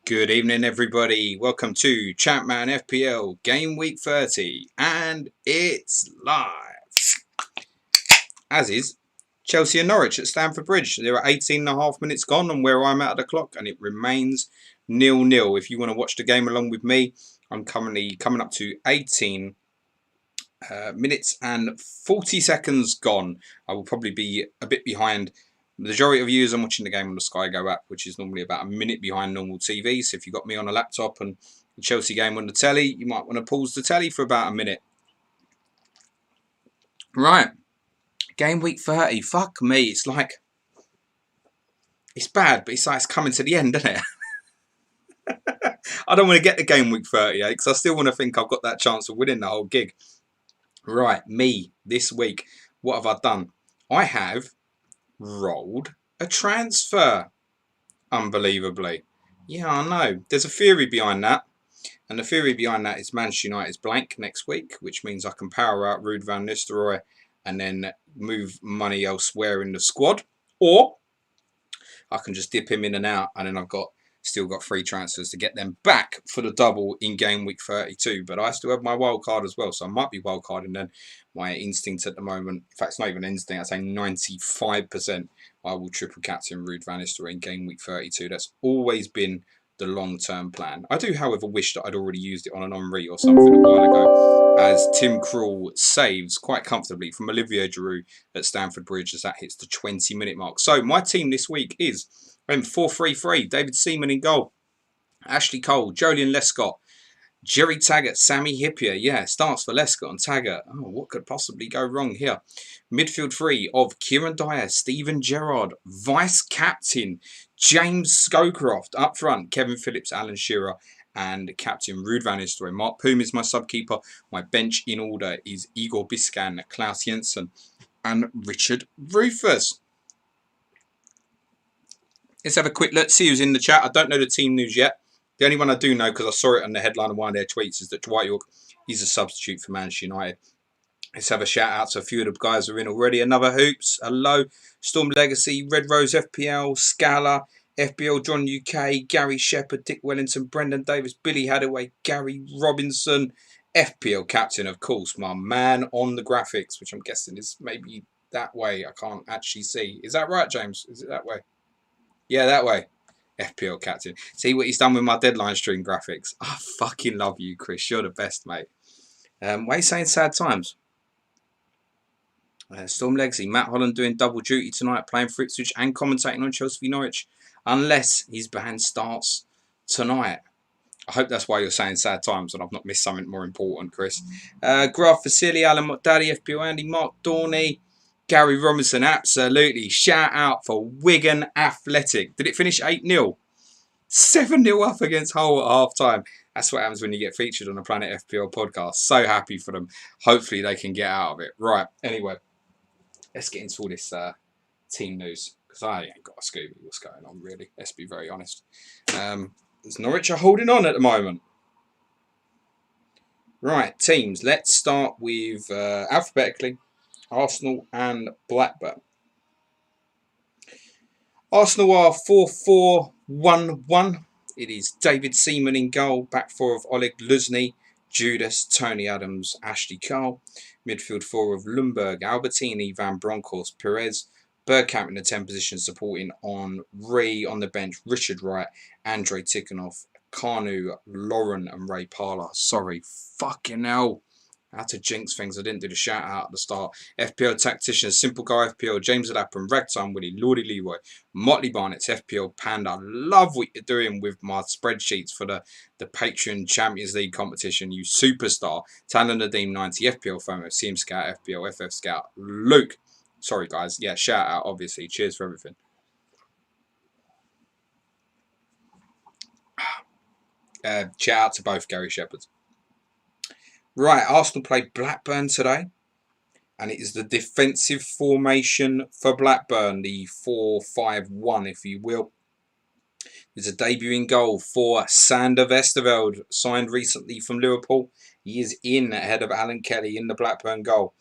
Good evening, everybody. Welcome to Champman FPL Game Week 30, and it's live. As is Chelsea and Norwich at Stamford Bridge. There are 18.5 minutes gone on where I'm at the clock, and it remains 0-0. If you want to watch the game along with me, I'm currently coming up to 18 minutes and 40 seconds gone. I will probably be a bit behind. The majority of you, I'm watching the game on the Sky Go app, which is normally about a minute behind normal TV. So if you've got me on a laptop and the Chelsea game on the telly, you might want to pause the telly for about a minute. Right. Game week 30. Fuck me. It's like, it's bad, but it's like it's coming to the end, isn't it? I don't want to get to game week 30, because I still want to think I've got that chance of winning the whole gig. Right. Me, this week, what have I done? I have rolled a transfer. Unbelievably. Yeah, I know. There's a theory behind that. And the theory behind that is Manchester United's blank next week, which means I can power out Ruud van Nistelrooy and then move money elsewhere in the squad. Or I can just dip him in and out, and then I've still got 3 transfers to get them back for the double in game week 32. But I still have my wild card as well, so I might be wild carding then. My instinct at the moment, in fact, it's not even instinct, I'd say 95%, I will triple captain Ruud van Nistelrooy in game week 32. That's always been the long-term plan. I do, however, wish that I'd already used it on an Henry or something a while ago, as Tim Krul saves quite comfortably from Olivier Giroud at Stamford Bridge as that hits the 20-minute mark. So my team this week is 4-3-3, David Seaman in goal, Ashley Cole, Jolien Lescott, Jerry Taggart, Sammy Hippier. Yeah, starts for Lescott and Taggart. Oh, what could possibly go wrong here? Midfield 3 of Kieran Dyer, Steven Gerrard, Vice Captain James Scowcroft. Up front, Kevin Phillips, Alan Shearer, and Captain Ruud van Nistelrooy. Mark Poom is my sub-keeper. My bench in order is Igor Biscan, Klaus Jensen, and Richard Rufus. Let's have a quick look, see who's in the chat. I don't know the team news yet. The only one I do know, because I saw it on the headline of one of their tweets, is that Dwight York is a substitute for Manchester United. Let's have a shout out to a few of the guys who are in already. Another Hoops, hello. Storm Legacy, Red Rose FPL, Scala, FBL John UK, Gary Shepherd, Dick Wellington, Brendan Davis, Billy Hadaway, Gary Robinson, FPL captain, of course, my man on the graphics, which I'm guessing is maybe that way. I can't actually see. Is that right, James? Is it that way? Yeah, that way. FPL captain. See what he's done with my deadline stream graphics. I fucking love you, Chris. You're the best, mate. Why are you saying sad times? Storm Legacy. Matt Holland doing double duty tonight, playing for Ipswich and commentating on Chelsea v Norwich, unless his band starts tonight. I hope that's why you're saying sad times and I've not missed something more important, Chris. Graf Vasily, Alan Daddy, FPL Andy, Mark Dorney, Gary Robinson, absolutely. Shout out for Wigan Athletic. Did it finish 8-0? 7-0 up against Hull at half-time. That's what happens when you get featured on a Planet FPL podcast. So happy for them. Hopefully they can get out of it. Right, anyway. Let's get into all this team news. Because I ain't got a Scooby what's going on, really. Let's be very honest. Norwich are holding on at the moment. Right, teams. Let's start with alphabetically. Arsenal and Blackburn. Arsenal are 4-4-1-1. It is David Seaman in goal. Back 4 of Oleg Luzny, Judas, Tony Adams, Ashley Cole. Midfield 4 of Lundberg, Albertini, Van Bronckhorst, Perez. Bergkamp in the 10 position supporting on the bench. Richard Wright, Andrei Tikhonov, Kanu, Lauren and Ray Parler. Sorry, fucking hell. I had to jinx things. I didn't do the shout out at the start. FPL Tacticians, Simple Guy FPL, James Lapham, Ragtime Willie, Lordy Leroy, Motley Barnett's FPL Panda. I love what you're doing with my spreadsheets for the Patreon Champions League competition. You superstar. Talon Nadeem 90, FPL FOMO, CM Scout, FPL, FF Scout, Luke. Sorry, guys. Yeah, shout out, obviously. Cheers for everything. Shout out to both Gary Shepherds. Right, Arsenal played Blackburn today. And it is the defensive formation for Blackburn, the 4-5-1, if you will. There's a debut in goal for Sander Westerveld, signed recently from Liverpool. He is in ahead of Alan Kelly in the Blackburn goal.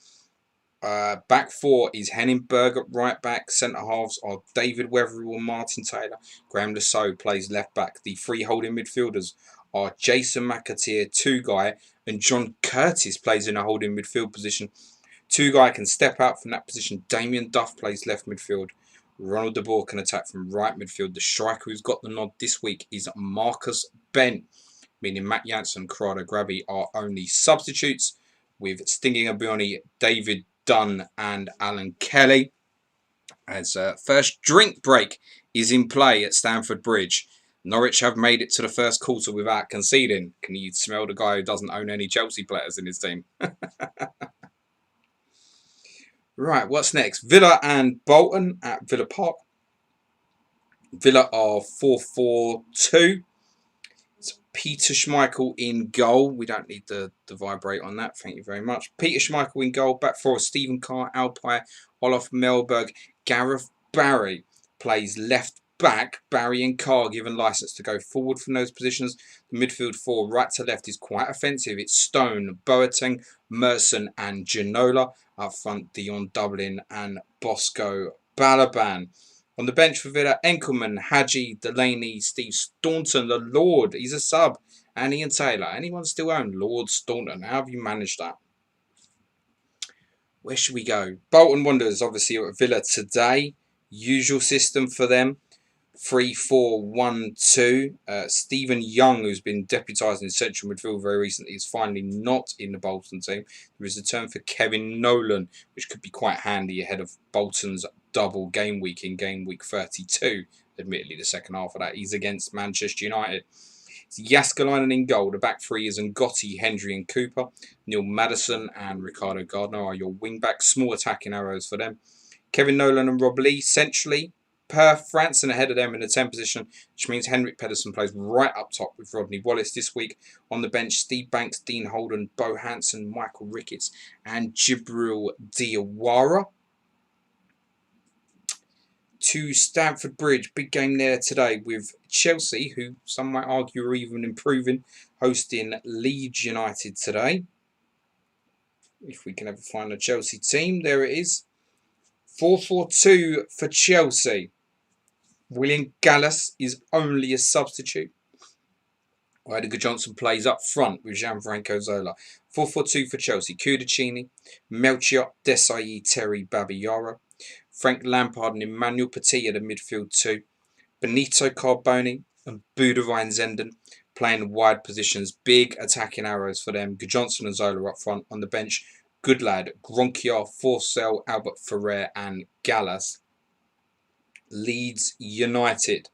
Back four is Henningberg at right back. Centre halves are David Wetherill and Martin Taylor. Graham Lasso plays left back. The three holding midfielders are Jason McAteer, Two-Guy, and John Curtis plays in a holding midfield position. Two-Guy can step out from that position. Damien Duff plays left midfield. Ronald de Boer can attack from right midfield. The striker who's got the nod this week is Marcus Bent, meaning Matt Jansen and Corrado Grabby are only substitutes, with Stinging Abioni, David Dunn and Alan Kelly. As first drink break is in play at Stamford Bridge. Norwich have made it to the first quarter without conceding. Can you smell the guy who doesn't own any Chelsea players in his team? Right, what's next? Villa and Bolton at Villa Park. Villa are 4-4-2. It's Peter Schmeichel in goal. We don't need the vibrate on that. Thank you very much. Peter Schmeichel in goal. Back four, Stephen Carr, Alpay, Olaf Melberg. Gareth Barry plays left back. Barry and Carr given licence to go forward from those positions. The midfield four, right to left, is quite offensive. It's Stone, Boateng, Merson and Ginola. Up front, Dion Dublin and Bosco Balaban. On the bench for Villa, Enkelman, Hadji, Delaney, Steve Staunton, the Lord. He's a sub. And Ian Taylor. Anyone still own Lord Staunton? How have you managed that? Where should we go? Bolton Wanderers obviously are at Villa today. Usual system for them. 3-4-1-2. Stephen Young, who's been deputised in central midfield very recently, is finally not in the Bolton team. There is a turn for Kevin Nolan, which could be quite handy ahead of Bolton's double game week in game week 32. Admittedly, the second half of that is against Manchester United. It's Jaskalainen in goal. The back three is Ngotti, Hendry and Cooper. Neil Maddison and Ricardo Gardner are your wing backs. Small attacking arrows for them. Kevin Nolan and Rob Lee centrally. Per Franson ahead of them in the 10 position, which means Henrik Pedersen plays right up top with Rodney Wallace this week. On the bench, Steve Banks, Dean Holden, Bo Hansen, Michael Ricketts and Jibril Diawara. To Stamford Bridge, big game there today with Chelsea, who some might argue are even improving, hosting Leeds United today. If we can ever find a Chelsea team, there it is. 4-4-2 for Chelsea. William Gallas is only a substitute. Edgar Johnson plays up front with Gianfranco Zola. 4-4-2 for Chelsea. Kudicini, Melchior, Desai, Terry, Babayara. Frank Lampard and Emmanuel Petit at the midfield two. Benito Carboni and Budavine Zenden playing wide positions. Big attacking arrows for them. Johnson and Zola up front. On the bench, Goodlad, Gronkiar, Forsell, Albert Ferrer and Gallas. Leeds United.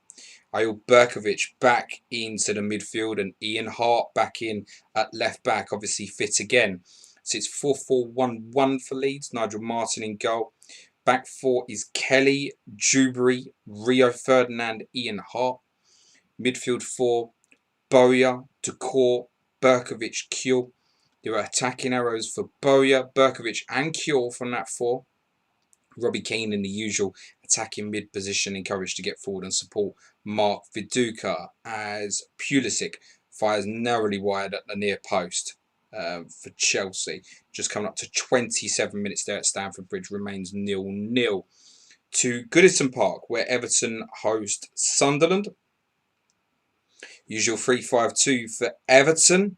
Ayel Berkovic back into the midfield and Ian Hart back in at left back, obviously fit again. So it's 4-4-1-1 for Leeds. Nigel Martin in goal. Back four is Kelly, Dewberry, Rio Ferdinand, Ian Hart. Midfield four, Bowyer, Decor, Berkovic, Kjell. There are attacking arrows for Bowyer, Berkovic and Kjell from that four. Robbie Keane in the usual attacking mid position, encouraged to get forward and support Mark Viduka as Pulisic fires narrowly wide at the near post for Chelsea. Just coming up to 27 minutes there at Stamford Bridge, remains 0-0. To Goodison Park, where Everton host Sunderland. Usual 3-5-2 for Everton.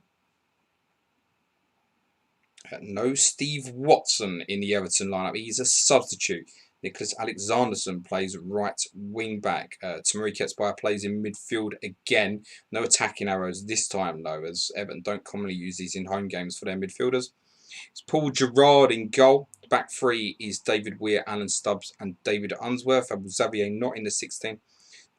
No Steve Watson in the Everton lineup. He's a substitute. Nicholas Alexanderson plays right wing back. Tamari Ketsbayer plays in midfield again. No attacking arrows this time though, as Everton don't commonly use these in home games for their midfielders. It's Paul Gerrard in goal. The back three is David Weir, Alan Stubbs and David Unsworth. Abu Xavier not in the 16.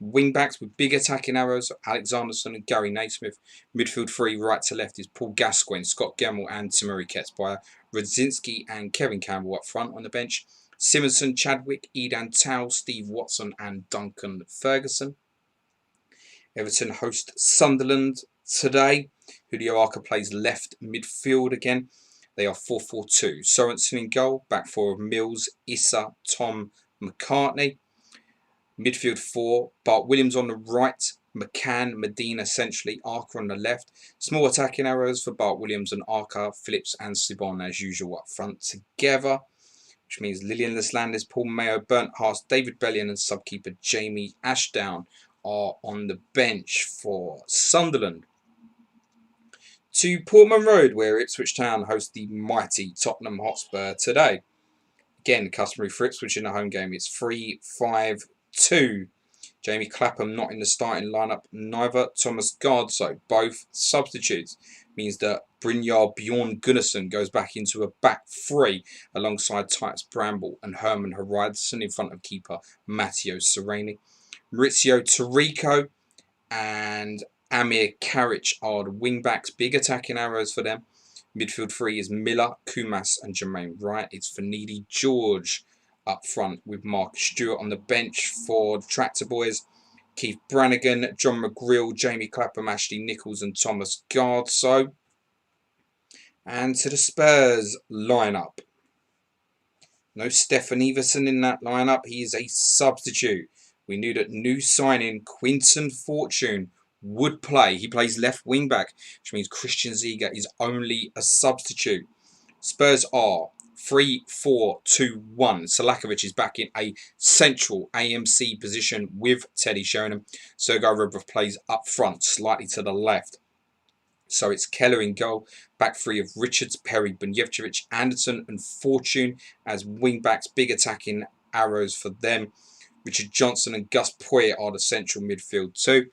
Wing backs with big attacking arrows, Alexanderson and Gary Naismith. Midfield three, right to left, is Paul Gascoigne, Scott Gemmell and Tamari Ketsbayer. Radzinski and Kevin Campbell up front. On the bench, Simonson, Chadwick, Edan Towell, Steve Watson and Duncan Ferguson. Everton host Sunderland today. Julio Arca plays left midfield again. They are 4-4-2. Sorensen in goal. Back four of Mills, Issa, Tom, McCartney. Midfield four, Bart Williams on the right, McCann, Medina essentially, Arca on the left. Small attacking arrows for Bart Williams and Arca, Phillips and Sibon as usual up front together. which means Lillian Laslandis, Paul Mayo, Bernd Haas, David Bellion and subkeeper Jamie Ashdown are on the bench for Sunderland. To Portman Road, where Ipswich Town host the mighty Tottenham Hotspur today. Again, customary for Ipswich in a home game. It's 3-5-2. Jamie Clapham not in the starting lineup. Neither Thomas Gardso, both substitutes. Means that Brynjar Bjorn Gunnarsson goes back into a back three alongside Titus Bramble and Herman Hreidsson in front of keeper Matteo Sereni. Maurizio Tarico and Amir Karic are the wing-backs. Big attacking arrows for them. Midfield three is Miller, Kumas and Jermaine Wright. It's Finidi George up front with Mark Stewart on the bench for the Tractor Boys. Keith Brannigan, John McGreal, Jamie Clapham, Ashley Nichols and Thomas Gardso. And to the Spurs lineup. No Stefan Everson in that lineup. He is a substitute. We knew that new signing Quinton Fortune would play. He plays left wing back, which means Christian Ziege is only a substitute. Spurs are 3-4-2-1. Salakovic is back in a central AMC position with Teddy Sheringham. Sergei Rebrov plays up front, slightly to the left. So it's Keller in goal. Back three of Richards, Perry, Bunjevcevic, Anderson and Fortune as wing backs. Big attacking arrows for them. Richard Johnson and Gus Poyet are the central midfield too.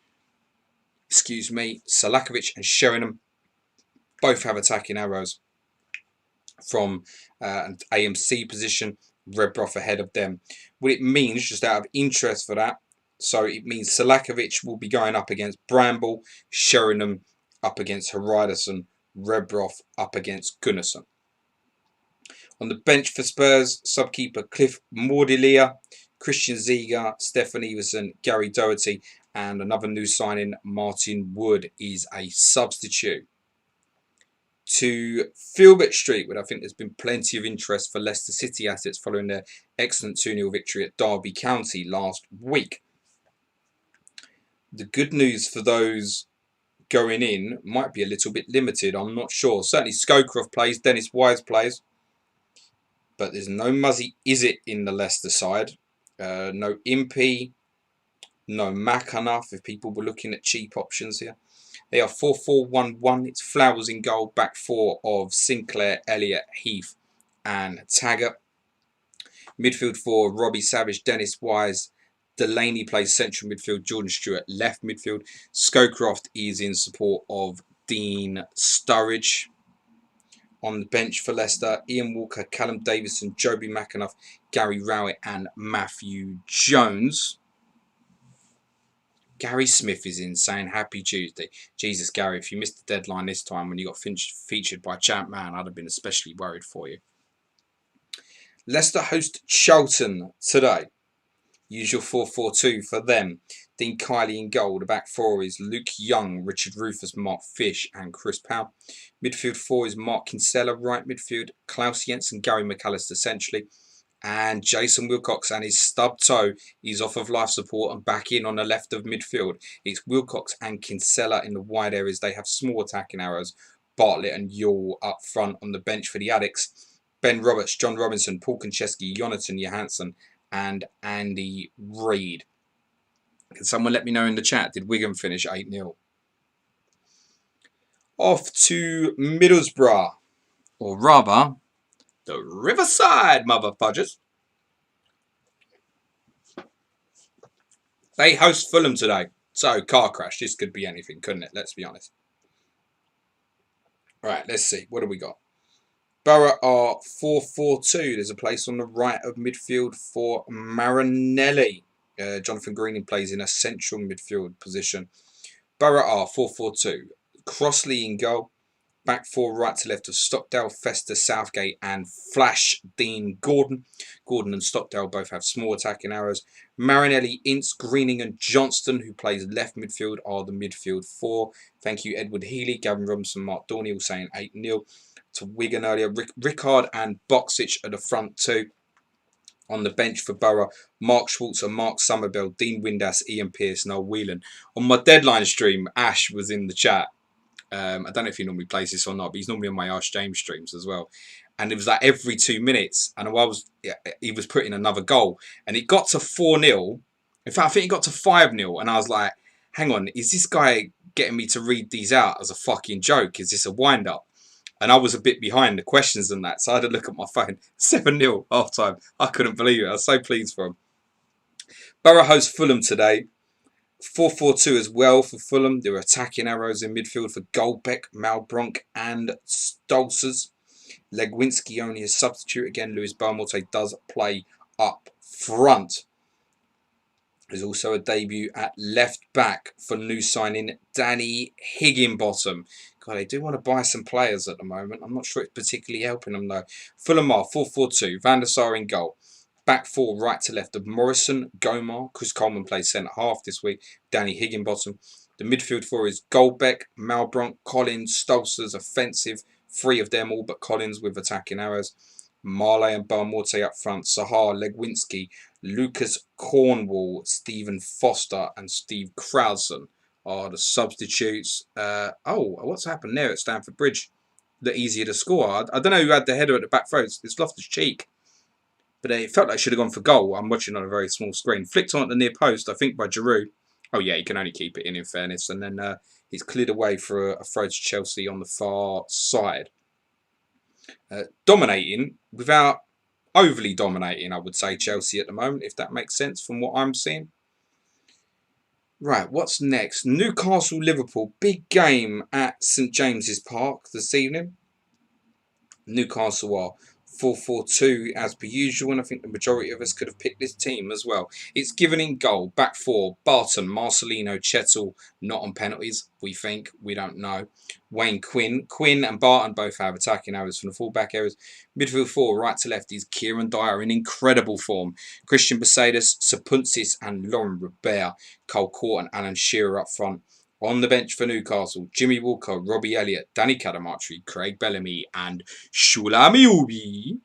Salakovic and Sheringham both have attacking arrows from an AMC position. Rebrov ahead of them. What it means, just out of interest for that, so it means Salakovic will be going up against Bramble, Sheringham up against Hreidsson, Rebrov up against Gunnarsson. On the bench for Spurs, subkeeper Cliff Mordelia, Christian Ziege, Stefan Everson, Gary Doherty, and another new signing, Martin Wood, is a substitute. To Filbert Street, where I think there's been plenty of interest for Leicester City assets following their excellent 2-0 victory at Derby County last week. The good news for those going in might be a little bit limited, I'm not sure. Certainly Scowcroft plays, Dennis Wise plays, but there's no Muzzy Izzet in the Leicester side. No Impey, no Mackanough, if people were looking at cheap options here. They are 4-4-1-1. It's Flowers in goal. Back four of Sinclair, Elliott, Heath and Taggart. Midfield four, Robbie Savage, Dennis Wise. Delaney plays central midfield. Jordan Stewart left midfield. Scowcroft is in support of Dean Sturridge. On the bench for Leicester, Ian Walker, Callum Davison, Joby Mackanough, Gary Rowett and Matthew Jones. Gary Smith is in saying happy Tuesday. Jesus, Gary, if you missed the deadline this time when you got featured by Champ Man, I'd have been especially worried for you. Leicester host Charlton today. Usual 4-4-2 for them. Dean Kiley in goal. The back four is Luke Young, Richard Rufus, Mark Fish and Chris Powell. Midfield four is Mark Kinsella, right midfield. Klaus Jensen, Gary McAllister centrally. And Jason Wilcox and his stub toe is off of life support and back in on the left of midfield. It's Wilcox and Kinsella in the wide areas. They have small attacking arrows. Bartlett and Yule up front. On the bench for the Addicts, Ben Roberts, John Robinson, Paul Konchesky, Jonathan Johansson and Andy Reid. Can someone let me know in the chat, did Wigan finish 8-0? Off to Middlesbrough, or rather, the Riverside mother fudgers. They host Fulham today. So, car crash. This could be anything, couldn't it? Let's be honest. Right, let's see. What do we got? Borough are 4-4-2. There's a place on the right of midfield for Marinelli. Jonathan Greening plays in a central midfield position. Borough are 4-4-2. Crossley in goal. Back four right to left of Stockdale, Fester, Southgate and Flash Dean Gordon. Gordon and Stockdale both have small attacking arrows. Marinelli, Ince, Greening and Johnston, who plays left midfield, are the midfield four. Thank you, Edward Healy, Gavin Robinson, Mark Dorney, all saying 8-0 to Wigan earlier. Rickard and Boxic are the front two. On the bench for Borough, Mark Schwarzer, Mark Somerville, Dean Windass, Ian Pearce, Noel Whelan. On my deadline stream, Ash was in the chat. I don't know if he normally plays this or not, but he's normally on my Ash James streams as well. and it was like every 2 minutes, and he was putting another goal, and it got to 4-0. In fact, I think it got to 5-0, and I was like, hang on, is this guy getting me to read these out as a fucking joke? Is this a wind-up? And I was a bit behind the questions and that, so I had to look at my phone. 7-0 half time. I couldn't believe it. I was so pleased for him. Borough host Fulham today. 4-4-2 as well for Fulham. There were attacking arrows in midfield for Goldbeck, Malbronk and Stolzers. Legwinski only a substitute. Again, Lewis Belmonte does play up front. There's also a debut at left back for new signing Danny Higginbottom. God, they do want to buy some players at the moment. I'm not sure it's particularly helping them though. Fulham are 4-4-2. Van der Sar in goal. Back four, right to left of Morrison, Gomar. Chris Coleman plays centre half this week. Danny Higginbottom. The midfield four is Goldbeck, Malbronk, Collins, Stolzers, offensive. 3 of them all but Collins with attacking arrows. Marley and Belmonte up front. Sahar, Legwinski, Lucas Cornwall, Stephen Foster and Steve Krausen are the substitutes. What's happened there at Stamford Bridge? The easier to score. I don't know who had the header at the back throat. It's Loftus-Cheek. But it felt like it should have gone for goal. I'm watching on a very small screen. Flicked on at the near post, I think, by Giroud. Oh, yeah, he can only keep it in fairness. And then he's cleared away for a throw to Chelsea on the far side. Dominating without overly dominating, I would say, Chelsea at the moment, if that makes sense from what I'm seeing. Right, what's next? Newcastle, Liverpool. Big game at St James's Park this evening. Newcastle are 4-4-2 as per usual, and I think the majority of us could have picked this team as well. It's given in goal. Back four, Barton, Marcelino, Chettle, not on penalties, we think. We don't know. Wayne Quinn. Quinn and Barton both have attacking arrows from the full-back areas. Midfield four, right to left, is Kieran Dyer in incredible form. Christian Besaidis, Sapunsis and Lauren Robert. Cole Court and Alan Shearer up front. On the bench for Newcastle, Jimmy Walker, Robbie Elliott, Danny Cadamartri, Craig Bellamy and Shulami Ubi.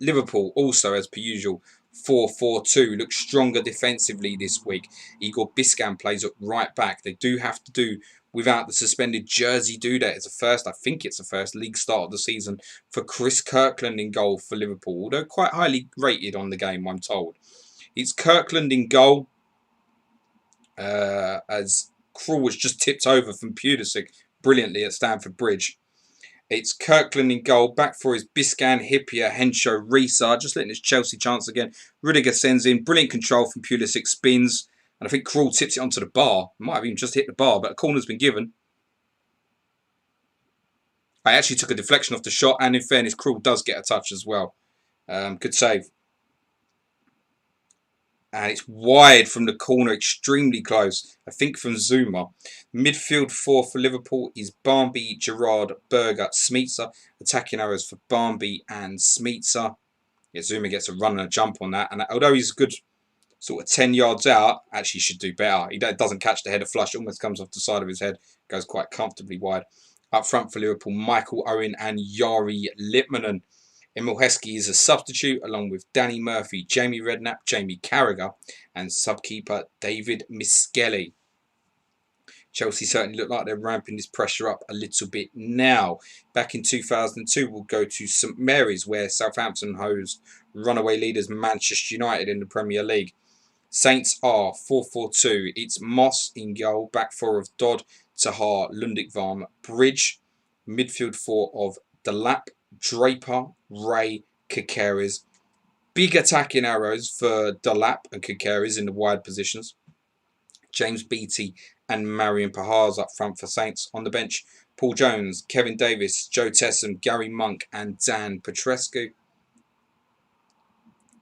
Liverpool also, as per usual, 4-4-2. Looks stronger defensively this week. Igor Biscan plays at right back. They do have to do without the suspended Jersey Duda. It's a first, I think it's the first league start of the season for Chris Kirkland in goal for Liverpool. Although quite highly rated on the game, I'm told. It's Kirkland in goal as Krul was just tipped over from Pulisic brilliantly at Stamford Bridge. It's Kirkland in goal. Back for is Biscan, Hippier, Henshaw, Risa. Just letting his Chelsea chance again. Rudiger sends in. Brilliant control from Pulisic. Spins. And I think Krul tips it onto the bar. Might have even just hit the bar, but a corner's been given. I actually took a deflection off the shot. And in fairness, Krul does get a touch as well. Good save. And it's wide from the corner, extremely close. I think from Zuma. Midfield four for Liverpool is Barnby, Gerrard, Berger, Smeetser. Attacking arrows for Barnby and Smeetser. Yeah, Zuma gets a run and a jump on that. And although he's a good sort of 10 yards out, actually should do better. He doesn't catch the header flush. It almost comes off the side of his head. Goes quite comfortably wide. Up front for Liverpool, Michael Owen and Yari Littmanen. Emil Heskey is a substitute along with Danny Murphy, Jamie Redknapp, Jamie Carragher and subkeeper David Miskelly. Chelsea certainly look like they're ramping this pressure up a little bit now. Back in 2002, we'll go to St Mary's where Southampton host runaway leaders Manchester United in the Premier League. Saints are 4-4-2. It's Moss in goal, back four of Dodd, Tahar, Lundikvarm, Bridge. Midfield four of Delap, Draper, Ray, Kakaris. Big attacking arrows for Delap and Kakaris in the wide positions. James Beattie and Marion Pahars up front for Saints. On the bench, Paul Jones, Kevin Davis, Joe Tessam, Gary Monk and Dan Petrescu.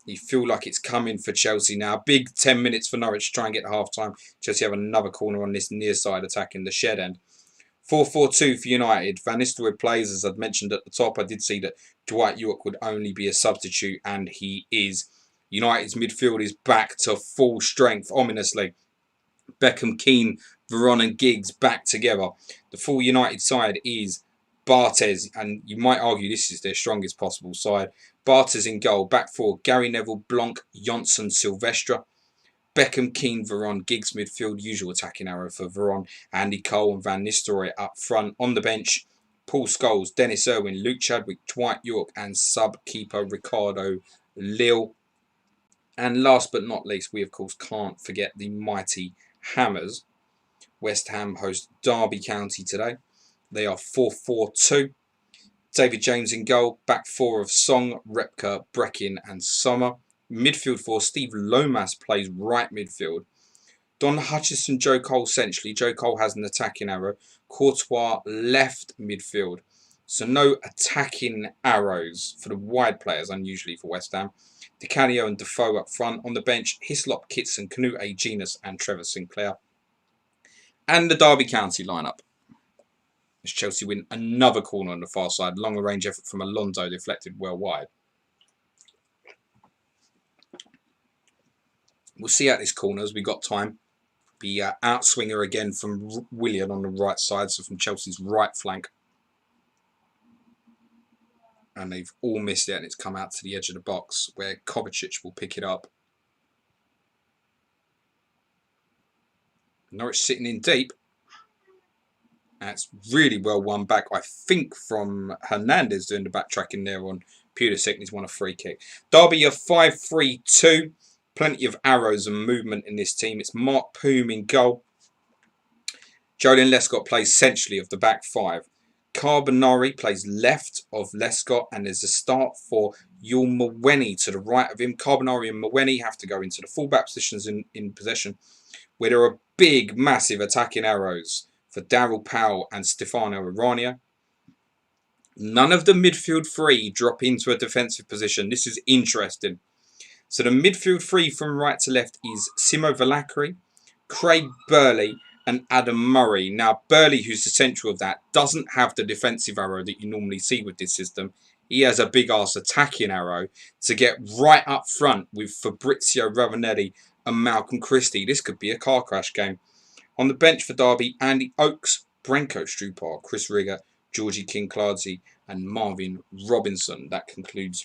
You feel like it's coming for Chelsea now. Big 10 minutes for Norwich to try and get to half-time. Chelsea have another corner on this near side attacking the shed end. 4-4-2 for United. Van Nistelrooy plays, as I'd mentioned at the top. I did see that Dwight York would only be a substitute, and he is. United's midfield is back to full strength, ominously. Beckham, Keane, Veron and Giggs back together. The full United side is Barthez, and you might argue this is their strongest possible side. Barthez in goal. Back four, Gary Neville, Blanc, Johnson, Silvestre. Beckham, Keane, Veron, Giggs midfield, usual attacking arrow for Veron, Andy Cole and Van Nistelrooy up front. On the bench, Paul Scholes, Dennis Irwin, Luke Chadwick, Dwight York, and sub-keeper Ricardo Lille. And last but not least, we of course can't forget the mighty Hammers. West Ham host Derby County today. They are 4-4-2. David James in goal. Back four of Song, Repka, Breckin and Sommer. Midfield four, Steve Lomas plays right midfield. Don Hutchison, Joe Cole centrally. Joe Cole has an attacking arrow. Courtois left midfield. So no attacking arrows for the wide players, unusually for West Ham. Di Canio and Defoe up front. On the bench, Hislop, Kitson, Canute, Genus and Trevor Sinclair. And the Derby County lineup. As Chelsea win another corner on the far side. Longer range effort from Alonso deflected well wide. We'll see out this corner as we got time. Be outswinger again from Willian on the right side, so from Chelsea's right flank. And they've all missed it, and it's come out to the edge of the box where Kovacic will pick it up. Norwich sitting in deep. And it's really well won back, I think, from Hernandez doing the backtracking there on Pulisic. He's won a free kick. Derby are 5-3-2. Plenty of arrows and movement in this team. It's Mark Poom in goal. Jolien Lescott plays centrally of the back five. Carbonari plays left of Lescott, and there's a start for Yul Mwenni to the right of him. Carbonari and Mwenni have to go into the fullback positions in possession, where there are big, massive attacking arrows for Daryl Powell and Stefano Arania. None of the midfield three drop into a defensive position. This is interesting. So the midfield three from right to left is Simo Valakari, Craig Burley and Adam Murray. Now Burley, who's the central of that, doesn't have the defensive arrow that you normally see with this system. He has a big ass attacking arrow to get right up front with Fabrizio Ravanelli and Malcolm Christie. This could be a car crash game. On the bench for Derby, Andy Oakes, Branko Strupar, Chris Rigger, Georgie King-Clardsey and Marvin Robinson. That concludes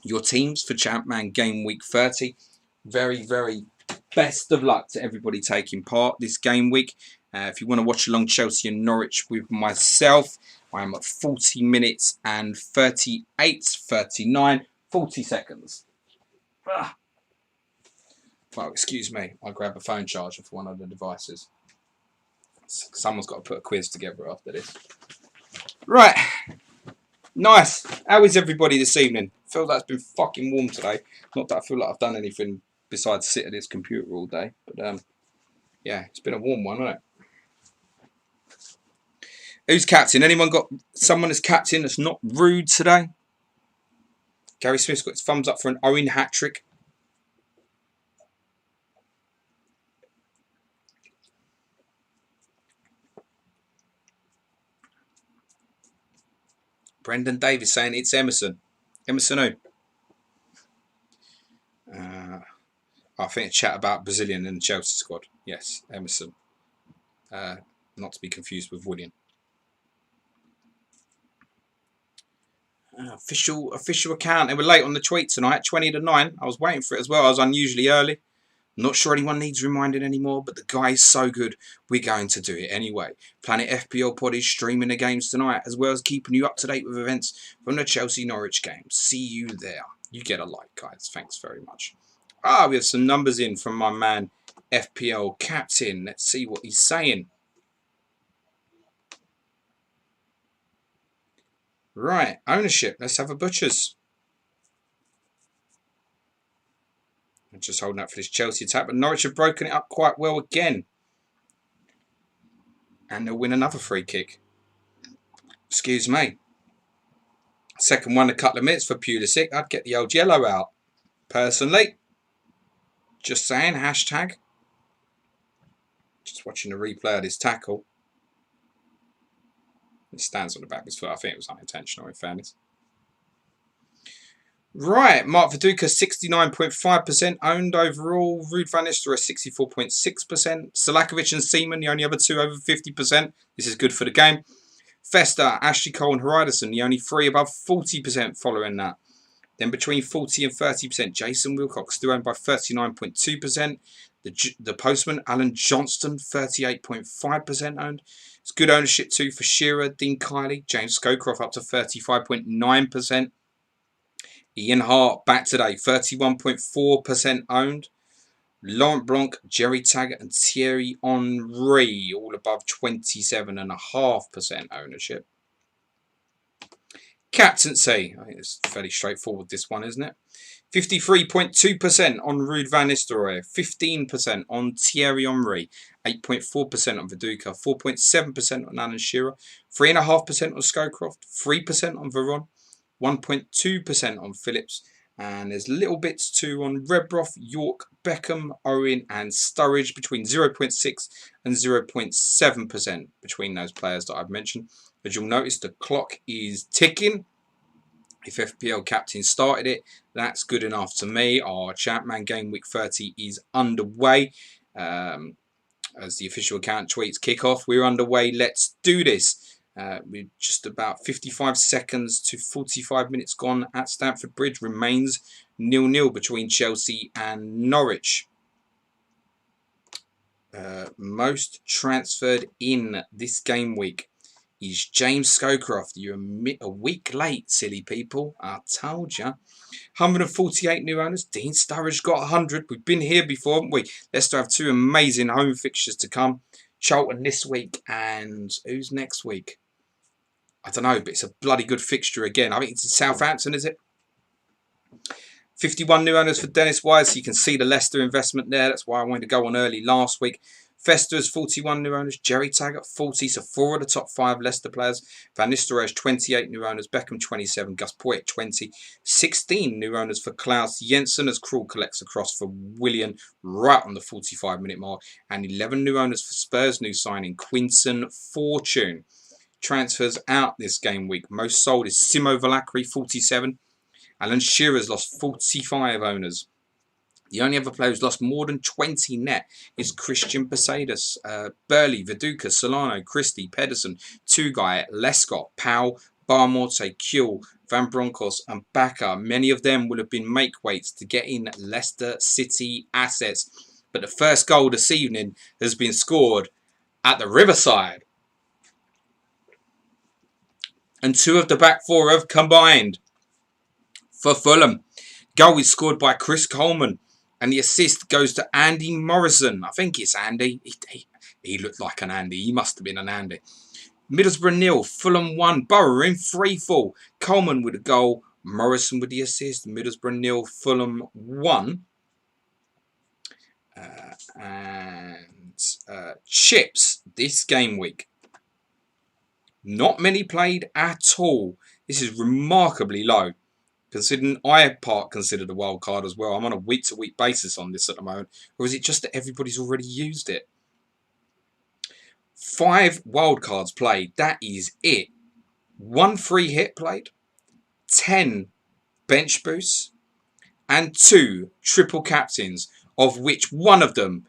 your teams for Champman Game Week 30. Very, very best of luck to everybody taking part this game week. If you want to watch along Chelsea and Norwich with myself, I am at 40 minutes and 40 seconds. Well, excuse me, I'll grab a phone charger for one of the devices. Someone's got to put a quiz together after this. Right. Nice. How is everybody this evening? Feels like it's been fucking warm today. Not that I feel like I've done anything besides sit at this computer all day. But yeah, it's been a warm one, hasn't it? Who's captain? Anyone got someone as captain that's not rude today? Gary Smith's got his thumbs up for an Owen hat-trick. Brendan Davis saying it's Emerson. Emerson who? I think a chat about Brazilian in the Chelsea squad. Yes, Emerson. Not to be confused with William. Official account. They were late on the tweet tonight, 20 to 9. I was waiting for it as well. I was unusually early. Not sure anyone needs reminding anymore, but the guy is so good, we're going to do it anyway. Planet FPL Pod is streaming the games tonight, as well as keeping you up to date with events from the Chelsea-Norwich game. See you there. You get a like, guys. Thanks very much. We have some numbers in from my man, FPL Captain. Let's see what he's saying. Right, ownership. Let's have a butcher's. I'm just holding up for this Chelsea attack, but Norwich have broken it up quite well again. And they'll win another free kick. Excuse me. Second one a couple of minutes for Pulisic. I'd get the old yellow out. Personally. Just saying, hashtag. Just watching the replay of this tackle. It stands on the back of his foot. I think it was unintentional in fairness. Right, Mark Viduka 69.5% owned overall. Ruud van Nistelrooy 64.6%. Selakovic and Seaman, the only other two over 50%. This is good for the game. Festa, Ashley Cole and Hariderson, the only three above 40% following that. Then between 40 and 30%, Jason Wilcox still owned by 39.2%. The postman, Alan Johnston, 38.5% owned. It's good ownership too for Shearer, Dean Kiley, James Scowcroft up to 35.9%. Ian Hart back today, 31.4% owned. Laurent Blanc, Jerry Taggart and Thierry Henry all above 27.5% ownership. Captaincy, I think it's fairly straightforward this one, isn't it? 53.2% on Ruud van Nistelrooy, 15% on Thierry Henry, 8.4% on Viduka, 4.7% on Alan Shearer, 3.5% on Scowcroft, 3% on Veron, 1.2% on Phillips, and there's little bits too on Redbroth, York, Beckham, Owen and Sturridge, between 0.6 and 0.7% between those players that I've mentioned. As you'll notice, the clock is ticking. If FPL captain started it, that's good enough to me. Our Champman game week 30 is underway. As the official account tweets kickoff, we're underway. Let's do this. We're just about 55 seconds to 45 minutes gone at Stamford Bridge. Remains 0-0 between Chelsea and Norwich. Most transferred in this game week is James Scowcroft. You're a week late, silly people. I told you. 148 new owners. Dean Sturridge got 100. We've been here before, haven't we? Leicester have two amazing home fixtures to come. Charlton this week, and who's next week? I don't know, but it's a bloody good fixture again. I think it's Southampton, is it? 51 new owners for Dennis Wise. So you can see the Leicester investment there. That's why I wanted to go on early last week. Fester's 41 new owners. Jerry Taggart 40. So 4 of the top 5 Leicester players. Van Nistelrooy 28 new owners. Beckham 27. Gus Poyet 20. 16 new owners for Klaus Jensen as Krul collects across for Willian right on the 45-minute mark. And 11 new owners for Spurs. New signing Quinton Fortune. Transfers out this game week. Most sold is Simo Valakri 47. Alan Shearer's lost 45 owners. The only other player who's lost more than 20 net is Christian Posadas, Burley, Viduka, Solano, Christie, Pedersen, Tugay, Lescott, Powell, Barmorte, Kuehl, Van Bronckhorst and Bakker. Many of them will have been make weights to get in Leicester City assets. But the first goal this evening has been scored at the Riverside. And 2 of the back 4 have combined for Fulham. Goal is scored by Chris Coleman. And the assist goes to Andy Morrison. I think it's Andy. He looked like an Andy. He must have been an Andy. Middlesbrough 0. Fulham 1. Borough in free fall. Coleman with a goal. Morrison with the assist. Middlesbrough 0. Fulham 1. Chips this game week. Not many played at all. This is remarkably low. Considering I part considered a wild card as well. I'm on a week-to-week basis on this at the moment. Or is it just that everybody's already used it? 5 wild cards played. That is it. 1 free hit played. 10 bench boosts. And 2 triple captains. Of which one of them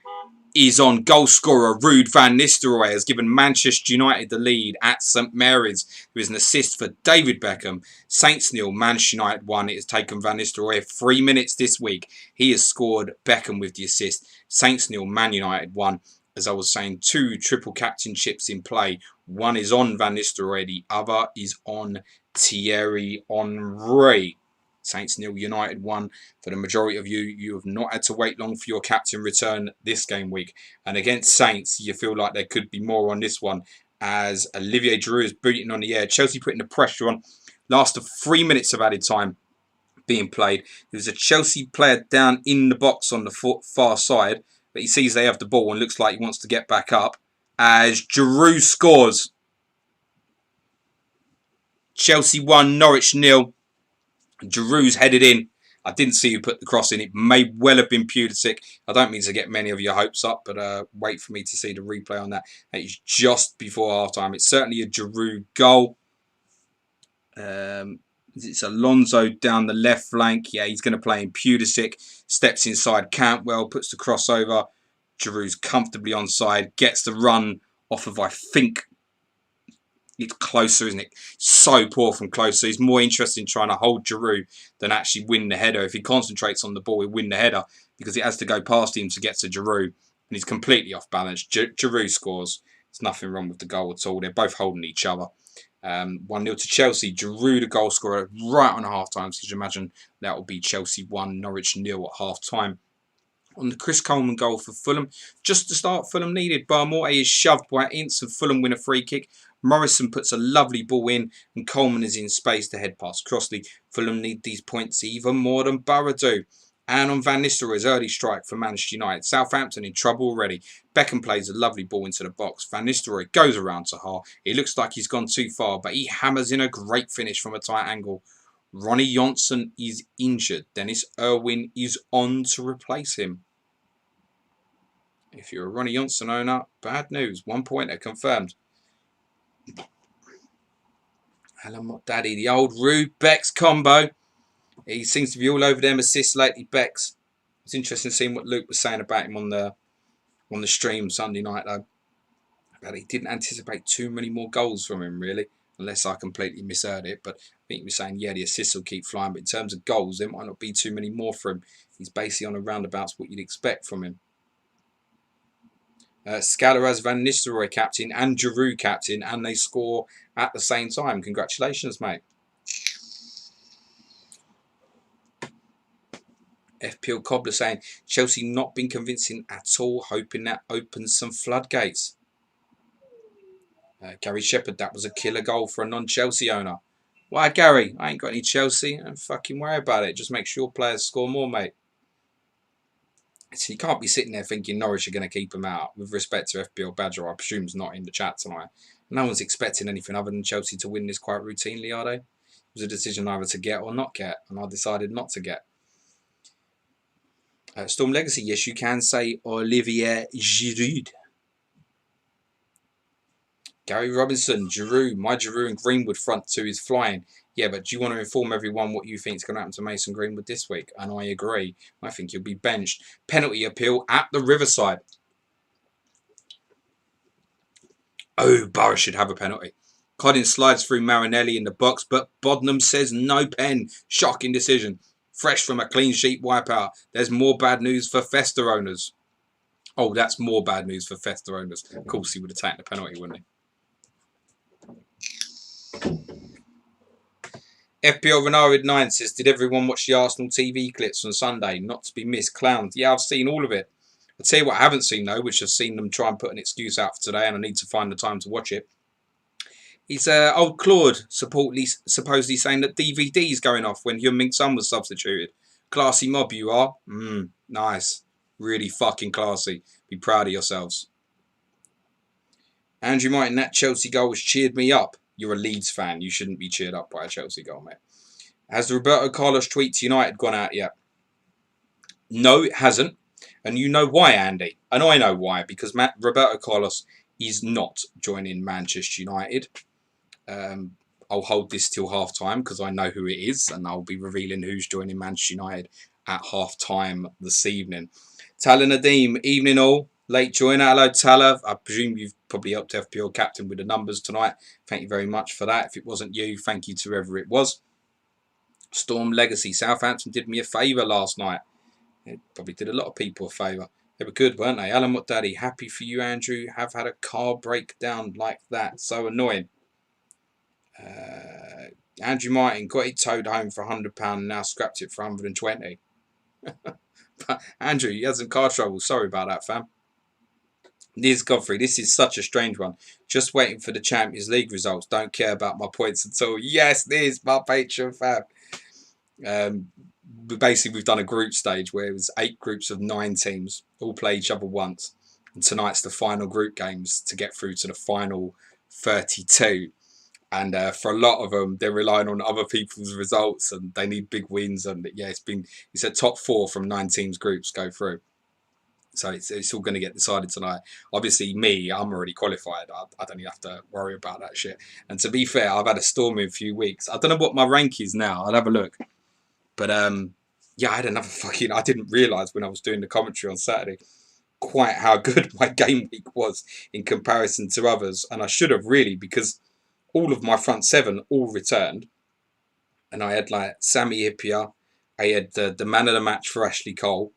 is on goal scorer Ruud van Nistelrooy, has given Manchester United the lead at St Mary's. There is an assist for David Beckham. Saints 0, Manchester United 1. It has taken Van Nistelrooy 3 minutes this week. He has scored. Beckham with the assist. Saints 0, Man United 1. As I was saying, 2 triple captainships in play. One is on Van Nistelrooy. The other is on Thierry Henry. Saints 0, United 1. For the majority of you, you have not had to wait long for your captain return this game week. And against Saints, you feel like there could be more on this one, as Olivier Giroud is booting on the air. Chelsea putting the pressure on. Last of 3 minutes of added time being played. There's a Chelsea player down in the box on the far side, but he sees they have the ball and looks like he wants to get back up as Giroud scores. Chelsea 1, Norwich 0. Giroud's headed in. I didn't see who put the cross in. It may well have been Pulisic. I don't mean to get many of your hopes up, but wait for me to see the replay on that. It's just before half-time. It's certainly a Giroud goal. It's Alonso down the left flank. Yeah, he's going to play in Pulisic. Steps inside Cantwell, puts the crossover. Giroud's comfortably onside. Gets the run off of, I think, it's closer, isn't it? So poor from close. So he's more interested in trying to hold Giroud than actually win the header. If he concentrates on the ball, he'll win the header. because it has to go past him to get to Giroud, and he's completely off balance. Giroud scores. There's nothing wrong with the goal at all. They're both holding each other. 1-0 to Chelsea. Giroud, the goal scorer, right on half time. So you can imagine that will be Chelsea 1, Norwich 0 at half time. On the Chris Coleman goal for Fulham, just to start, Fulham needed. Barmore is shoved by Ince and Fulham win a free kick. Morrison puts a lovely ball in and Coleman is in space to head past Crossley. Fulham need these points even more than Borough do. And on Van Nistelrooy's early strike for Manchester United. Southampton in trouble already. Beckham plays a lovely ball into the box. Van Nistelrooy goes around Sahar. It looks like he's gone too far, but he hammers in a great finish from a tight angle. Ronnie Johnson is injured. Dennis Irwin is on to replace him. If you're a Ronnie Johnson owner, bad news. 1 pointer confirmed. Alan Daddy, the old Rude Bex combo. He seems to be all over them assists lately, Bex. It's interesting seeing what Luke was saying about him on the stream Sunday night, though. But he didn't anticipate too many more goals from him, really, unless I completely misheard it. But I think he was saying, yeah, the assists will keep flying, but in terms of goals, there might not be too many more for him. He's basically on a roundabouts what you'd expect from him. Scala as Van Nistelrooy captain and Giroud captain, and they score at the same time. Congratulations, mate. FPL Cobbler saying Chelsea not been convincing at all, hoping that opens some floodgates. Gary Shepherd, that was a killer goal for a non-Chelsea owner. Why, Gary? I ain't got any Chelsea. Don't fucking worry about it. Just make sure your players score more, mate. So you can't be sitting there thinking Norwich are going to keep him out. With respect to FPL Badger, I presume is not in the chat tonight. No one's expecting anything other than Chelsea to win this quite routinely, are they? It was a decision either to get or not get, and I decided not to get. Storm Legacy, yes, you can say Olivier Giroud. Gary Robinson, Giroud, my Giroud and Greenwood front two is flying. Yeah, but do you want to inform everyone what you think is going to happen to Mason Greenwood this week? And I agree. I think he'll be benched. Penalty appeal at the Riverside. Oh, Borough should have a penalty. Collins slides through Marinelli in the box, but Bodnam says no pen. Shocking decision. Fresh from a clean sheet wipeout. There's more bad news for Fester owners. Oh, that's more bad news for Fester owners. Of course he would have taken the penalty, wouldn't he? FPL Renarid 9 says, did everyone watch the Arsenal TV clips on Sunday? Not to be missed. Clowns. Yeah, I've seen all of it. I'll tell you what I haven't seen, though, which I've seen them try and put an excuse out for today, and I need to find the time to watch it. He's old Claude supposedly saying that DVD's going off when Hyun-Min Son was substituted. Classy mob you are. Nice. Really fucking classy. Be proud of yourselves. Andrew Martin, that Chelsea goal has cheered me up. You're a Leeds fan. You shouldn't be cheered up by a Chelsea goal, mate. Has the Roberto Carlos tweet to United gone out yet? No, it hasn't. And you know why, Andy. And I know why. Because Roberto Carlos is not joining Manchester United. I'll hold this till half-time because I know who it is. And I'll be revealing who's joining Manchester United at half-time this evening. Tala Nadeem, evening all. Late joiner. Hello, Tala. I presume you've probably helped FPL captain with the numbers tonight. Thank you very much for that. If it wasn't you, thank you to whoever it was. Storm Legacy. Southampton did me a favour last night. It probably did a lot of people a favour. They were good, weren't they? Alan Daddy, happy for you, Andrew. Have had a car breakdown like that. So annoying. Andrew Martin got it towed home for £100 and now scrapped it for 120. Andrew, he has some car trouble. Sorry about that, fam. Liz Godfrey, this is such a strange one. Just waiting for the Champions League results. Don't care about my points at all. Yes, Liz, my Patreon fam. Basically, we've done a group stage where it was 8 groups of 9 teams, all play each other once. And tonight's the final group games to get through to the final 32. And for a lot of them, they're relying on other people's results and they need big wins. And yeah, it's a top 4 from 9 teams groups go through. So it's all going to get decided tonight. Obviously, I'm already qualified. I don't even have to worry about that shit. And to be fair, I've had a storming few weeks. I don't know what my rank is now. I'll have a look. But yeah, I had another I didn't realise when I was doing the commentary on Saturday quite how good my game week was in comparison to others. And I should have really, because all of my front 7 all returned. And I had like Sammy Hippier. I had the man of the match for Ashley Cole.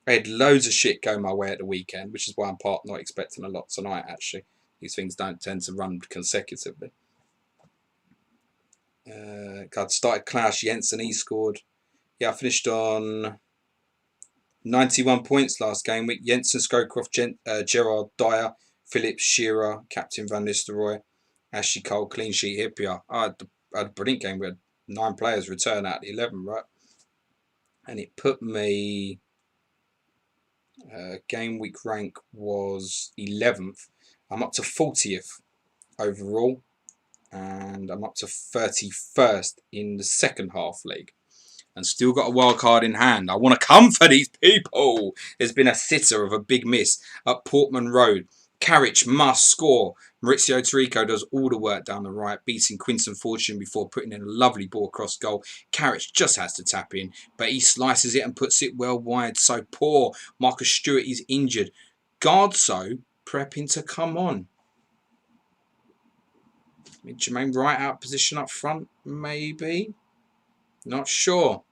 I had loads of shit go my way at the weekend, which is why I'm not expecting a lot tonight, actually. These things don't tend to run consecutively. God, started Klaus Jensen, he scored. Yeah, I finished on 91 points last game week. Jensen, Scowcroft, Gerard Dyer, Phillips, Shearer, Captain Van Nistelrooy, Ashley Cole, clean sheet, Hippier. I had a brilliant game. We had 9 players return out of the 11, right? And it put me... game week rank was 11th. I'm up to 40th overall. And I'm up to 31st in the second half league. And still got a wild card in hand. I want to come for these people. There's been a sitter of a big miss at Portman Road. Carrick must score. Maurizio Tirico does all the work down the right, beating Quinton Fortune before putting in a lovely ball across goal. Carrick just has to tap in, but he slices it and puts it well wide. So poor. Marcus Stewart is injured. Gardso prepping to come on. Jermaine Wright out position up front, maybe. Not sure.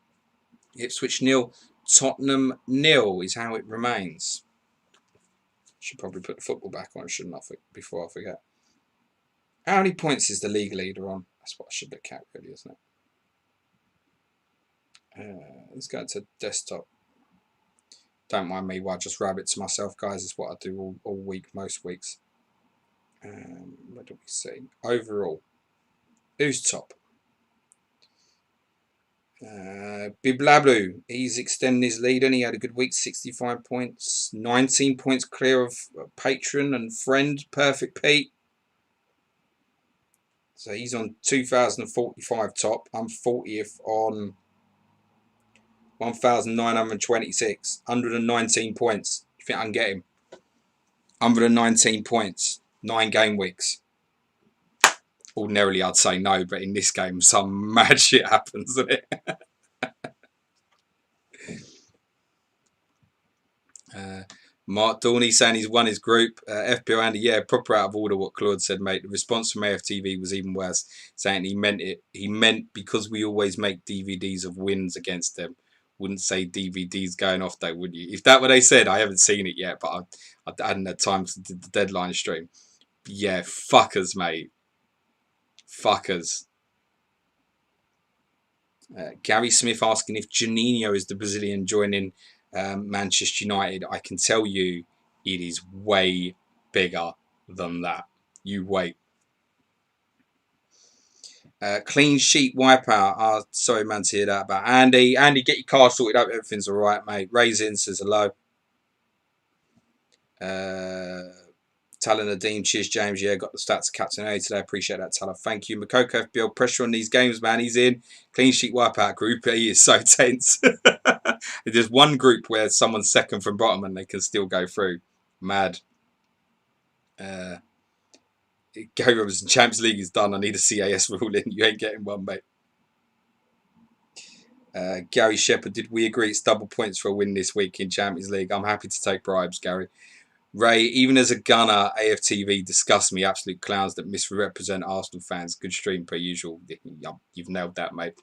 Ipswich 0, Tottenham 0 is how it remains. Should probably put the football back on, shouldn't I, before I forget. How many points is the league leader on? That's what I should look at, really, isn't it? Let's go to desktop. Don't mind me while I just rabbit to myself, guys. It's what I do all week, most weeks. What do we see? Overall, who's top? Biblablu, he's extending his lead and he had a good week, 65 points, 19 points clear of patron and friend, Perfect Pete. So he's on 2,045 top. I'm 40th on 1,926, 119 points. You think I can get him? 119 points, 9 game weeks. Ordinarily, I'd say no, but in this game, some mad shit happens, doesn't it? Mark Dorney saying he's won his group. FPO Andy, yeah, proper out of order what Claude said, mate. The response from AFTV was even worse, saying he meant it. He meant because we always make DVDs of wins against them. Wouldn't say DVDs going off though, would you? If that what they said, I haven't seen it yet, but I hadn't had time to do the deadline stream. But yeah, fuckers, mate. Fuckers. Gary Smith asking if Juninho is the Brazilian joining Manchester United. I can tell you it is way bigger than that. You wait. Clean sheet wipeout. Sorry, man, to hear that about Andy. Andy, get your car sorted out. Everything's all right, mate. Raisin says hello. Talon Nadeem, cheers, James. Yeah, got the stats of Captain A today. Appreciate that, Talon. Thank you. Makoko FBL, pressure on these games, man. He's in. Clean sheet wipeout group. He is so tense. There's one group where someone's second from bottom and they can still go through. Mad. Gary Robinson, Champions League is done. I need a CAS ruling. You ain't getting one, mate. Gary Shepherd, did we agree it's double points for a win this week in Champions League? I'm happy to take bribes, Gary. Ray, even as a gunner, AFTV disgusts me. Absolute clowns that misrepresent Arsenal fans. Good stream per usual. You've nailed that, mate.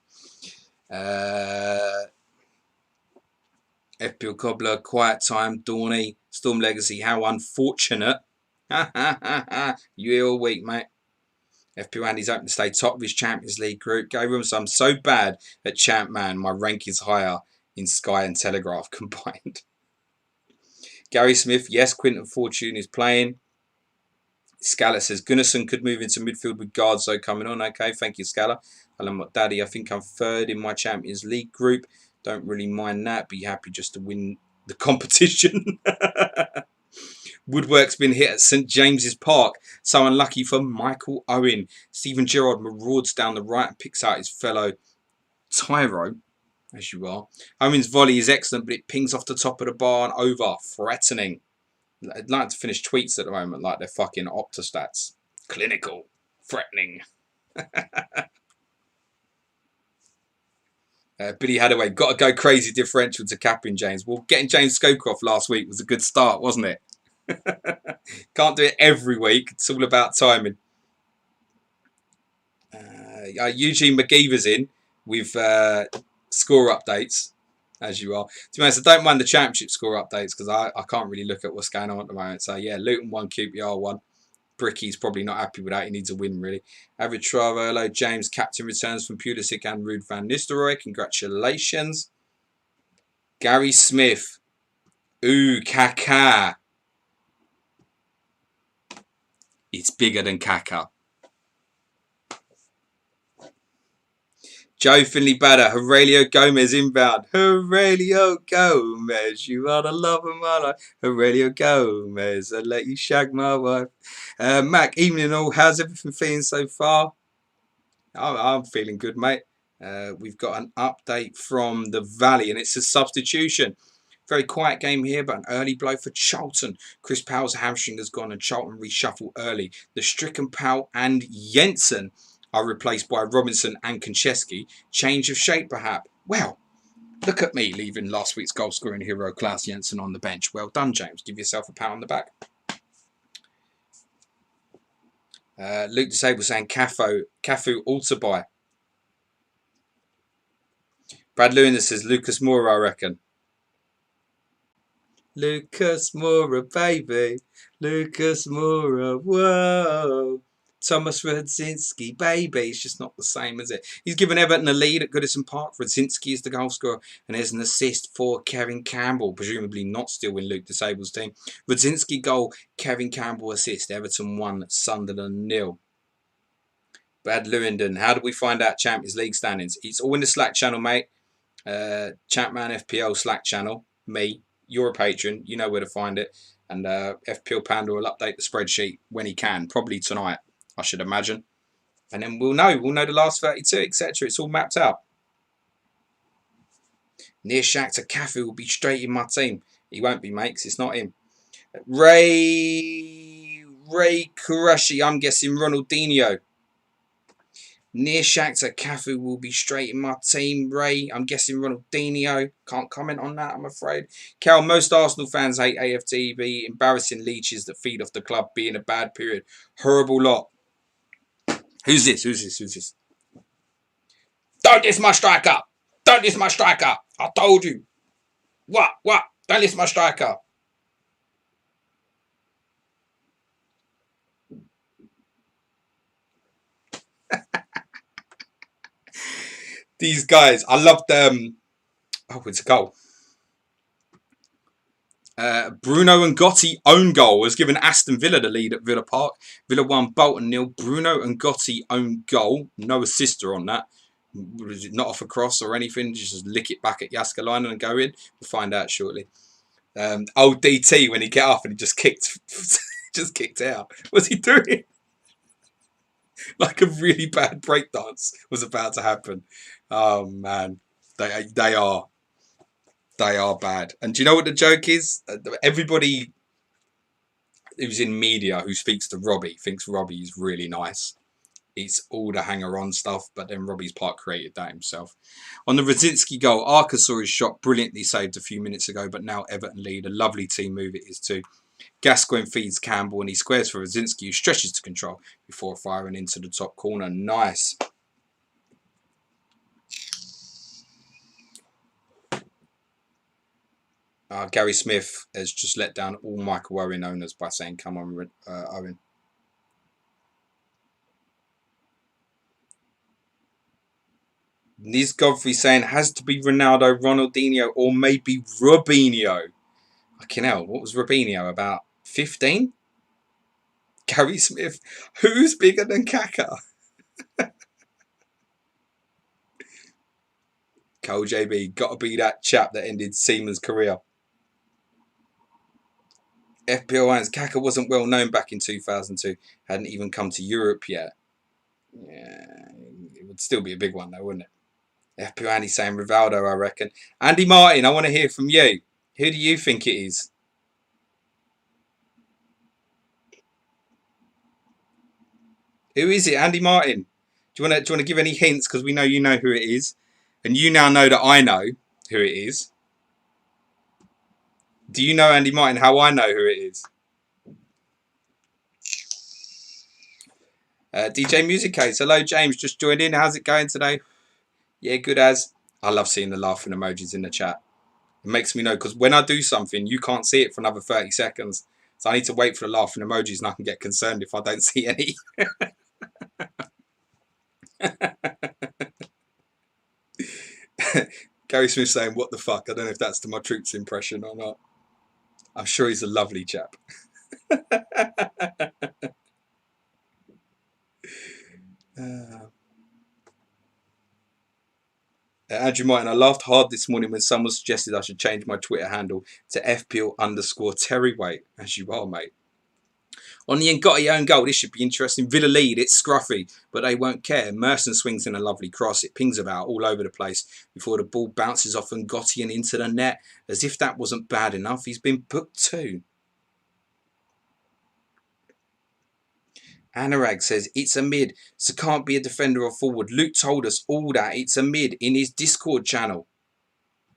FPL Cobbler, Quiet Time, Dorney, Storm Legacy. How unfortunate. You here all week, mate. FPL Andy's hoping to stay top of his Champions League group. Go room, so I'm so bad at Champ Man. My rank is higher in Sky and Telegraph combined. Gary Smith, yes, Quinton Fortune is playing. Scala says Gunnarsson could move into midfield with Gardso coming on. Okay, thank you, Scala. Alan Daddy, I think I'm third in my Champions League group. Don't really mind that. Be happy just to win the competition. Woodwork's been hit at St James's Park. So unlucky for Michael Owen. Stephen Gerrard marauds down the right and picks out his fellow Tyro. As you are. Owen's volley is excellent, but it pings off the top of the bar and over. Threatening. I'd like to finish tweets at the moment like they're fucking Optostats. Clinical. Threatening. Billy Hadaway, got to go crazy differential to capping James. Well, getting James Scowcroft last week was a good start, wasn't it? Can't do it every week. It's all about timing. Eugene McGeever's in with score updates. as you are. To be honest, I don't mind the championship score updates because I can't really look at what's going on at the moment. So yeah, Luton 1, QPR 1. Bricky's probably not happy with that. He needs a win, really. Average Travo, hello, James. Captain returns from Pulisic and Ruud van Nistelrooy. Congratulations. Gary Smith. Ooh, Kaká. It's bigger than Kaká. Joe Finley Badder, Aurelio Gomez inbound. Aurelio Gomez, you are the love of my life. Aurelio Gomez, I'll let you shag my wife. Mac, evening all. How's everything feeling so far? I'm feeling good, mate. We've got an update from the Valley, and it's a substitution. Very quiet game here, but an early blow for Charlton. Chris Powell's hamstring has gone, and Charlton reshuffle early. The stricken Powell and Jensen are replaced by Robinson and Konchesky. Change of shape, perhaps. Well, look at me leaving last week's goal-scoring hero Klaus Jensen on the bench. Well done, James. Give yourself a pat on the back. Luke Disable saying Cafu also buy. Brad Lewis says Lucas Moura, I reckon. Lucas Moura, baby. Lucas Moura, whoa. Thomas Radzinski, baby. It's just not the same, is it? He's given Everton a lead at Goodison Park. Radzinski is the goal scorer, and there's an assist for Kevin Campbell, presumably not still in Luke Disable's team. Radzinski goal, Kevin Campbell assist. Everton 1, Sunderland 0. Brad Lewington, how do we find out Champions League standings? It's all in the Slack channel, mate. Champman FPL Slack channel. Me, you're a patron. You know where to find it. And FPL Panda will update the spreadsheet when he can, probably tonight, I should imagine. And then we'll know the last 32, etc. It's all mapped out. Near Shakhtar, Cafu will be straight in my team. He won't be, mate, 'cause it's not him. Ray Kureshi, I'm guessing Ronaldinho. Near Shakhtar, Cafu will be straight in my team. Ray, I'm guessing Ronaldinho. Can't comment on that, I'm afraid. Cal, most Arsenal fans hate AFTB. Embarrassing leeches that feed off the club being a bad period. Horrible lot. Who's this? Don't diss my striker. Don't diss my striker. I told you. What? Don't diss my striker. These guys, I love them. Oh, it's a goal. Bruno and Gotti own goal was given Aston Villa the lead at Villa Park. Villa 1, Bolton 0. Bruno and Gotti own goal. No assister on that. Was it not off a cross or anything? Just lick it back at Jaskalainen and go in. We'll find out shortly. Old DT when he get up and he just kicked out. What's he doing? Like a really bad breakdance was about to happen. Oh man, they are bad. And do you know what the joke is? Everybody who's in media who speaks to Robbie thinks Robbie is really nice. It's all the hanger-on stuff, but then Robbie's part created that himself. On the Radzinski goal, Arca saw his shot brilliantly saved a few minutes ago, but now Everton lead. A lovely team move it is too. Gascoigne feeds Campbell and he squares for Radzinski, who stretches to control before firing into the top corner. Nice. Gary Smith has just let down all Michael Owen owners by saying, come on, Owen. Niz Godfrey saying, has to be Ronaldo, Ronaldinho, or maybe Robinho. Fucking hell, what was Robinho, about 15? Gary Smith, who's bigger than Kaká? Cole JB, got to be that chap that ended Seaman's career. FPL Irons, Kaká wasn't well known back in 2002. Hadn't even come to Europe yet. Yeah, it would still be a big one though, wouldn't it? FPL Andy saying Rivaldo, I reckon. Andy Martin, I want to hear from you. Who do you think it is? Who is it, Andy Martin? Do you want to give any hints? Because we know you know who it is. And you now know that I know who it is. Do you know, Andy Martin, how I know who it is? DJ Music Case. Hello, James. Just joined in. How's it going today? Yeah, good as. I love seeing the laughing emojis in the chat. It makes me know, because when I do something, you can't see it for another 30 seconds. So I need to wait for the laughing emojis, and I can get concerned if I don't see any. Gary Smith saying, "What the fuck?" I don't know if that's to my troops impression or not. I'm sure he's a lovely chap. Andrew Martin, I laughed hard this morning when someone suggested I should change my Twitter handle to FPL_Terryweight, as you are, mate. On the Ngotti own goal, this should be interesting. Villa lead, it's scruffy, but they won't care. Merson swings in a lovely cross. It pings about all over the place before the ball bounces off Ngotti and into the net. As if that wasn't bad enough, he's been booked too. Anurag says, it's a mid, so can't be a defender or forward. Luke told us all that. It's a mid in his Discord channel.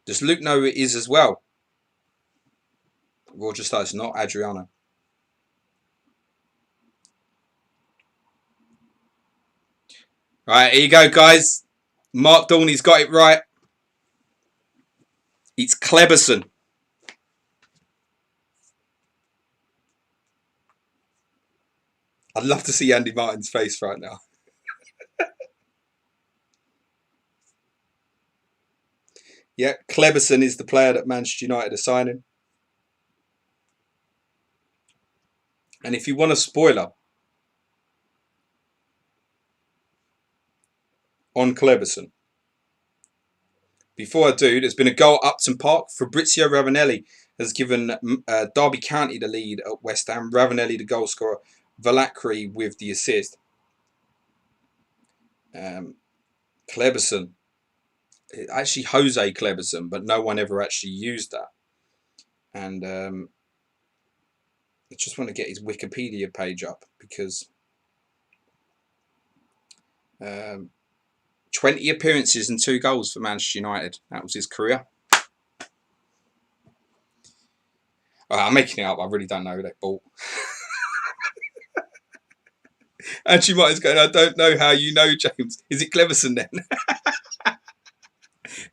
Does Luke know it is as well? Roger starts, not Adriana. Right, here you go, guys. Mark Dorney's got it right. It's Kleberson. I'd love to see Andy Martin's face right now. Yeah, Kleberson is the player that Manchester United are signing. And if you want a spoiler on Kleberson, before I do, there's been a goal at Upton Park. Fabrizio Ravanelli has given Derby County the lead at West Ham. Ravanelli the goal scorer. Valakri with the assist. Kleberson. Actually, Jose Kleberson, but no one ever actually used that. And I just want to get his Wikipedia page up because 20 appearances and 2 goals for Manchester United. That was his career. I'm making it up. I really don't know who they bought. And she might have going, I don't know how you know, James. Is it Kleberson then?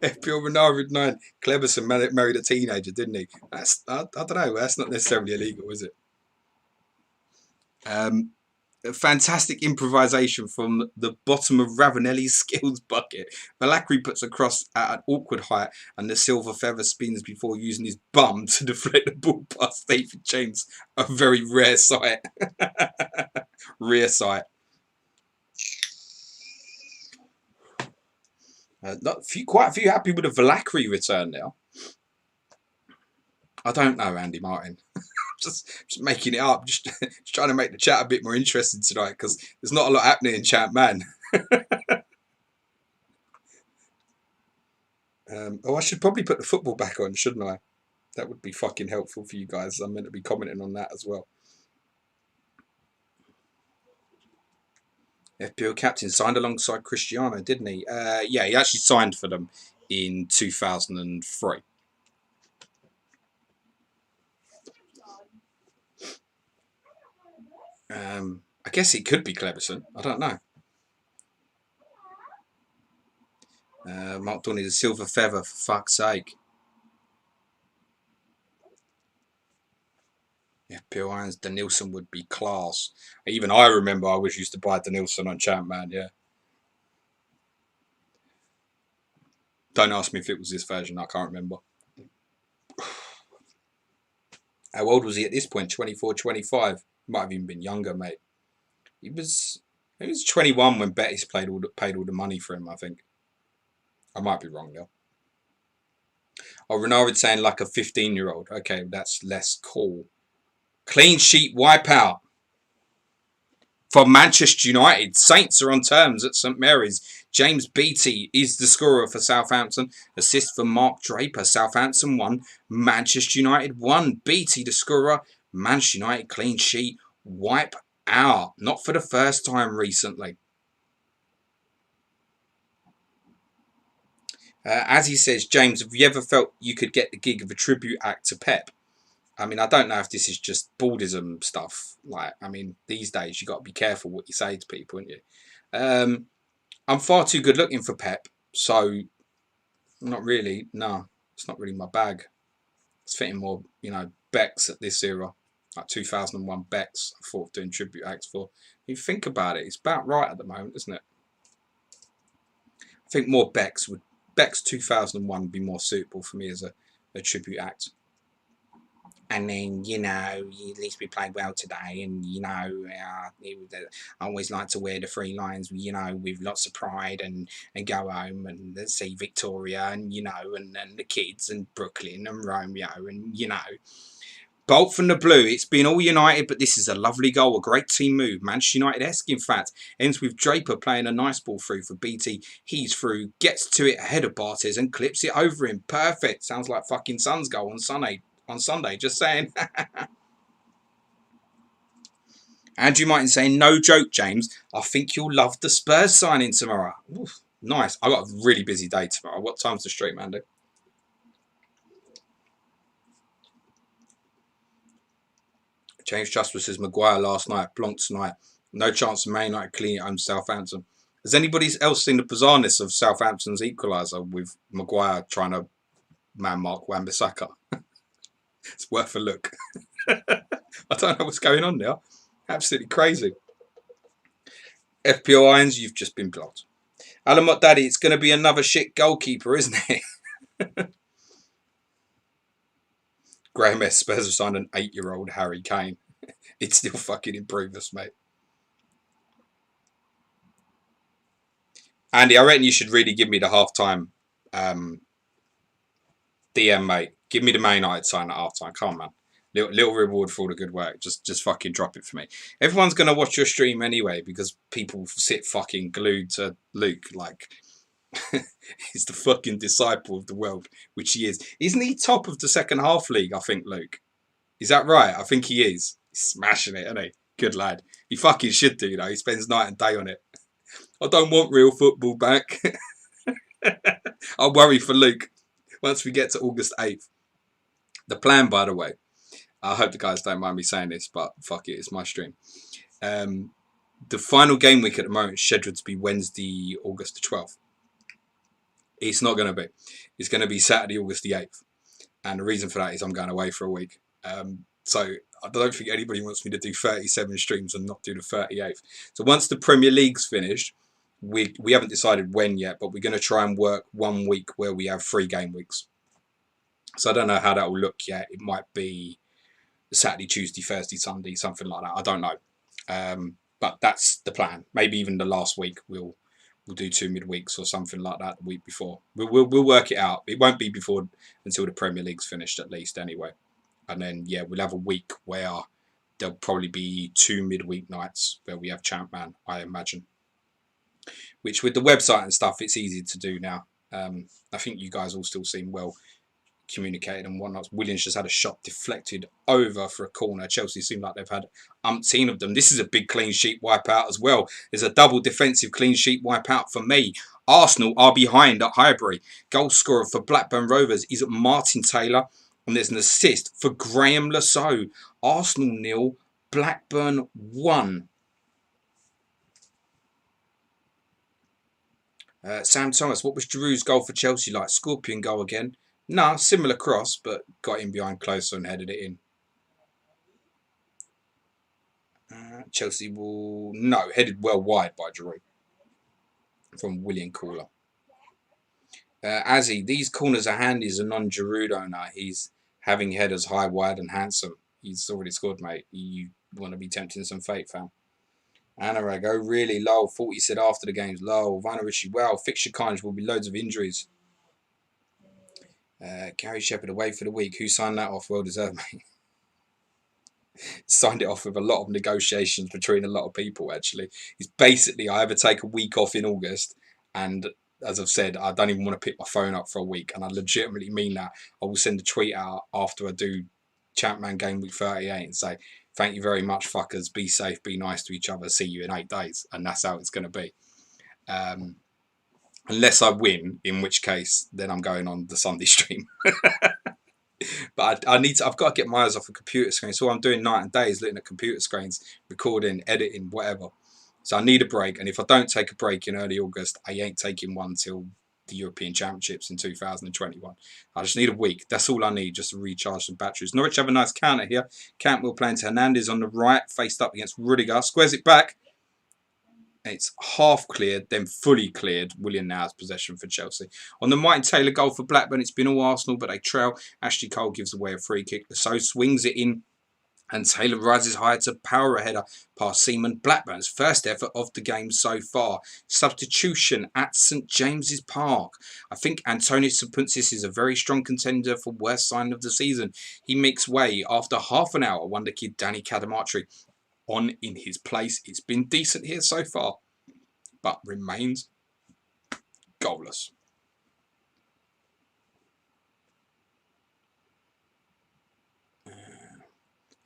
FPL Renard 9. Kleberson married a teenager, didn't he? That's I don't know. That's not necessarily illegal, is it? A fantastic improvisation from the bottom of Ravanelli's skills bucket. Valakri puts a cross at an awkward height and the silver feather spins before using his bum to deflect the ball past David James. A very rare sight. Rare sight. Quite a few happy with the Valakri return now. I don't know, Andy Martin. just making it up. Just trying to make the chat a bit more interesting tonight because there's not a lot happening in chat, man. I should probably put the football back on, shouldn't I? That would be fucking helpful for you guys. I'm meant to be commenting on that as well. FPL captain signed alongside Cristiano, didn't he? Yeah, he actually signed for them in 2003. I guess it could be Kleberson. I don't know. Mark Dorney, the silver feather, for fuck's sake. FPL Irons, Danielson would be class. Even I remember I was used to buy Danielson on Champman, yeah. Don't ask me if it was this version, I can't remember. How old was he at this point? 24, 25? Might have even been younger, mate. He was 21 when Betis paid all the money for him, I think. I might be wrong, though. Oh, Renard saying like a 15-year-old. Okay, that's less cool. Clean sheet wipeout for Manchester United. Saints are on terms at St Mary's. James Beattie is the scorer for Southampton. Assist for Mark Draper. Southampton 1. Manchester United 1. Beattie the scorer. Manchester United clean sheet wipe out. Not for the first time recently. As he says, James, have you ever felt you could get the gig of a tribute act to Pep? I mean, I don't know if this is just baldism stuff. Like, I mean, these days you got to be careful what you say to people, aren't you? I'm far too good looking for Pep, so not really. No, It's not really my bag. It's fitting more, you know, Becks at this era, like 2001 Becks. I thought of doing tribute acts for. You think about it, it's about right at the moment, isn't it? I think more Becks 2001 would be more suitable for me as a tribute act. And then, you know, at least we played well today, and you know, I always like to wear the 3 lines, you know, with lots of pride, and go home and see Victoria, and you know, and the kids, and Brooklyn and Romeo, and you know. Bolt from the blue. It's been all United, but this is a lovely goal. A great team move. Manchester United-esque, in fact. Ends with Draper playing a nice ball through for BT. He's through, gets to it ahead of Bartes and clips it over him. Perfect. Sounds like fucking Sun's goal on Sunday. Just saying. Andrew Martin saying, no joke, James. I think you'll love the Spurs signing tomorrow. Oof, nice. I've got a really busy day tomorrow. What time's the stream, Andy? James Trustwell says Maguire last night, Blanc tonight. No chance of Man United cleaning home Southampton. Has anybody else seen the bizarreness of Southampton's equaliser with Maguire trying to man mark Wan-Bissaka? It's worth a look. I don't know what's going on there. Absolutely crazy. FPO Irons, you've just been blocked. Alamot Daddy, it's going to be another shit goalkeeper, isn't it? Graham S. Spurs have signed an 8-year-old Harry Kane. It's still fucking improve us, mate. Andy, I reckon you should really give me the half-time DM, mate. Give me the Man United sign at half-time. Come on, man. Little reward for all the good work. Just fucking drop it for me. Everyone's going to watch your stream anyway because people sit fucking glued to Luke. Like, he's the fucking disciple of the world, which he is. Isn't he top of the second half league, I think, Luke? Is that right? I think he is. He's smashing it, isn't he? Good lad. He fucking should do, you know. He spends night and day on it. I don't want real football back. I'll worry for Luke once we get to August 8th. The plan, by the way, I hope the guys don't mind me saying this, but fuck it, it's my stream. The final game week at the moment is scheduled to be Wednesday, August the 12th. It's not going to be. It's going to be Saturday, August the 8th. And the reason for that is I'm going away for a week. So I don't think anybody wants me to do 37 streams and not do the 38th. So once the Premier League's finished, we haven't decided when yet, but we're going to try and work 1 week where we have 3 game weeks. So I don't know how that will look yet. It might be Saturday, Tuesday, Thursday, Sunday, something like that. I don't know. But that's the plan. Maybe even the last week we'll do 2 midweeks or something like that the week before. We'll work it out. It won't be before until the Premier League's finished at least anyway. And then, yeah, we'll have a week where there'll probably be 2 midweek nights where we have Champ Man, I imagine. Which with the website and stuff, it's easy to do now. I think you guys all still seem well communicated and whatnot. Williams just had a shot deflected over for a corner. Chelsea seem like they've had umpteen of them. This is a big clean sheet wipeout as well. There's a double defensive clean sheet wipeout for me. Arsenal are behind at Highbury. Goal scorer for Blackburn Rovers is Martin Taylor. And there's an assist for Graham Lasso. Arsenal 0, Blackburn 1. Sam Thomas, what was Giroud's goal for Chelsea like? Scorpion goal again? No, similar cross, but got in behind closer and headed it in. Chelsea will... No, headed well wide by Giroud. From William Cooler. Azzy, these corners are handy as a non-Giroud owner. He's having headers high, wide and handsome. He's already scored, mate. You want to be tempting some fate, fam. Anurag, oh really? Lol, thought he said after the games. Lol, Vanarishi, well, fixture carnage will be loads of injuries. Gary Shepherd away for the week. Who signed that off? Well deserved, mate. Signed it off with a lot of negotiations between a lot of people, actually. It's basically, I either take a week off in August, and as I've said, I don't even want to pick my phone up for a week, and I legitimately mean that. I will send a tweet out after I do Champman Game Week 38 and say, thank you very much, fuckers. Be safe, be nice to each other. See you in 8 days. And that's how it's going to be. Unless I win, in which case, then I'm going on the Sunday stream. But I've got to get my eyes off a computer screen. So I'm doing night and days, looking at computer screens, recording, editing, whatever. So I need a break. And if I don't take a break in early August, I ain't taking one till the European Championships in 2021. I just need a week. That's all I need, just to recharge some batteries. Norwich have a nice counter here. Cantwell playing to Hernandez on the right, faced up against Rudiger. Squares it back. It's half cleared, then fully cleared. Willian now has possession for Chelsea. On the Martin Taylor goal for Blackburn, it's been all Arsenal, but they trail. Ashley Cole gives away a free kick. So swings it in, and Taylor rises high to power a header past Seaman. Blackburn's first effort of the game so far. Substitution at St James's Park. I think Antonio Sapuntzis is a very strong contender for worst sign of the season. He makes way after half an hour. Wonder kid Danny Cadamartri on in his place. It's been decent here so far, but remains goalless.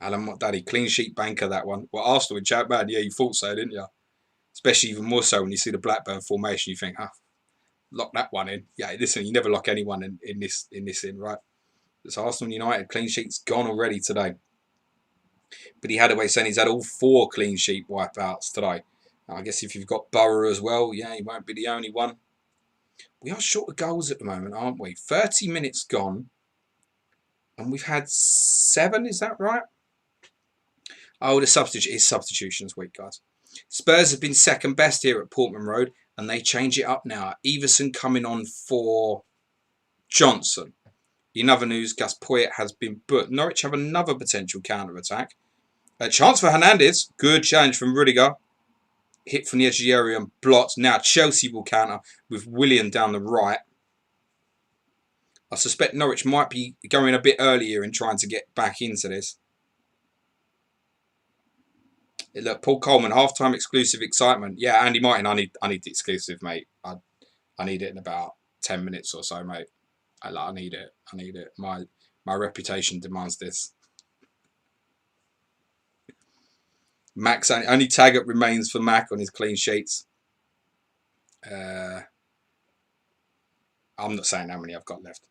Alan Daddy, clean sheet banker, that one. Well, Arsenal in chat, man. Yeah, you thought so, didn't you? Especially even more so when you see the Blackburn formation, you think, lock that one in. Yeah, listen, you never lock anyone in this, right? It's Arsenal United. Clean sheet's gone already today. But he had a way saying he's had all 4 clean sheet wipeouts today. Now, I guess if you've got Borough as well, yeah, he won't be the only one. We are short of goals at the moment, aren't we? 30 minutes gone. And we've had 7, is that right? Oh, it's substitutions week, guys. Spurs have been second best here at Portman Road, and they change it up now. Everson coming on for Johnson. In other news, Gus Poyet has been booked. Norwich have another potential counter-attack. A chance for Hernandez. Good challenge from Rudiger. Hit from the edge of the area and blocked. Now Chelsea will counter with Willian down the right. I suspect Norwich might be going a bit earlier and trying to get back into this. Look, Paul Coleman, half-time exclusive excitement. Yeah, Andy Martin, I need the exclusive, mate. I need it in about 10 minutes or so, mate. I need it. I need it. My reputation demands this. Max, only Taggart remains for Mac on his clean sheets. I'm not saying how many I've got left.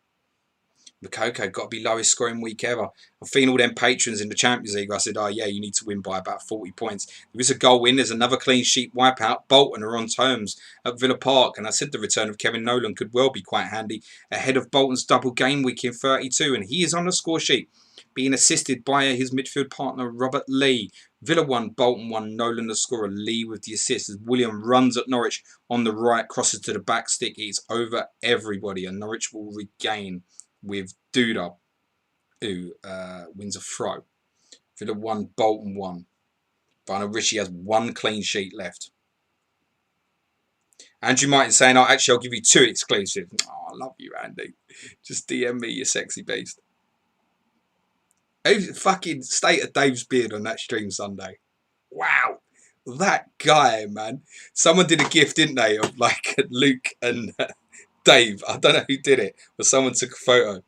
Makoko got to be lowest scoring week ever. I'm feeling all them patrons in the Champions League. I said, oh yeah, you need to win by about 40 points. There is a goal win. There's another clean sheet wipeout. Bolton are on terms at Villa Park. And I said the return of Kevin Nolan could well be quite handy ahead of Bolton's double game week in 32. And he is on the score sheet, being assisted by his midfield partner, Robert Lee. Villa 1, Bolton 1, Nolan the scorer, Lee with the assist. As William runs at Norwich on the right, crosses to the back stick. He's over everybody. And Norwich will regain with Duda, who wins a throw. Villa 1, Bolton 1. But I know Richie has 1 clean sheet left. Andrew Martin saying, I'll give you 2 exclusives. Oh, I love you, Andy. Just DM me, you sexy beast. Fucking state of Dave's beard on that stream Sunday. Wow. That guy, man. Someone did a gift, didn't they, of like Luke and Dave. I don't know who did it, but someone took a photo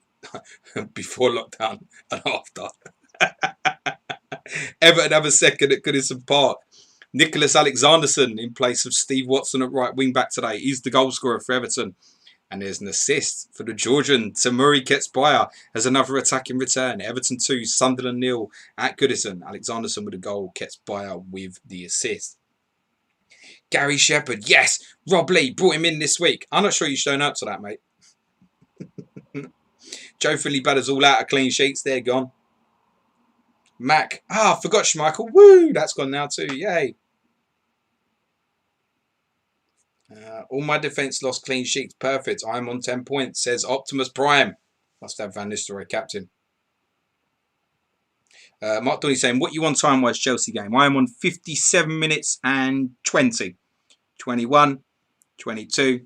before lockdown and after. Everton have a second at Goodison Park. Nicholas Alexanderson in place of Steve Watson at right wing back today. He's the goal scorer for Everton. And there's an assist for the Georgian. Tamuri Ketsbaya has another attacking return. Everton 2, Sunderland 0 at Goodison. Alexanderson with a goal. Ketsbaya with the assist. Gary Shepherd, yes. Rob Lee brought him in this week. I'm not sure you've shown up to that, mate. Joe Finley Badder's all out of clean sheets. They're gone. Mac. I forgot Schmeichel. Woo! That's gone now too. Yay. All my defence lost clean sheets. Perfect. I'm on 10 points, says Optimus Prime. Must have Van Nistelrooy captain. Mark Donny saying, what you on time-wise Chelsea game? I am on 57 minutes and 20. 21, 22,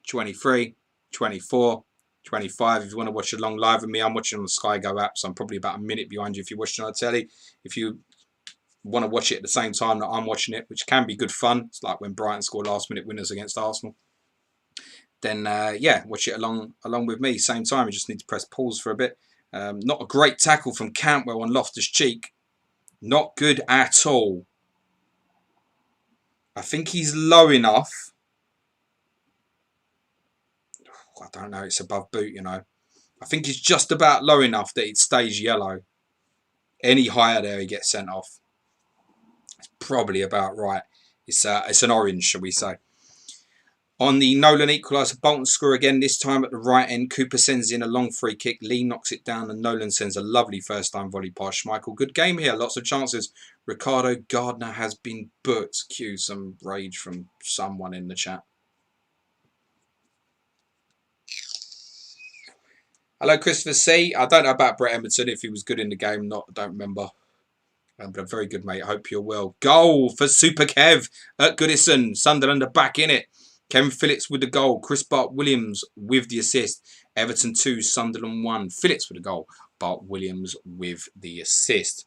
23, 24, 25. If you want to watch along live with me, I'm watching on the Sky Go app, so I'm probably about a minute behind you if you're watching on telly. If you want to watch it at the same time that I'm watching it, which can be good fun. It's like when Brighton score last-minute winners against Arsenal. Then, yeah, watch it along with me. Same time, you just need to press pause for a bit. Not a great tackle from Cantwell on Loftus-Cheek. Not good at all. I think he's low enough. I don't know, it's above boot, you know. I think he's just about low enough that it stays yellow. Any higher there, he gets sent off. It's probably about right. It's an orange, shall we say. On the Nolan equaliser, Bolton score again, this time at the right end. Cooper sends in a long free kick. Lee knocks it down and Nolan sends a lovely first time volley past Schmeichel. Good game here, lots of chances. Ricardo Gardner has been booked. Cue some rage from someone in the chat. Hello, Christopher C. I don't know about Brett Emerson, if he was good in the game. I don't remember. But a very good mate. I hope you're well. Goal for Super Kev at Goodison. Sunderland are back in it. Kevin Phillips with the goal. Chris Bart Williams with the assist. Everton 2, Sunderland 1. Phillips with the goal. Bart Williams with the assist.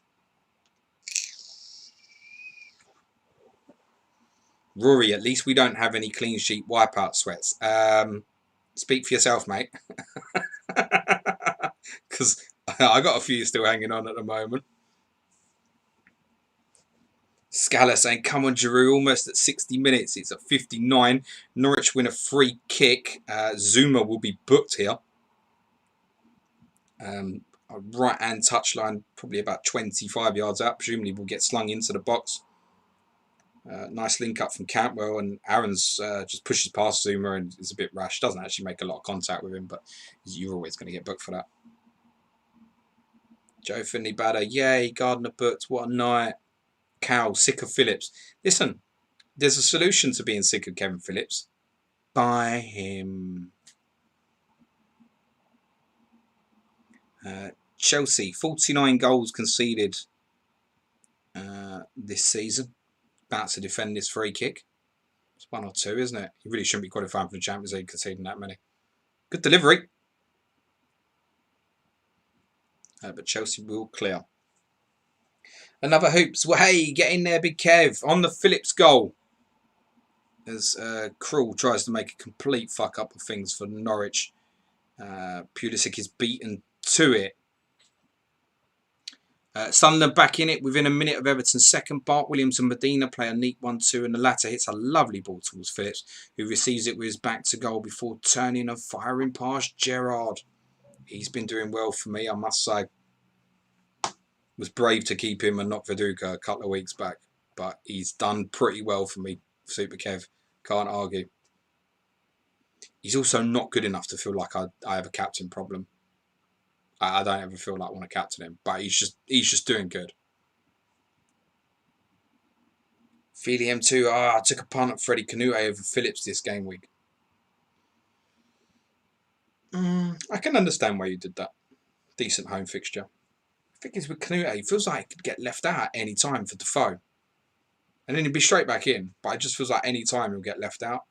Rory, at least we don't have any clean sheet wipeout sweats. Speak for yourself, mate. Because I got a few still hanging on at the moment. Scala saying, come on, Giroud, almost at 60 minutes. It's at 59. Norwich win a free kick. Zuma will be booked here. A right-hand touchline, probably about 25 yards out. Presumably will get slung into the box. Nice link up from Cantwell, and Aaron's just pushes past Zuma and is a bit rash. Doesn't actually make a lot of contact with him, but you're always going to get booked for that. Joe Finley Badder, yay, Gardner booked. What a night. Cal, sick of Phillips. Listen, there's a solution to being sick of Kevin Phillips. Buy him. Chelsea, 49 goals conceded this season. About to defend this free kick. It's 1 or 2, isn't it? You really shouldn't be qualifying for the Champions League conceding that many. Good delivery. But Chelsea will clear. Another hoops. Well, hey, get in there, Big Kev. On the Phillips goal. As Krul tries to make a complete fuck up of things for Norwich. Pulisic is beaten to it. Sunderland back in it within a minute of Everton's second. Bart Williams and Medina play a neat 1-2, and the latter hits a lovely ball towards Phillips, who receives it with his back to goal before turning and firing past Gerrard. He's been doing well for me, I must say. Was brave to keep him and not Viduka a couple of weeks back, but he's done pretty well for me, Super Kev. Can't argue. He's also not good enough to feel like I have a captain problem. I don't ever feel like I want to captain him, but he's just doing good. Feely M2, I took a punt at Freddie Canute over Phillips this game week. I can understand why you did that. Decent home fixture. The thing is with Canute, he feels like he could get left out at any time for Defoe. And then he'd be straight back in, but it just feels like any time he'll get left out.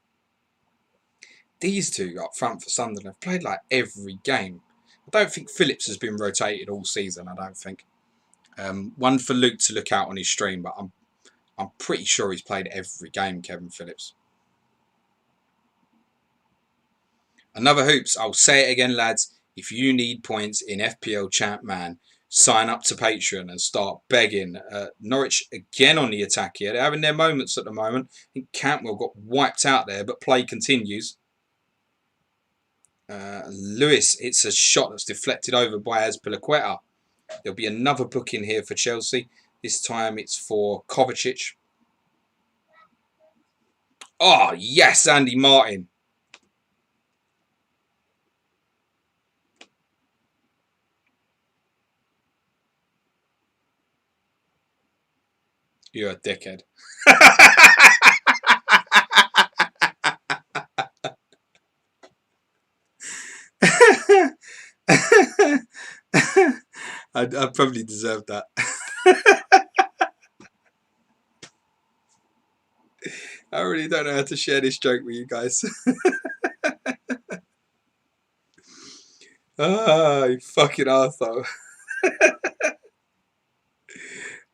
These two up front for Sunderland have played like every game. I don't think Phillips has been rotated all season, I don't think. One for Luke to look out on his stream, but I'm pretty sure he's played every game, Kevin Phillips. Another hoops. I'll say it again, lads. If you need points in FPL Champ Man, sign up to Patreon and start begging. Norwich again on the attack here. They're having their moments at the moment. I think Cantwell got wiped out there, but play continues. Lewis, it's a shot that's deflected over by Azpilicueta. There'll be another booking here for Chelsea. This time it's for Kovacic. Oh, yes, Andy Martin. You're a dickhead. I probably deserve that. I really don't know how to share this joke with you guys. You fucking arsehole.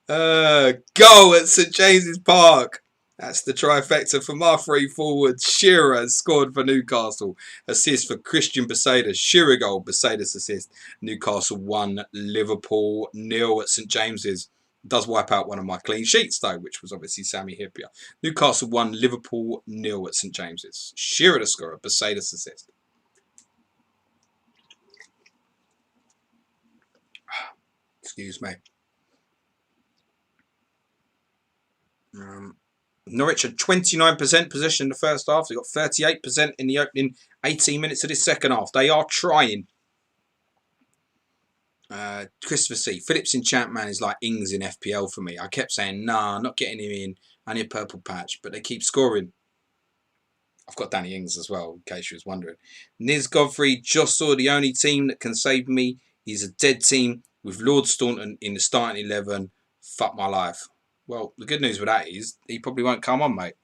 Goal at St James's Park. That's the trifecta from our three forwards. Shearer has scored for Newcastle. Assist for Christian Besaidez. Shearer goal, Besaidez assist. Newcastle 1, Liverpool 0 at St James's. Does wipe out one of my clean sheets though, which was obviously Sammy Hippier. Newcastle 1, Liverpool 0 at St James's. Shearer the scorer, Besaidez assist. Excuse me. Norwich had 29% possession in the first half. They got 38% in the opening 18 minutes of the second half. They are trying. Christopher C. Phillips in champ, man, is like Ings in FPL for me. I kept saying, nah, not getting him in. I need a purple patch, but they keep scoring. I've got Danny Ings as well, in case you was wondering. Niz Godfrey just saw the only team that can save me is a dead team with Lord Staunton in the starting 11. Fuck my life. Well, the good news with that is he probably won't come on, mate.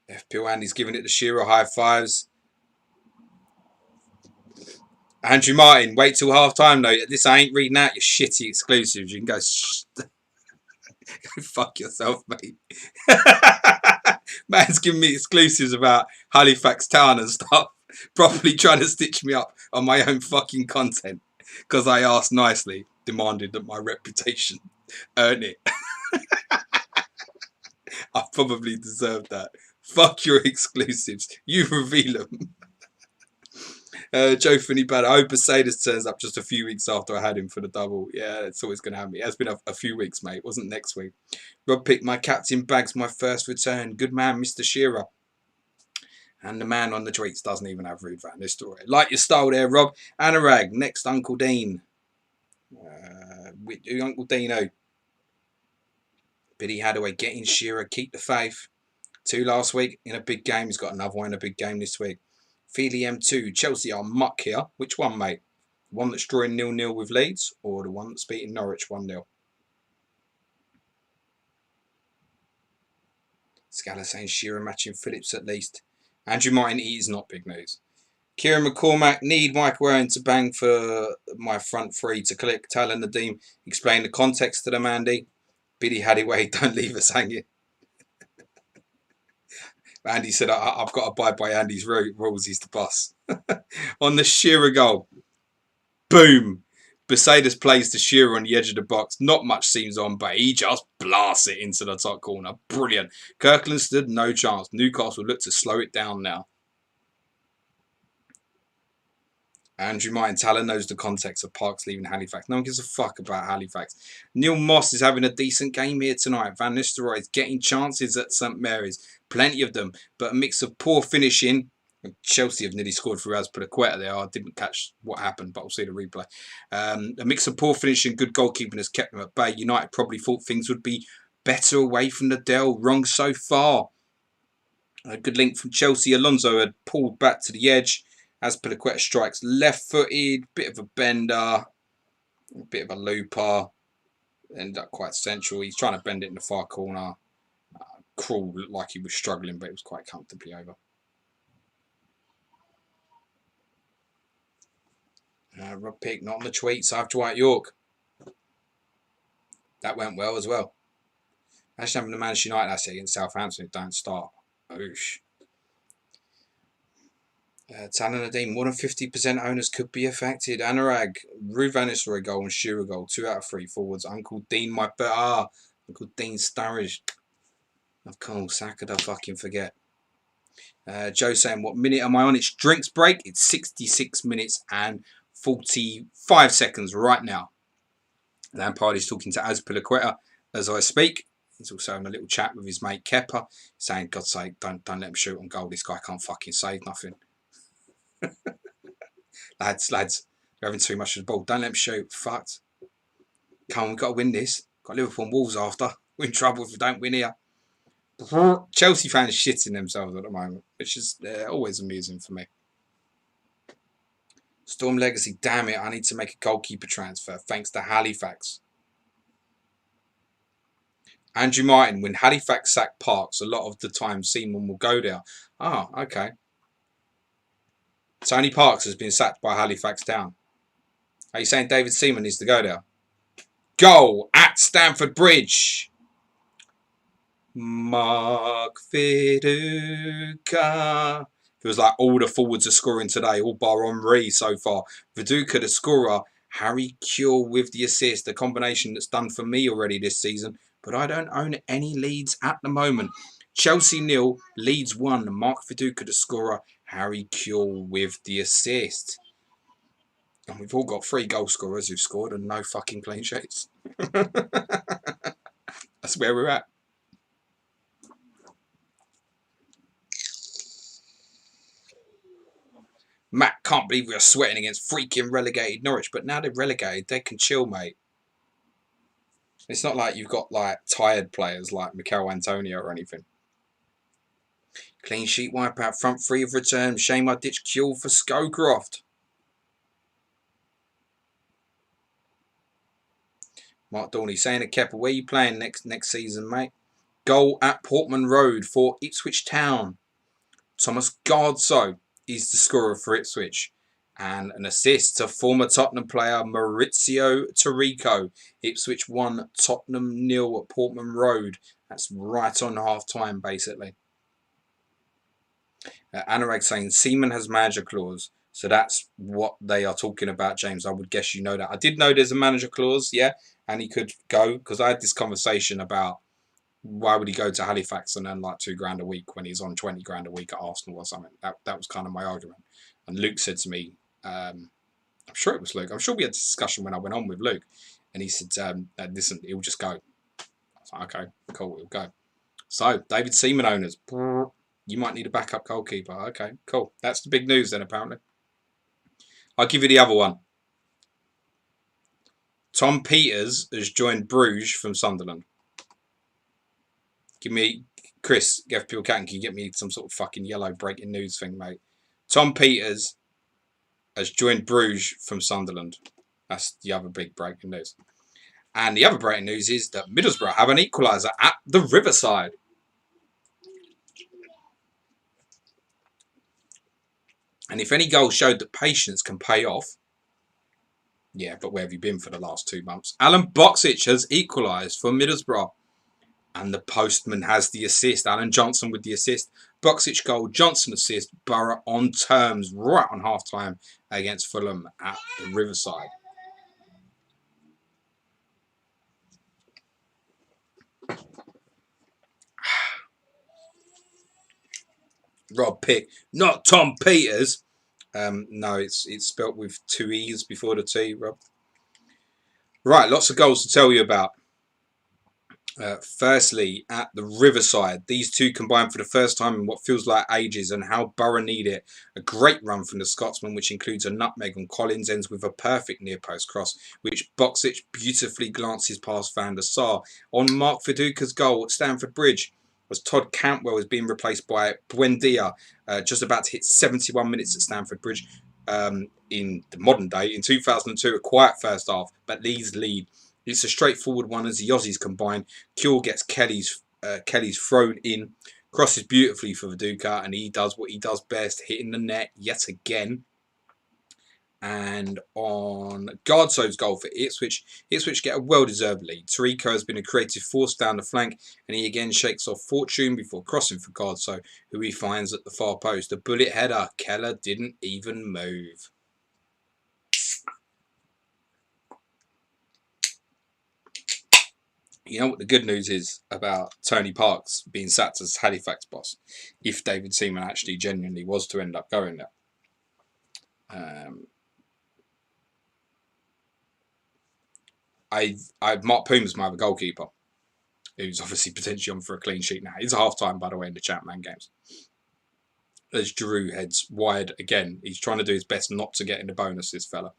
FPL Andy's giving it to Shearer high fives. Andrew Martin, wait till half time though. This I ain't reading out your shitty exclusives. You can go, go fuck yourself, mate. Man's giving me exclusives about Halifax Town and stuff. Properly trying to stitch me up on my own fucking content. Because I asked nicely, demanded that my reputation earn it. I probably deserved that. Fuck your exclusives. You reveal them. Joe Finney Bad. I hope Mercedes turns up just a few weeks after I had him for the double. Yeah, it's always going to happen. It has been a few weeks, mate. It wasn't next week. Rob picked my captain bags my first return. Good man, Mr. Shearer. And the man on the tweets doesn't even have Rude Van Nistelrooy. Like your style there, Rob. Anurag. Next, Uncle Dean. Uncle Dino. Billy Hadaway getting Shearer. Keep the faith. 2 last week in a big game. He's got another one in a big game this week. Feely M2. Chelsea are muck here. Which one, mate? The one that's drawing 0-0 with Leeds or the one that's beating Norwich 1-0? Scala saying Shearer matching Phillips at least. Andrew Martin is not big news. Kieran McCormack, need Michael Owen to bang for my front three to click. Talon Nadeem, explain the context to them, Andy. Billy Hadaway, don't leave us hanging. Andy said, I've got to abide by Andy's rules. He's the boss. On the Shearer goal. Boom. Mercedes plays to Shearer on the edge of the box. Not much seems on, but he just blasts it into the top corner. Brilliant. Kirkland stood no chance. Newcastle look to slow it down now. Andrew Martin Talon knows the context of Parks leaving Halifax. No one gives a fuck about Halifax. Neil Moss is having a decent game here tonight. Van Nistelrooy is getting chances at St Mary's. Plenty of them, but a mix of poor finishing. Chelsea have nearly scored through Azpilicueta there. I didn't catch what happened, but I'll see the replay. A mix of poor finishing and good goalkeeping has kept them at bay. United probably thought things would be better away from the Dell. Wrong so far. A good link from Chelsea. Alonso had pulled back to the edge. Azpilicueta strikes left-footed. Bit of a bender. A bit of a looper. Ended up quite central. He's trying to bend it in the far corner. Krul looked like he was struggling, but it was quite comfortably over. Rob Pick, not on the tweets. I have Dwight York. That went well as well. Actually, having the Manchester United asset against Southampton, it don't start. Oosh. Talon Nadeem, more than 50% owners could be affected. Anurag, Ruud Van Nistelrooy goal and Shearer goal. 2 out of 3 forwards. Uncle Dean, Uncle Dean Sturridge. Of course, Saka, I fucking forget. Joe saying, what minute am I on? It's drinks break. It's 66 minutes and 45 seconds right now. Lampard is talking to Azpilicueta as I speak. He's also having a little chat with his mate Kepa, saying, God's sake, don't let him shoot on goal. This guy can't fucking save nothing. lads, you're having too much of the ball. Don't let him shoot. Fucked. Come on, we've got to win this. Got Liverpool and Wolves after. We're in trouble if we don't win here. Chelsea fans shitting themselves at the moment, which is always amusing for me. Storm Legacy, damn it, I need to make a goalkeeper transfer thanks to Halifax. Andrew Martin, when Halifax sack Parks, a lot of the time Seaman will go there. Ah, okay. Tony Parks has been sacked by Halifax Town. Are you saying David Seaman needs to go there? Goal at Stamford Bridge. Mark Viduka. Feels like all the forwards are scoring today, all bar Henry so far. Viduka the scorer. Harry Kewell with the assist. The combination that's done for me already this season. But I don't own any Leeds at the moment. Chelsea 0, Leeds 1. Mark Viduka the scorer. Harry Kewell with the assist. And we've all got 3 goal scorers who've scored and no fucking clean sheets. That's where we're at. Matt, can't believe we're sweating against freaking relegated Norwich, but now they're relegated, they can chill, mate. It's not like you've got like tired players like Mikel Antonio or anything. Clean sheet wipeout, front three of return. Shame I ditched Kjell for Scowcroft. Mark Dorney saying to Kepa, where are you playing next season, mate? Goal at Portman Road for Ipswich Town. Thomas Gardso is the scorer for Ipswich. And an assist to former Tottenham player Maurizio Tirico. Ipswich 1, Tottenham 0 at Portman Road. That's right on half-time, basically. Anurag saying Seaman has manager clause. So that's what they are talking about, James. I would guess you know that. I did know there's a manager clause, yeah, and he could go, because I had this conversation about why would he go to Halifax and earn like £2,000 a week when he's on 20 grand a week at Arsenal or something. That was kind of my argument. And Luke said to me, I'm sure it was Luke. I'm sure we had a discussion when I went on with Luke, and he said, "Listen, he'll just go." I was like, "Okay, cool, he'll go." So David Seaman owners, you might need a backup goalkeeper. Okay, cool. That's the big news then, apparently. I'll give you the other one. Tom Peters has joined Bruges from Sunderland. Give me, Chris, FPL Captain, can you get me some sort of fucking yellow breaking news thing, mate? Tom Peters has joined Bruges from Sunderland. That's the other big breaking news. And the other breaking news is that Middlesbrough have an equaliser at the Riverside. And if any goal showed that patience can pay off, yeah, but where have you been for the last 2 months? Alan Boksic has equalised for Middlesbrough. And the postman has the assist. Alan Johnson with the assist. Boksic goal, Johnson assist. Borough on terms right on half-time against Fulham at the Riverside. Rob Pick, not Tom Peters. No, it's spelt with 2 E's before the T, Rob. Right, lots of goals to tell you about. Firstly, at the Riverside, these two combined for the first time in what feels like ages, and how Borough need it. A great run from the Scotsman, which includes a nutmeg on Collins, ends with a perfect near-post cross, which Boksic beautifully glances past Van der Sar. On Mark Viduka's goal at Stamford Bridge, as Todd Cantwell is being replaced by Buendia, just about to hit 71 minutes at Stamford Bridge. In the modern day, in 2002, a quiet first half, but Leeds lead. It's a straightforward one as the Aussies combine. Kjell gets Kelly's thrown in, crosses beautifully for Viduka, and he does what he does best, hitting the net yet again. And on Gardso's goal for Ipswich get a well-deserved lead. Tirico has been a creative force down the flank, and he again shakes off Fortune before crossing for Gardso, who he finds at the far post. A bullet header. Keller didn't even move. You know what the good news is about Tony Parks being sacked as Halifax boss, if David Seaman actually genuinely was to end up going there. Mark Puma's my other goalkeeper, who's obviously potentially on for a clean sheet now. He's a half-time, by the way, in the Chapman games. As Giroud heads wide again, he's trying to do his best not to get in the bonus, this fella.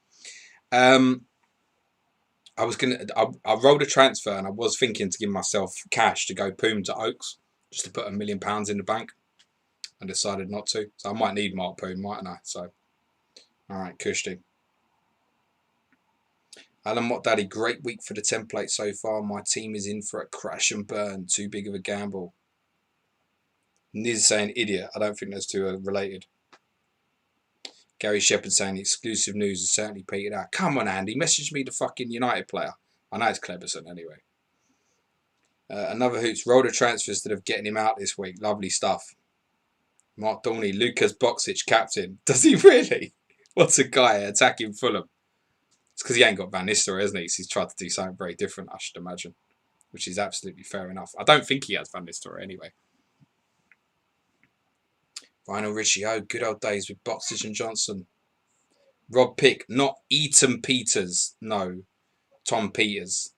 I rolled a transfer and I was thinking to give myself cash to go Poom to Oaks, just to put £1 million in the bank. I decided not to. So I might need Mark Poom, mightn't I? So, alright, Kushti. Alan Mott Daddy, great week for the template so far. My team is in for a crash and burn. Too big of a gamble. Niz saying idiot. I don't think those two are related. Gary Shepherd saying the exclusive news has certainly petered out. Come on, Andy. Message me the fucking United player. I know it's Cleberson anyway. Another Hoots. Rolled a transfer instead of getting him out this week. Lovely stuff. Mark Dorney. Lucas Boksic, captain. Does he really? What's a guy attacking Fulham? It's because he ain't got Van Nistelrooy, hasn't he? So he's tried to do something very different, I should imagine. Which is absolutely fair enough. I don't think he has Van Nistelrooy anyway. Vinyl Richie, oh, good old days with Boksic and Johnson. Rob Pick, not Eaton Peters. No, Tom Peters.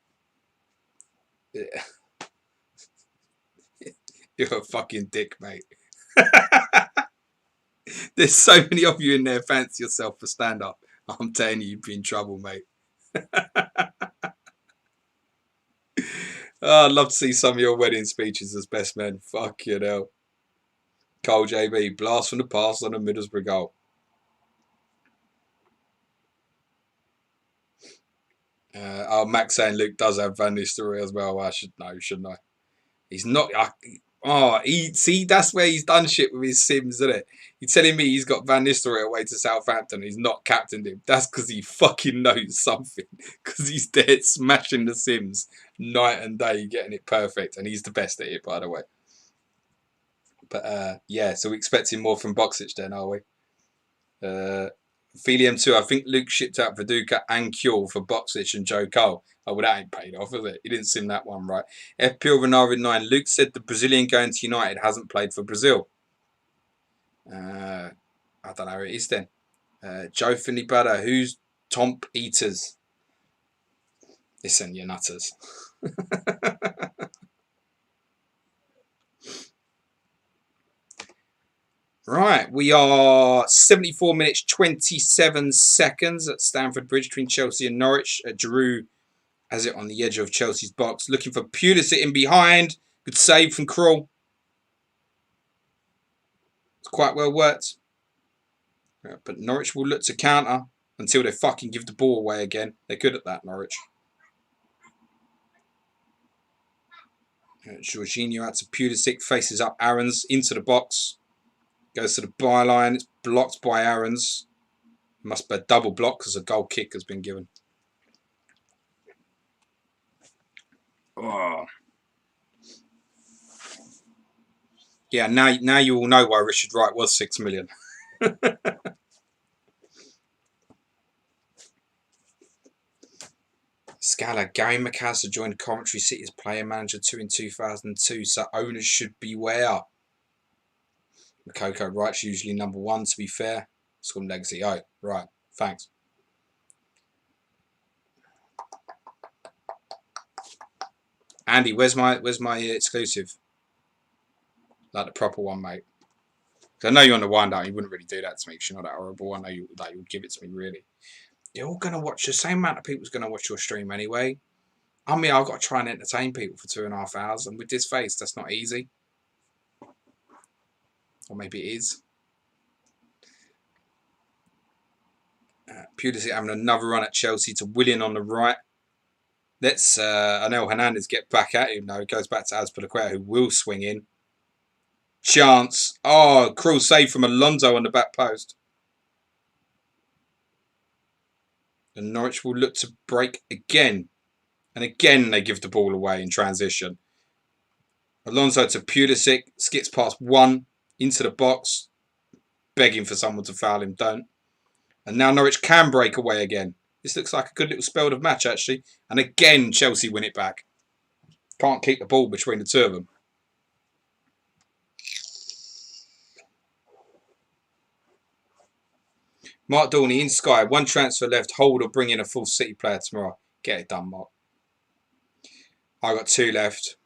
You're a fucking dick, mate. There's so many of you in there fancy yourself for stand-up. I'm telling you, you'd be in trouble, mate. Oh, I'd love to see some of your wedding speeches as best men. Fuck you hell. Cole JB, blast from the past on a Middlesbrough goal. Max saying Luke does have Van Nistelrooy as well. I should know, shouldn't I? He's not. See, that's where he's done shit with his Sims, isn't it? He's telling me he's got Van Nistelrooy away to Southampton. He's not captained him. That's because he fucking knows something. Because he's dead smashing the Sims night and day, getting it perfect, and he's the best at it, by the way. But yeah, so we're expecting more from Boxic then, are we? Philium 2, I think Luke shipped out Viduka and Kjell for Boxic and Joe Cole. Oh, well, that ain't paid off, is it? He didn't sim that one right. FPL Renard 9. Luke said the Brazilian going to United hasn't played for Brazil. I don't know who it is then. Joe Finley Butter. Who's Tomp Eaters? Listen, you nutters. Right, we are 74 minutes 27 seconds at Stamford Bridge between Chelsea and Norwich. Giroud has it on the edge of Chelsea's box, looking for Pulisic in behind. Good save from Krul. It's quite well worked. But Norwich will look to counter until they fucking give the ball away again. They're good at that, Norwich. Jorginho out to Pulisic, faces up Aarons into the box. Goes to the byline. It's blocked by Aarons. Must be a double block because a goal kick has been given. Oh. Yeah, now you all know why Richard Wright was 6 million. Scala, Gary McAllister joined Coventry City as player manager 2 in 2002, so owners should beware. Makoko Wright's usually number 1, to be fair. Scum Legacy. Oh, right. Thanks. Andy, where's my exclusive? Like the proper one, mate. Because I know you're on the wind down. You wouldn't really do that to me because you're not that horrible. I know you would give it to me, really. You're all going to watch. The same amount of people's going to watch your stream anyway. I mean, I've got to try and entertain people for 2.5 hours. And with this face, that's not easy. Or maybe it is. Pulisic having another run at Chelsea to Willian on the right. Let's Anel Hernandez get back at him. No, it goes back to Azpilicueta, who will swing in. Chance. Oh, cruel save from Alonso on the back post. And Norwich will look to break again. And again, they give the ball away in transition. Alonso to Pulisic. Skips past one into the box. Begging for someone to foul him. Don't. And now Norwich can break away again. This looks like a good little spell of match, actually. And again, Chelsea win it back. Can't keep the ball between the two of them. Mark Dorney in Sky. 1 transfer left. Hold or bring in a full City player tomorrow. Get it done, Mark. I got 2 left.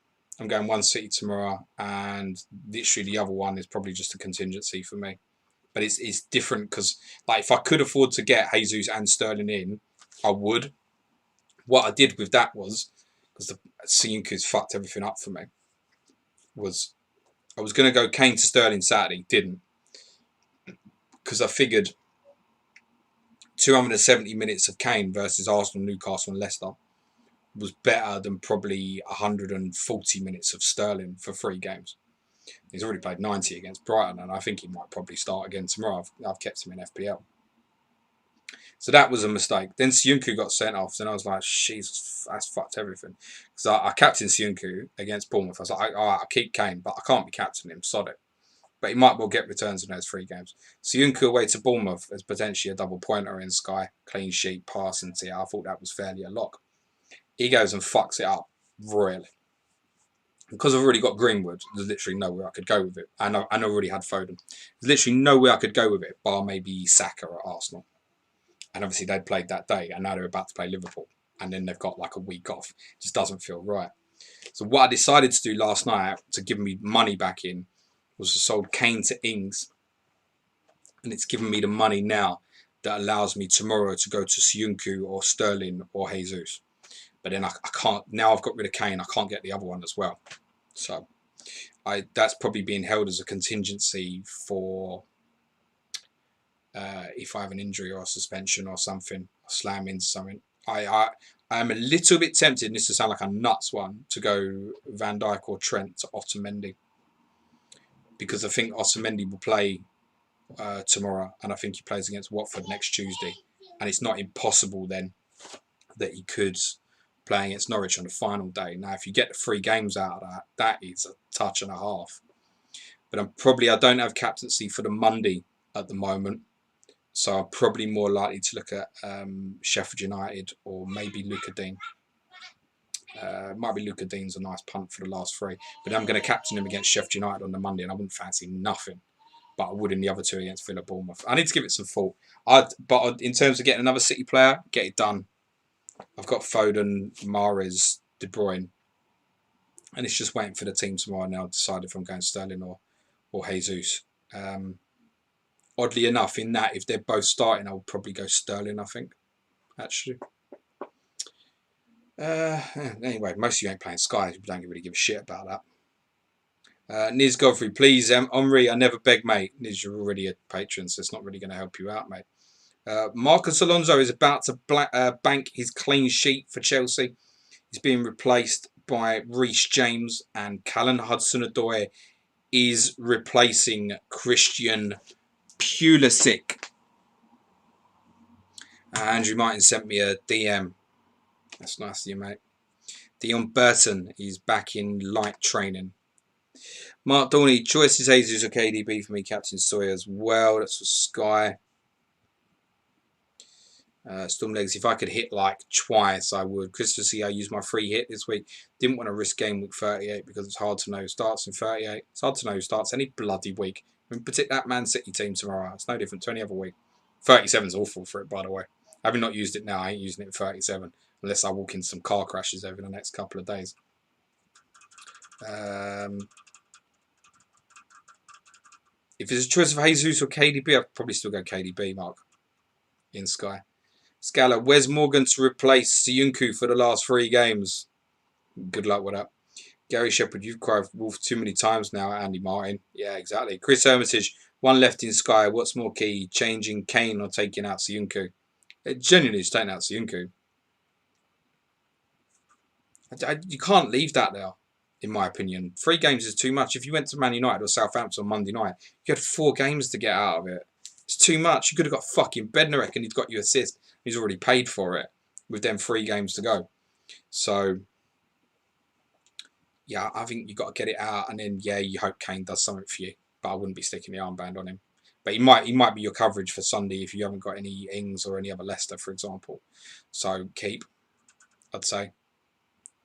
I'm going 1 City tomorrow. And literally the other one is probably just a contingency for me. But it's different because, like, if I could afford to get Jesus and Sterling in, I would. What I did with that was, because the Siyunku's fucked everything up for me, was I was going to go Kane to Sterling Saturday. Didn't. Because I figured 270 minutes of Kane versus Arsenal, Newcastle and Leicester was better than probably 140 minutes of Sterling for 3 games. He's already played 90 against Brighton, and I think he might probably start again tomorrow. I've kept him in FPL. So that was a mistake. Then Siyunku got sent off, and I was like, Jesus, that's fucked everything. Because I captained Siyunku against Bournemouth. I was like, all right, I'll keep Kane, but I can't be captaining him, sod it. But he might well get returns in those 3 games. Siyunku away to Bournemouth as potentially a double pointer in Sky. Clean sheet, pass, and see. I thought that was fairly a lock. He goes and fucks it up royally. Because I've already got Greenwood, there's literally nowhere I could go with it. And I already had Foden. There's literally nowhere I could go with it, bar maybe Saka at Arsenal. And obviously they'd played that day, and now they're about to play Liverpool. And then they've got like a week off. It just doesn't feel right. So what I decided to do last night to give me money back in was to sold Kane to Ings, and it's given me the money now that allows me tomorrow to go to Syunku or Sterling or Jesus. But then I can't, now I've got rid of Kane, I can't get the other one as well. So that's probably being held as a contingency for if I have an injury or a suspension or something, or slam into something. I'm a little bit tempted, and this will sound like a nuts one, to go Van Dijk or Trent to Otamendi, because I think Otamendi will play tomorrow, and I think he plays against Watford next Tuesday, and it's not impossible then that he could play against Norwich on the final day. Now, if you get the 3 games out of that, that is a touch and a half. But I don't have captaincy for the Monday at the moment, so I'm probably more likely to look at Sheffield United or maybe Luca Dean. Might be Luca Dean's a nice punt for the last 3, but I'm going to captain him against Sheffield United on the Monday, and I wouldn't fancy nothing, but I would in the other 2 against Villa, Bournemouth. I need to give it some thought. But in terms of getting another City player, get it done. I've got Foden, Mahrez, De Bruyne, and it's just waiting for the team tomorrow now to decide if I'm going Sterling or Jesus. Oddly enough, in that, if they're both starting, I'll probably go Sterling, I think, actually. Anyway, most of you ain't playing Sky. You don't really give a shit about that. Niz Godfrey, please, Henri, I never beg, mate. Niz, you're already a patron, so it's not really going to help you out, mate. Marcus Alonso is about to bank his clean sheet for Chelsea. He's being replaced by Reece James, and Callum Hudson-Odoi is replacing Christian Pulisic. Andrew Martin sent me a DM. That's nice of you, mate. Dion Burton is back in light training. Mark Dorney, choice is Jesus or KDB for me. Captain Sawyer as well. That's for Sky. Storm Legs, if I could hit like twice, I would. Christopher C, I used my free hit this week. Didn't want to risk game week 38 because it's hard to know who starts in 38. It's hard to know who starts any bloody week. I mean, particularly that Man City team tomorrow. It's no different to any other week. 37 is awful for it, by the way. Having not used it now, I ain't using it in 37 unless I walk into some car crashes over the next couple of days. If it's a choice of Jesus or KDB, I'd probably still go KDB, Mark, in Sky. Scala, Wes Morgan to replace Syunku for the last 3 games. Good luck with that. Gary Shepherd, you've cried wolf too many times now, Andy Martin. Yeah, exactly. Chris Hermitage, 1 left in Sky. What's more key, changing Kane or taking out Syunku? It genuinely is taking out Syunku. You can't leave that there, in my opinion. 3 games is too much. If you went to Man United or Southampton on Monday night, you had 4 games to get out of it. It's too much. You could have got fucking Bednarek and he's got you assist. He's already paid for it with them 3 games to go. So, yeah, I think you've got to get it out, and then, yeah, you hope Kane does something for you. But I wouldn't be sticking the armband on him. But he might be your coverage for Sunday if you haven't got any Ings or any other Leicester, for example. So, keep, I'd say.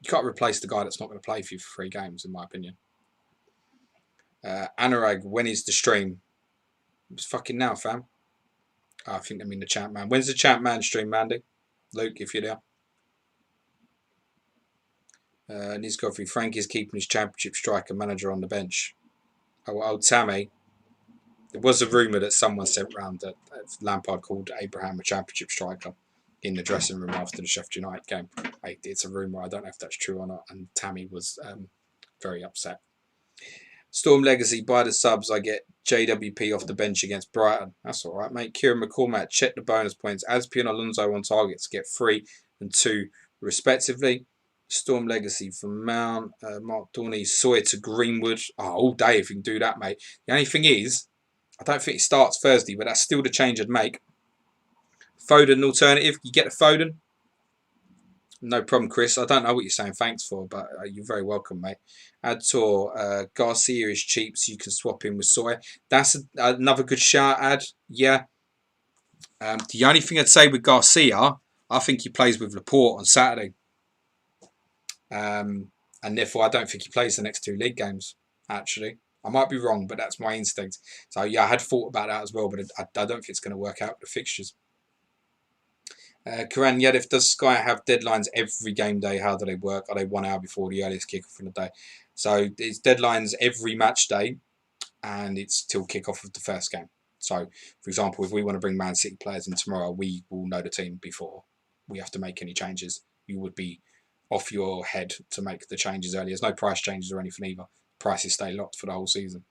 You can't replace the guy that's not going to play for you for 3 games, in my opinion. Anurag, when is the stream? It's fucking now, fam. I think I mean the Champ Man. When's the Champ Man stream, Mandy? Luke, if you're there. Niz Godfrey, Frank is keeping his Championship striker manager on the bench. Oh, Tammy. There was a rumour that someone sent round that Lampard called Abraham a Championship striker in the dressing room after the Sheffield United game. It's a rumour. I don't know if that's true or not. And Tammy was very upset. Storm Legacy, by the subs, I get JWP off the bench against Brighton. That's all right, mate. Kieran McCormack, check the bonus points. Aspi and Alonso on target to get 3 and 2, respectively. Storm Legacy from Mount. Mark Dorney, Sawyer to Greenwood. Oh, all day if you can do that, mate. The only thing is, I don't think it starts Thursday, but that's still the change I'd make. Foden alternative. You get a Foden. No problem, Chris. I don't know what you're saying thanks for, but you're very welcome, mate. Adtor, Garcia is cheap, so you can swap in with Sawyer. That's another good shout, Ad. Yeah. The only thing I'd say with Garcia, I think he plays with Laporte on Saturday. And therefore, I don't think he plays the next 2 league games, actually. I might be wrong, but that's my instinct. So, yeah, I had thought about that as well, but I don't think it's going to work out with the fixtures. Karan Yedif, does Sky have deadlines every game day? How do they work? Are they 1 hour before the earliest kickoff in the day? So it's deadlines every match day, and it's till kickoff of the first game. So, for example, if we want to bring Man City players in tomorrow, we will know the team before we have to make any changes. You would be off your head to make the changes early. There's no price changes or anything either. Prices stay locked for the whole season.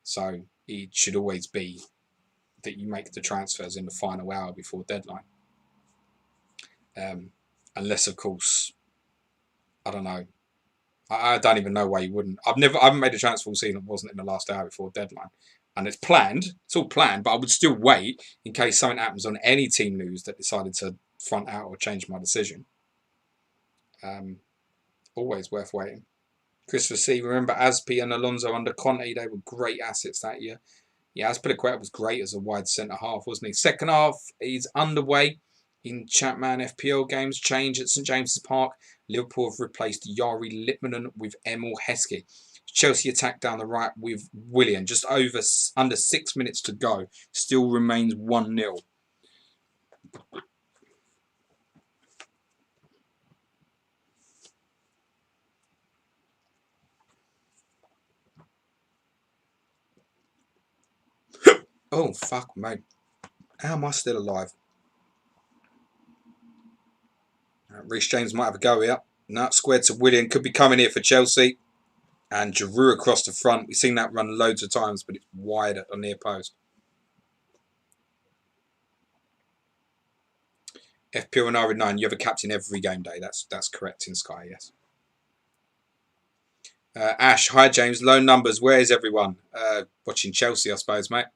So it should always be that you make the transfers in the final hour before deadline. Unless, of course, I don't know. I don't even know why you wouldn't. I haven't made a transfer all season that wasn't in the last hour before deadline. And it's planned. It's all planned, but I would still wait in case something happens on any team news that decided to front out or change my decision. Always worth waiting. Christopher C. Remember Aspi and Alonso under Conte? They were great assets that year. Yeah, Azpilicueta was great as a wide centre half, wasn't he? Second half is underway in Chapman FPL games. Change at St James's Park. Liverpool have replaced Yari Lippmanen with Emil Heskey. Chelsea attack down the right with Willian. Just under 6 minutes to go. Still remains 1-0. Oh, fuck, mate. How am I still alive? Reece James might have a go here. No, squared to Willian. Could be coming here for Chelsea. And Giroud across the front. We've seen that run loads of times, but it's wide at the near post. FPL and R9, you have a captain every game day. That's correct in Sky, yes. Ash, hi James. Low numbers. Where is everyone? Watching Chelsea, I suppose, mate.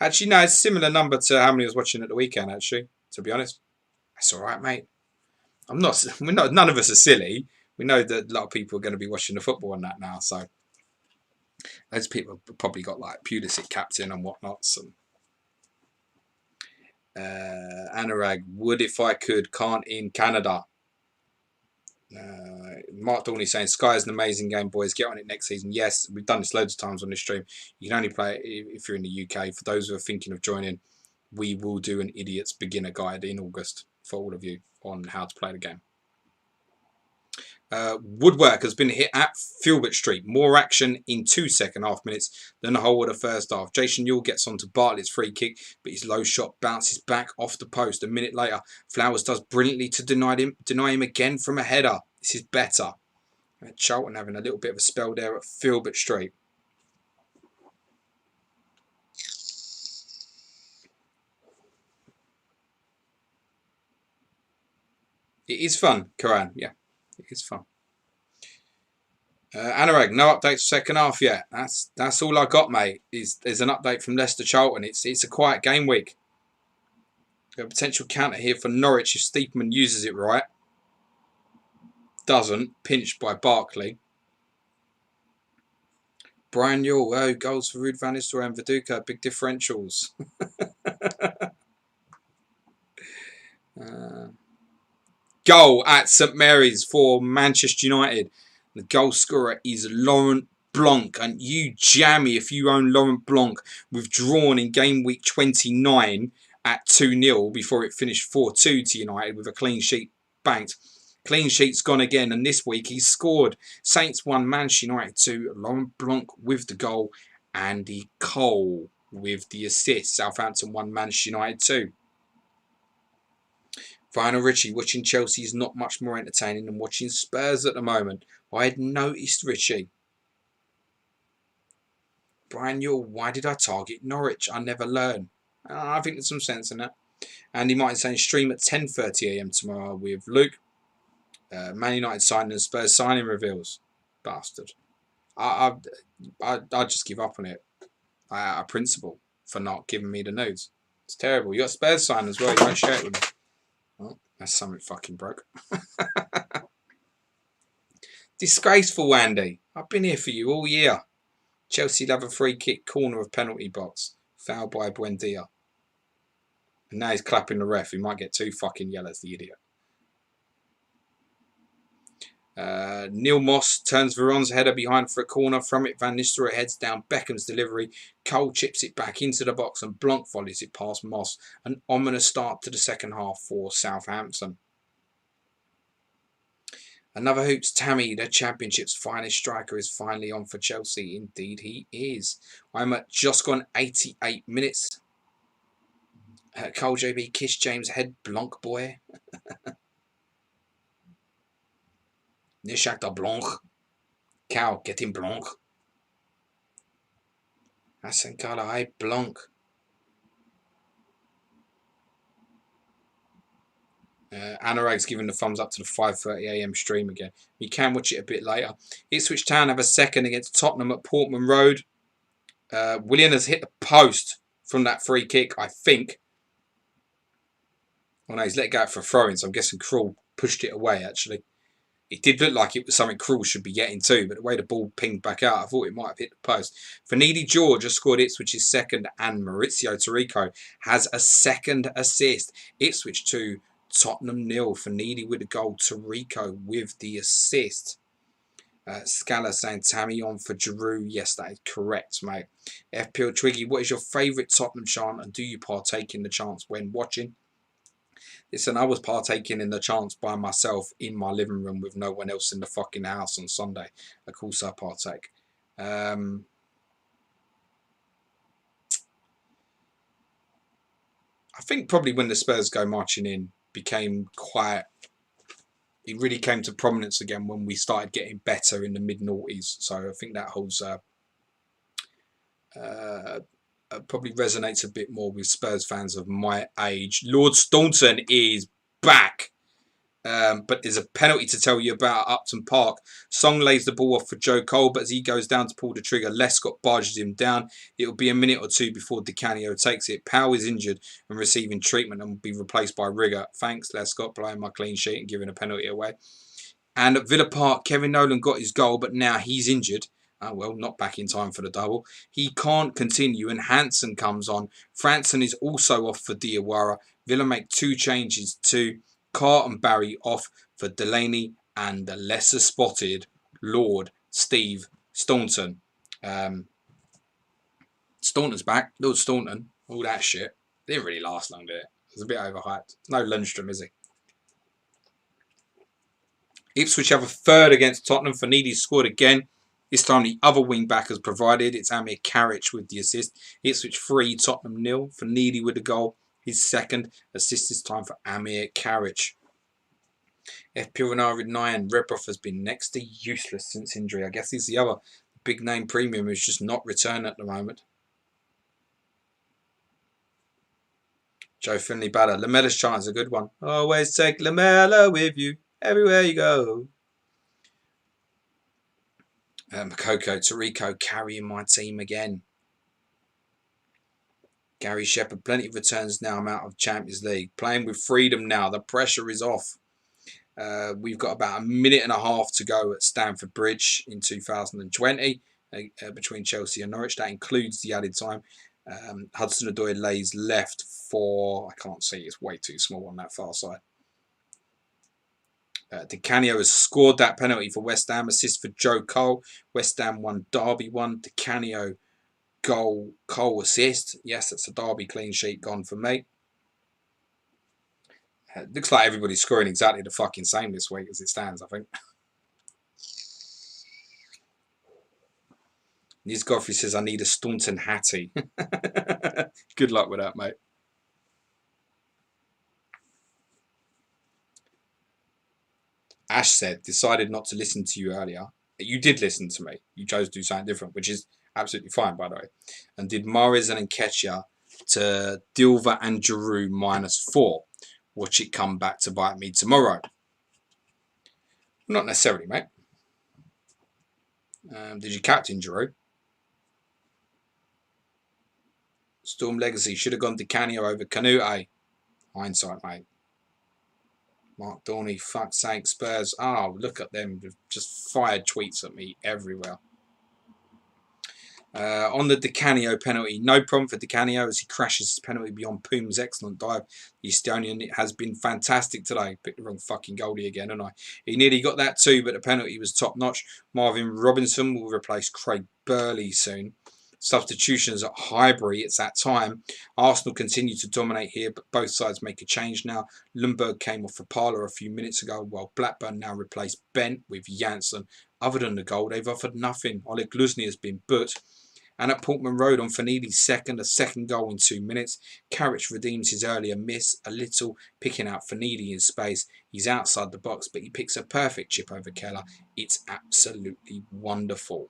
Actually, no, it's a similar number to how many was watching at the weekend, actually, to be honest. That's all right, mate. None of us are silly. We know that a lot of people are going to be watching the football on that now, so those people have probably got like Pulisic captain and whatnots. And Anurag, would if I could, can't in Canada. Mark Dorney saying Sky is an amazing game, boys. Get on it next season. Yes, we've done this loads of times on this stream. You can only play it if you're in the UK. For those who are thinking of joining, we will do an idiot's beginner guide in August for all of you on how to play the game. Woodwork has been hit at Filbert Street. More action in 2 second-half minutes than the whole of the first half. Jason Yule gets onto Bartlett's free kick, but his low shot bounces back off the post. A minute later, Flowers does brilliantly to deny him again from a header. This is better. Charlton having a little bit of a spell there at Filbert Street. It is fun, Karan. Yeah, it is fun. Anurag, no updates for second half yet. That's all I got, mate. There's an update from Leicester Charlton. It's a quiet game week. Got a potential counter here for Norwich if Steepman uses it right. Doesn't. Pinched by Barkley. Brian Yule, goals for Ruud van Nistelrooy and Viduka. Big differentials. Goal at St Mary's for Manchester United. The goal scorer is Laurent Blanc. And you jammy if you own Laurent Blanc. Withdrawn in game week 29 at 2-0 before it finished 4-2 to United with a clean sheet banked. Clean sheet's gone again, and this week he's scored. Saints 1, Manchester United 2. Laurent Blanc with the goal. Andy Cole with the assist. Southampton 1, Manchester United 2. Final Richie, watching Chelsea is not much more entertaining than watching Spurs at the moment. I had noticed, Richie. Brian Yule, why did I target Norwich? I never learn. I think there's some sense in that. Andy Martin saying stream at 10:30 AM tomorrow with Luke. Man United signing and Spurs signing reveals. Bastard. I just give up on it. A principle for not giving me the news. It's terrible. You got Spurs signing as well. You won't share it with me. Oh, that's something fucking broke. Disgraceful, Andy. I've been here for you all year. Chelsea have a free kick corner of penalty box. Foul by Buendia. And now he's clapping the ref. He might get 2 fucking yellows, the idiot. Neil Moss turns Veron's header behind for a corner. From it, Van Nistelrooy heads down Beckham's delivery. Cole chips it back into the box and Blanc volleys it past Moss. An ominous start to the second half for Southampton. Another Hoops Tammy, the Championship's finest striker, is finally on for Chelsea. Indeed, he is. I'm at just gone 88 minutes. Cole JB, kiss James' head, Blanc boy. Nishak Blanc. Cow, get him Blanc. Hassan Kala, Blanc. Anurag's giving the thumbs up to the 5:30 AM stream again. You can watch it a bit later. Ipswich Town have a second against Tottenham at Portman Road. Willian has hit the post from that free kick, I think. Oh no, he's let it go for a throw-in, so I'm guessing Krul pushed it away, actually. It did look like it was something Krul should be getting to, but the way the ball pinged back out, I thought it might have hit the post. Fanidi George has scored Ipswich's second, and Maurizio Tarico has a second assist. Ipswich 2, Tottenham 0. Fanidi with a goal, Tarico with the assist. Scala saying Tammy on for Giroud. Yes, that is correct, mate. FPL Twiggy, what is your favourite Tottenham chant, and do you partake in the chants when watching? Listen, I was partaking in the chants by myself in my living room with no one else in the fucking house on Sunday. Of course I partake. I think probably when the Spurs go marching in became quite... It really came to prominence again when we started getting better in the mid-noughties. So I think that holds... probably resonates a bit more with Spurs fans of my age. Lord Staunton is back. But there's a penalty to tell you about at Upton Park. Song lays the ball off for Joe Cole, but as he goes down to pull the trigger, Lescott barges him down. It'll be a minute or two before Di Canio takes it. Powell is injured and receiving treatment and will be replaced by Rigger. Thanks, Lescott, blowing my clean sheet and giving a penalty away. And at Villa Park, Kevin Nolan got his goal, but now he's injured. Well, not back in time for the double. He can't continue, and Hansen comes on. Franson is also off for Diawara. Villa make 2 changes to Carr and Barry off for Delaney and the lesser spotted Lord Steve Staunton. Staunton's back. Lord Staunton. All that shit. Didn't really last long, did it? It was a bit overhyped. No Lundstrom, is he? Ipswich have a third against Tottenham. Fanidi scored again. This time the other wing back has provided. It's Amir Karic with the assist. Ipswich 3, Tottenham 0. Fanidi with the goal. His second assist this time for Amir Karic. FPL Renard 9. Redbrough has been next to useless since injury. I guess he's the other big name premium who's just not returned at the moment. Joe Finley Batter. Lamella's chant is a good one. Always take Lamella with you everywhere you go. Makoko, Tarico carrying my team again. Gary Shepherd, plenty of returns now. I'm out of Champions League. Playing with freedom now. The pressure is off. We've got about a minute and a half to go at Stamford Bridge in 2020 between Chelsea and Norwich. That includes the added time. Hudson-Odoi lays left for... I can't see. It's way too small on that far side. Di Canio has scored that penalty for West Ham. Assist for Joe Cole. West Ham 1, Derby 1. Di Canio goal, Cole assist. Yes, that's a Derby clean sheet gone for me. Looks like everybody's scoring exactly the fucking same this week as it stands, I think. Niz Godfrey says, I need a Staunton Hattie. Good luck with that, mate. Ash said, decided not to listen to you earlier. You did listen to me. You chose to do something different, which is absolutely fine, by the way. And did Mahrez and Nketiah to Dilva and Giroud -4. Watch it come back to bite me tomorrow. Not necessarily, mate. Did you captain Giroud? Storm Legacy should have gone to Canio over Canute. Hindsight, mate. Mark Dorney, fuck's sake, Spurs. Oh, look at them. They've just fired tweets at me everywhere. On the Di Canio penalty, no problem for Di Canio as he crashes his penalty beyond Poom's excellent dive. The Estonian has been fantastic today. Picked the wrong fucking goalie again, and he nearly got that too, but the penalty was top notch. Marvin Robinson will replace Craig Burley soon. Substitutions at Highbury, it's that time. Arsenal continue to dominate here, but both sides make a change now. Lundberg came off for Parlour a few minutes ago, while Blackburn now replace Bent with Janssen. Other than the goal, they've offered nothing. Oleg Gluzny has been booked. And at Portman Road on Fanini's a second goal in 2 minutes. Carrick redeems his earlier miss a little, picking out Fanini in space. He's outside the box, but he picks a perfect chip over Keller. It's absolutely wonderful.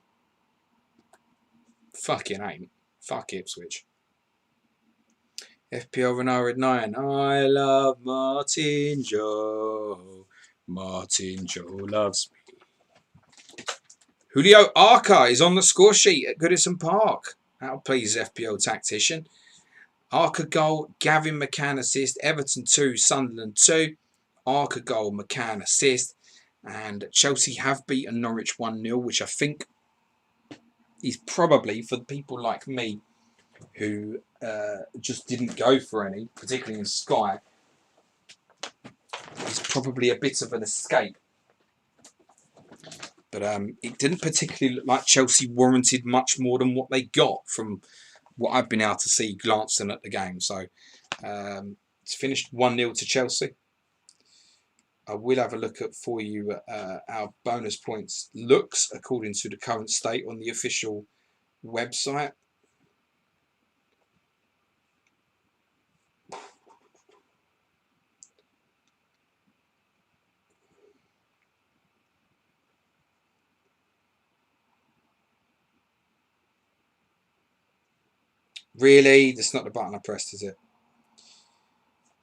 Fucking ain't. Fuck Ipswich. FPL Renard 9. I love Martin Joe. Martin Joe loves me. Julio Arca is on the score sheet at Goodison Park. That'll please FPL tactician. Arca goal, Gavin McCann assist, Everton 2, Sunderland 2. Arca goal, McCann assist. And Chelsea have beaten Norwich 1-0, which I think is probably, for people like me who just didn't go for any, particularly in Sky, is probably a bit of an escape. But it didn't particularly look like Chelsea warranted much more than what they got from what I've been able to see glancing at the game. So it's finished 1-0 to Chelsea. I will have a look at for you our bonus points looks according to the current state on the official website. Really? That's not the button I pressed, is it?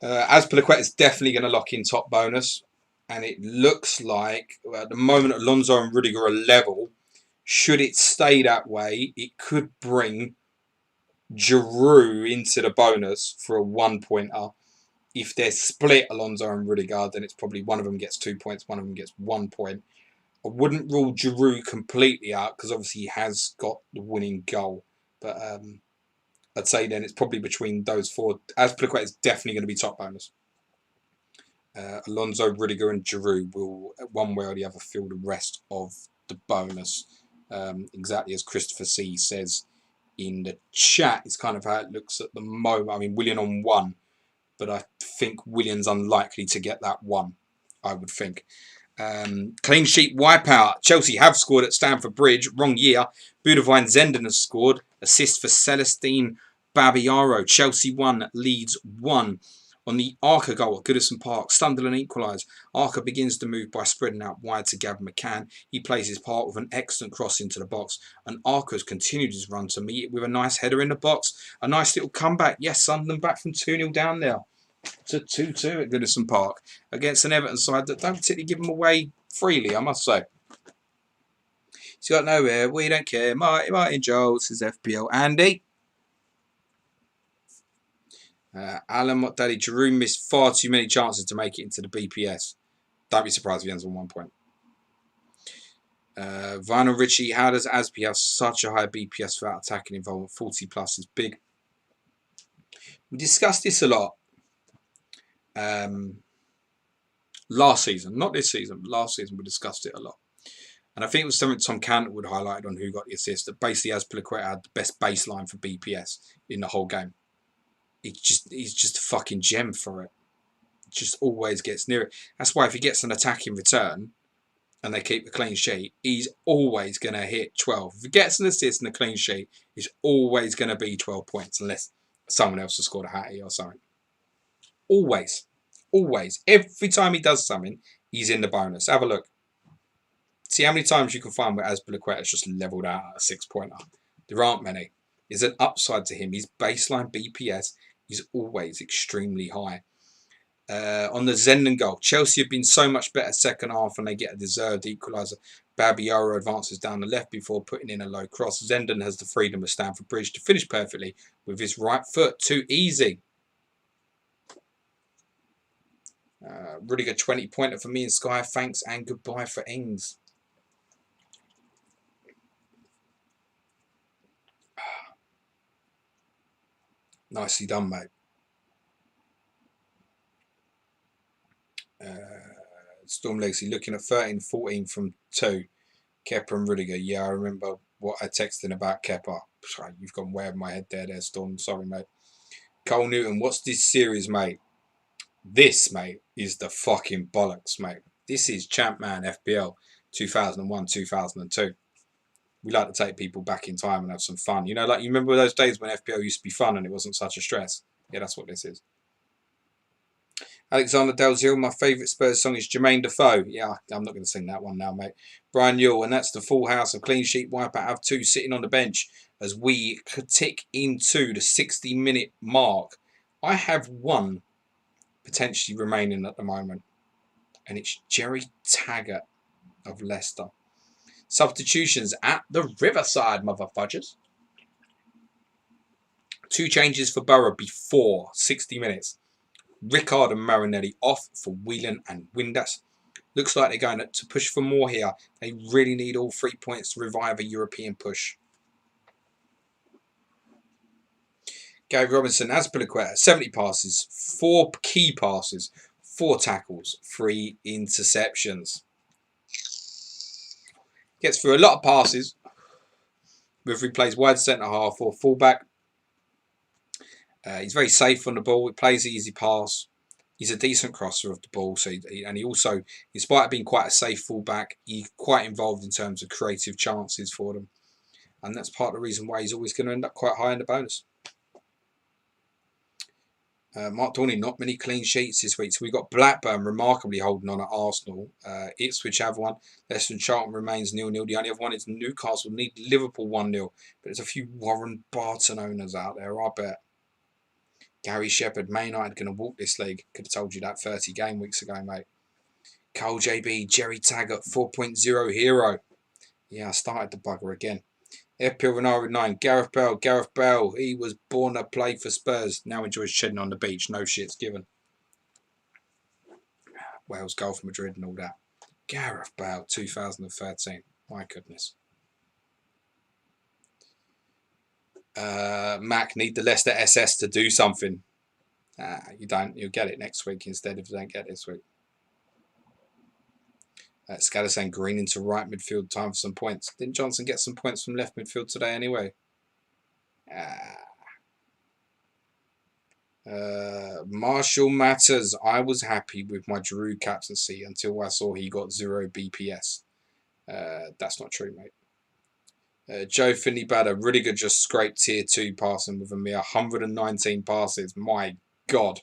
Azpilicueta is definitely going to lock in top bonus. And it looks like, at the moment, Alonso and Rudiger are level. Should it stay that way, it could bring Giroud into the bonus for a 1-pointer. If they're split, Alonso and Rudiger, then it's probably one of them gets 2 points, one of them gets 1 point. I wouldn't rule Giroud completely out because obviously he has got the winning goal. But I'd say then it's probably between those four. Azpilicueta is definitely going to be top bonus. Alonso, Rudiger and Giroud will, one way or the other, fill the rest of the bonus. Exactly as Christopher C says in the chat, it's kind of how it looks at the moment. I mean, Willian on 1, but I think Willian's unlikely to get that 1, I would think. Clean sheet wipeout. Chelsea have scored at Stamford Bridge. Wrong year. Budovine Zenden has scored. Assist for Celestine Babiaro. Chelsea 1, Leeds 1. On the Arca goal at Goodison Park, Sunderland equalise. Arca begins to move by spreading out wide to Gavin McCann. He plays his part with an excellent cross into the box. And Arca has continued his run to meet it with a nice header in the box. A nice little comeback. Yes, Sunderland back from 2-0 down there to 2-2 at Goodison Park against an Everton side that don't particularly give them away freely, I must say. He's got nowhere. We don't care. Martin Joel says FPL. Andy. Alan Daddy Giroud missed far too many chances to make it into the BPS. Don't be surprised if he ends on 1 point. Vinyl Richie, how does Asby have such a high BPS without attacking involvement? 40 plus is big. We discussed this a lot last season, not this season, but last season we discussed it a lot. And I think it was something Tom Cantwood highlighted on Who Got the Assist, that basically Azpilicueta had the best baseline for BPS in the whole game. He's just a fucking gem for it. Just always gets near it. That's why if he gets an attack in return and they keep a clean sheet, he's always going to hit 12. If he gets an assist and a clean sheet, he's always going to be 12 points unless someone else has scored a hattie or something. Always. Always. Every time he does something, he's in the bonus. Have a look. See how many times you can find where Azpilicueta's just levelled out at a 6-pointer. There aren't many. There's an upside to him. His baseline BPS is always extremely high. On the Zenden goal, Chelsea have been so much better second half and they get a deserved equaliser. Babiaro advances down the left before putting in a low cross. Zenden has the freedom of Stamford Bridge to finish perfectly with his right foot. Too easy. Really good 20-pointer for me and Sky. Thanks and goodbye for Ings. Nicely done, mate. Storm Legacy looking at 13-14 from 2. Kepa and Rudiger. Yeah, I remember what I texted about Kepa. You've gone way over my head there, Storm. Sorry, mate. Cole Newton, what's this series, mate? This, mate, is the fucking bollocks, mate. This is Champman FPL 2001-2002. We like to take people back in time and have some fun. You know, like you remember those days when FPL used to be fun and it wasn't such a stress? Yeah, that's what this is. Alexander Dalziel, my favourite Spurs song is Jermaine Defoe. Yeah, I'm not going to sing that one now, mate. Brian Newell, and that's the full house of clean sheet wipeout. I have 2 sitting on the bench as we tick into the 60-minute mark. I have 1 potentially remaining at the moment, and it's Jerry Taggart of Leicester. Substitutions at the Riverside, motherfudgers. 2 changes for Borough before 60 minutes. Rickard and Marinelli off for Whelan and Windass. Looks like they're going to push for more here. They really need all 3 points to revive a European push. Gary Robinson, Azpilicueta, 70 passes, 4 key passes, 4 tackles, 3 interceptions. Gets through a lot of passes, whether he plays wide centre half or fullback. He's very safe on the ball. He plays the easy pass. He's a decent crosser of the ball. And he also, in spite of being quite a safe fullback, he's quite involved in terms of creative chances for them. And that's part of the reason why he's always going to end up quite high in the bonus. Mark Dorney, not many clean sheets this week. So we've got Blackburn remarkably holding on at Arsenal. Ipswich have 1. Leicester and Charlton remains 0-0. The only other one is Newcastle need Liverpool 1-0. But there's a few Warren Barton owners out there, I bet. Gary Shepherd, Man Utd going to walk this league. Could have told you that 30 game weeks ago, mate. Cole JB, Jerry Taggart, 4.0 hero. Yeah, I started the bugger again. FPL Renaro 9, Gareth Bale, he was born to play for Spurs. Now enjoys shedding on the beach. No shits given. Wales goal for Madrid and all that. Gareth Bale, 2013. My goodness. Mac, need the Leicester SS to do something. You don't. You'll get it next week instead if you don't get it this week. Scatter saying Green into right midfield, time for some points. Didn't Johnson get some points from left midfield today anyway? Marshall Matters. I was happy with my Drew captaincy until I saw he got 0 BPS. That's not true, mate. Joe Finley Badder. Rudiger just scraped tier 2 passing with a mere 119 passes. My God.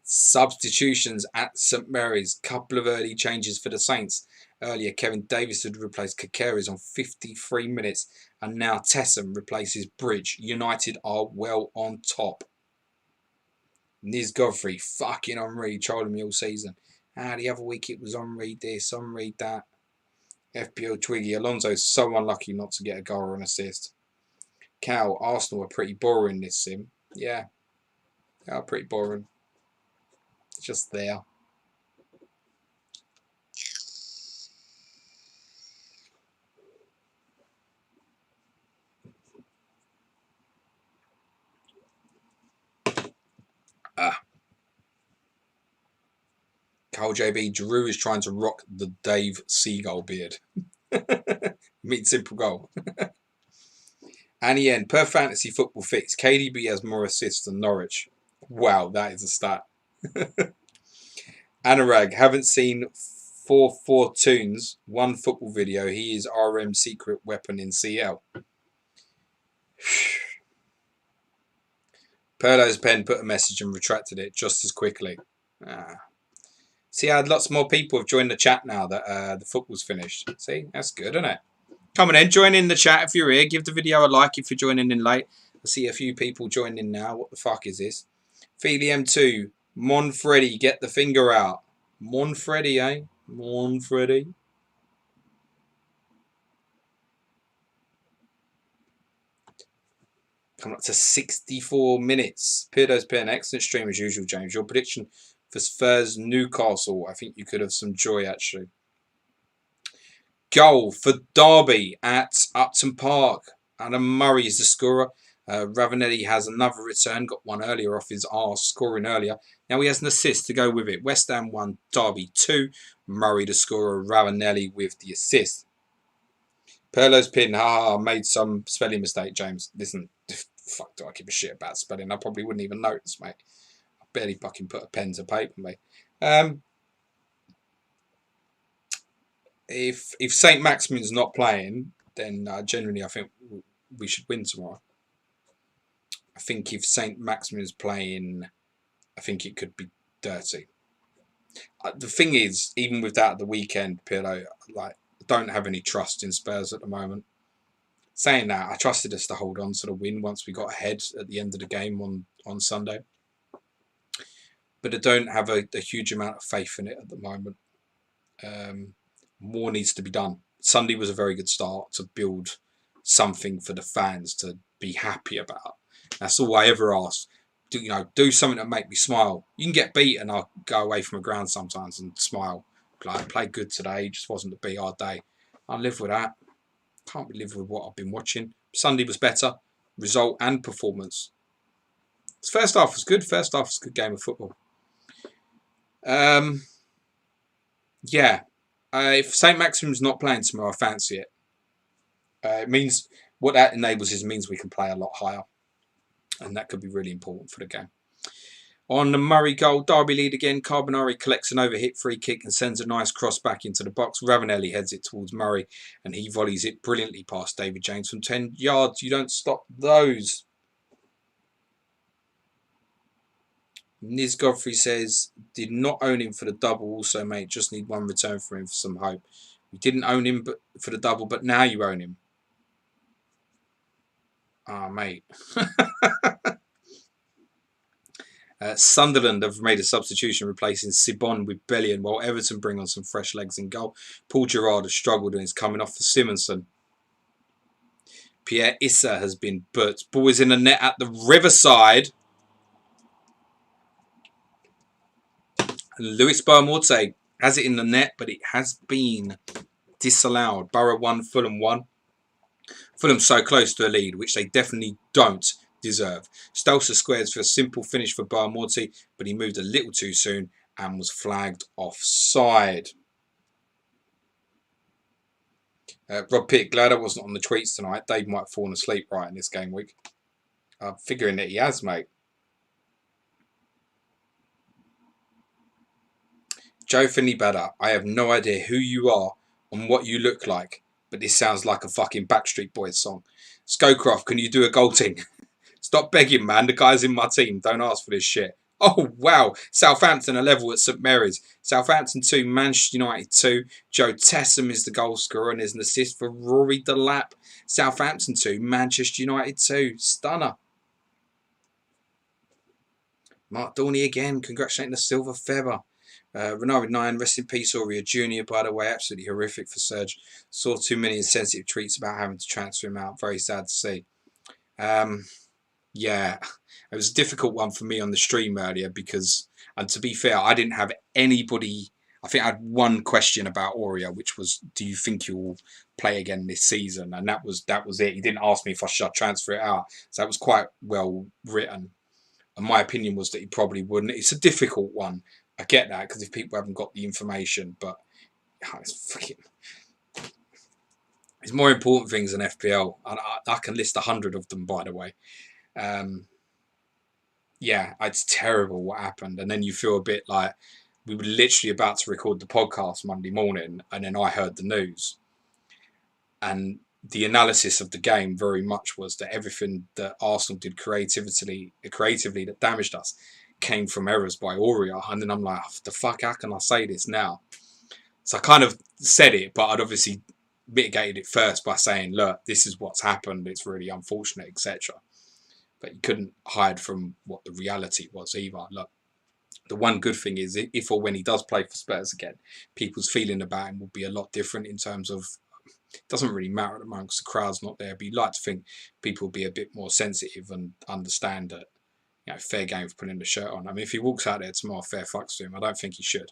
Substitutions at St Mary's. Couple of early changes for the Saints. Earlier, Kevin Davis had replaced Kakeres on 53 minutes, and now Tessem replaces Bridge. United are well on top. Niz Godfrey, fucking Henry, trolling me all season. The other week it was Henry this, Henry that. FPL Twiggy, Alonso's so unlucky not to get a goal or an assist. Cal, Arsenal are pretty boring this sim. Yeah. They are pretty boring. It's just there. Carl JB, Drew is trying to rock the Dave Seagull beard. Meet simple goal. Annie N, per fantasy football fix, KDB has more assists than Norwich. Wow, that is a stat. Anurag, haven't seen 4 Tunes, 1 football video. He is RM secret weapon in CL. Perlo's pen put a message and retracted it just as quickly. See, I had lots more people have joined the chat now that the football's finished. See, that's good, isn't it? Come on in, join in the chat if you're here. Give the video a like if you're joining in late. I see a few people joining in now. What the fuck is this? Feely M2. Monfreddy, get the finger out. Monfreddy, eh? Monfreddy. Coming up to 64 minutes. Pirdo's pen, excellent stream as usual, James. Your prediction for Spurs Newcastle. I think you could have some joy, actually. goal for Derby at Upton Park. Adam Murray is the scorer. Ravanelli has another return, got one earlier off his arse, scoring earlier. Now he has an assist to go with it. West Ham 1, Derby 2. Murray the scorer, Ravanelli with the assist. Perlo's pin, made some spelling mistake, James. Listen, fuck, do I give a shit about spelling? I probably wouldn't even notice, mate. I barely fucking put a pen to paper, mate. If St. Maximin's not playing, then generally I think we should win tomorrow. I think if St. Maximin's playing, I think it could be dirty. The thing is, even with that at the weekend, Pirlo, like, I don't have any trust in Spurs at the moment. Saying that, I trusted us to hold on to the win once we got ahead at the end of the game on Sunday. But I don't have a huge amount of faith in it at the moment. More needs to be done. Sunday was a very good start to build something for the fans to be happy about. That's all I ever ask. Do something that make me smile. You can get beaten. I'll go away from the ground sometimes and smile. Play good today. Just wasn't to be our day. I live with that. Can't live with what I've been watching. Sunday was better. Result and performance. The first half was good. First half was a good game of football. Yeah. If St. Maximin's not playing tomorrow, I fancy it. It means what that enables means we can play a lot higher. And that could be really important for the game. On the Murray goal, Derby lead again. Carbonari collects an overhit free kick and sends a nice cross back into the box. Ravanelli heads it towards Murray and he volleys it brilliantly past David James from 10 yards. You don't stop those. Niz Godfrey says, did not own him for the double also, mate. Just need one return for him for some hope. You didn't own him for the double, but now you own him. Ah, mate. Sunderland have made a substitution replacing Sibon with Bellion while Everton bring on some fresh legs in goal. Paul Gerrard has struggled and is coming off for Simonson. Pierre Issa has been put. Ball is in the net at the Riverside. And Luis Barmorte has it in the net, but it has been disallowed. Borough 1, Fulham 1. Fulham so close to a lead, which they definitely don't deserve. Stolzer squares for a simple finish for Barmorte, but he moved a little too soon and was flagged offside. Rob Pitt, glad I wasn't on the tweets tonight. Dave might have fallen asleep right in this game week. I'm figuring that he has, mate. Joe Finley Badder, I have no idea who you are and what you look like, but this sounds like a fucking Backstreet Boys song. Scowcroft, can you do a goalting? Stop begging, man. The guy's in my team. Don't ask for this shit. Oh, wow. Southampton are level at St Mary's. Southampton 2, Manchester United 2. Joe Tessam is the goal scorer and is an assist for Rory Delap. Southampton 2, Manchester United 2. Stunner. Mark Dorney again. Congratulating the Silver Feather. Renard 9, rest in peace, Aurea Jr., by the way, absolutely horrific for Serge. Saw too many insensitive tweets about having to transfer him out. Very sad to see. Yeah, it was a difficult one for me on the stream earlier because, and to be fair, I didn't have anybody. I think I had one question about Aurea, which was, do you think you'll play again this season? And that was it. He didn't ask me if I should transfer it out. So that was quite well written. And my opinion was that he probably wouldn't. It's a difficult one. I get that because if people haven't got the information, but it's more important things than FPL. And I can list 100 of them, by the way. Yeah, it's terrible what happened. And then you feel a bit like we were literally about to record the podcast Monday morning, and then I heard the news. And the analysis of the game very much was that everything that Arsenal did creatively that damaged us came from errors by Aurea. And then I'm like, oh, the fuck, how can I say this now? So I kind of said it, but I'd obviously mitigated it first by saying, look, this is what's happened. It's really unfortunate, etc. But you couldn't hide from what the reality was either. Look, the one good thing is if or when he does play for Spurs again, people's feeling about him will be a lot different in terms of, it doesn't really matter at the moment because the crowd's not there, but you'd like to think people will be a bit more sensitive and understand that, fair game for putting the shirt on. I mean, if he walks out there tomorrow, fair fucks to him. I don't think he should.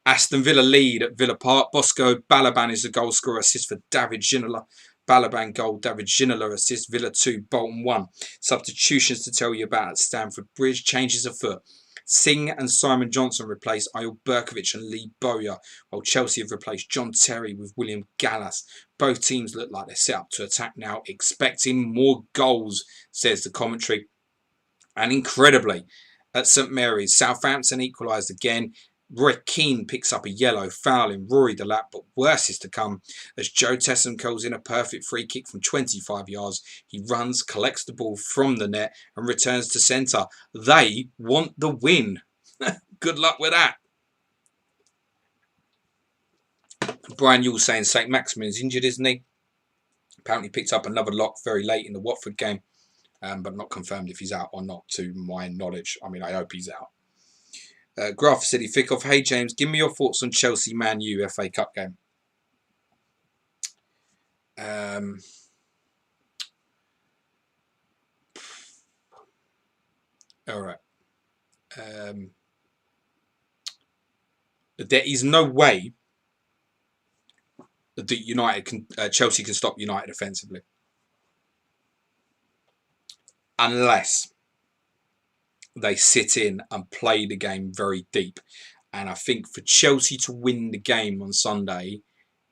Aston Villa lead at Villa Park. Bosco Balaban is the goal scorer. Assist for David Ginola. Balaban goal. David Ginola assist. Villa 2, Bolton 1. Substitutions to tell you about at Stamford Bridge. Changes afoot. Singh and Simon Johnson replace Ayol Berkovic and Lee Bowyer, while Chelsea have replaced John Terry with William Gallas. Both teams look like they're set up to attack now, expecting more goals, says the commentary. And incredibly, at St Mary's, Southampton equalised again. Roy Keane picks up a yellow, fouling Rory Delap, but worse is to come as Joe Tessam calls in a perfect free kick from 25 yards. He runs, collects the ball from the net and returns to centre. They want the win. Good luck with that. Brian Yule saying St Maximin's injured, isn't he? Apparently picked up another lock very late in the Watford game, but not confirmed if he's out or not to my knowledge. I mean, I hope he's out. Graph City Fickoff. Hey James, give me your thoughts on Chelsea Man U FA Cup game. All right. There is no way that Chelsea can stop United offensively, unless they sit in and play the game very deep. And I think for Chelsea to win the game on Sunday,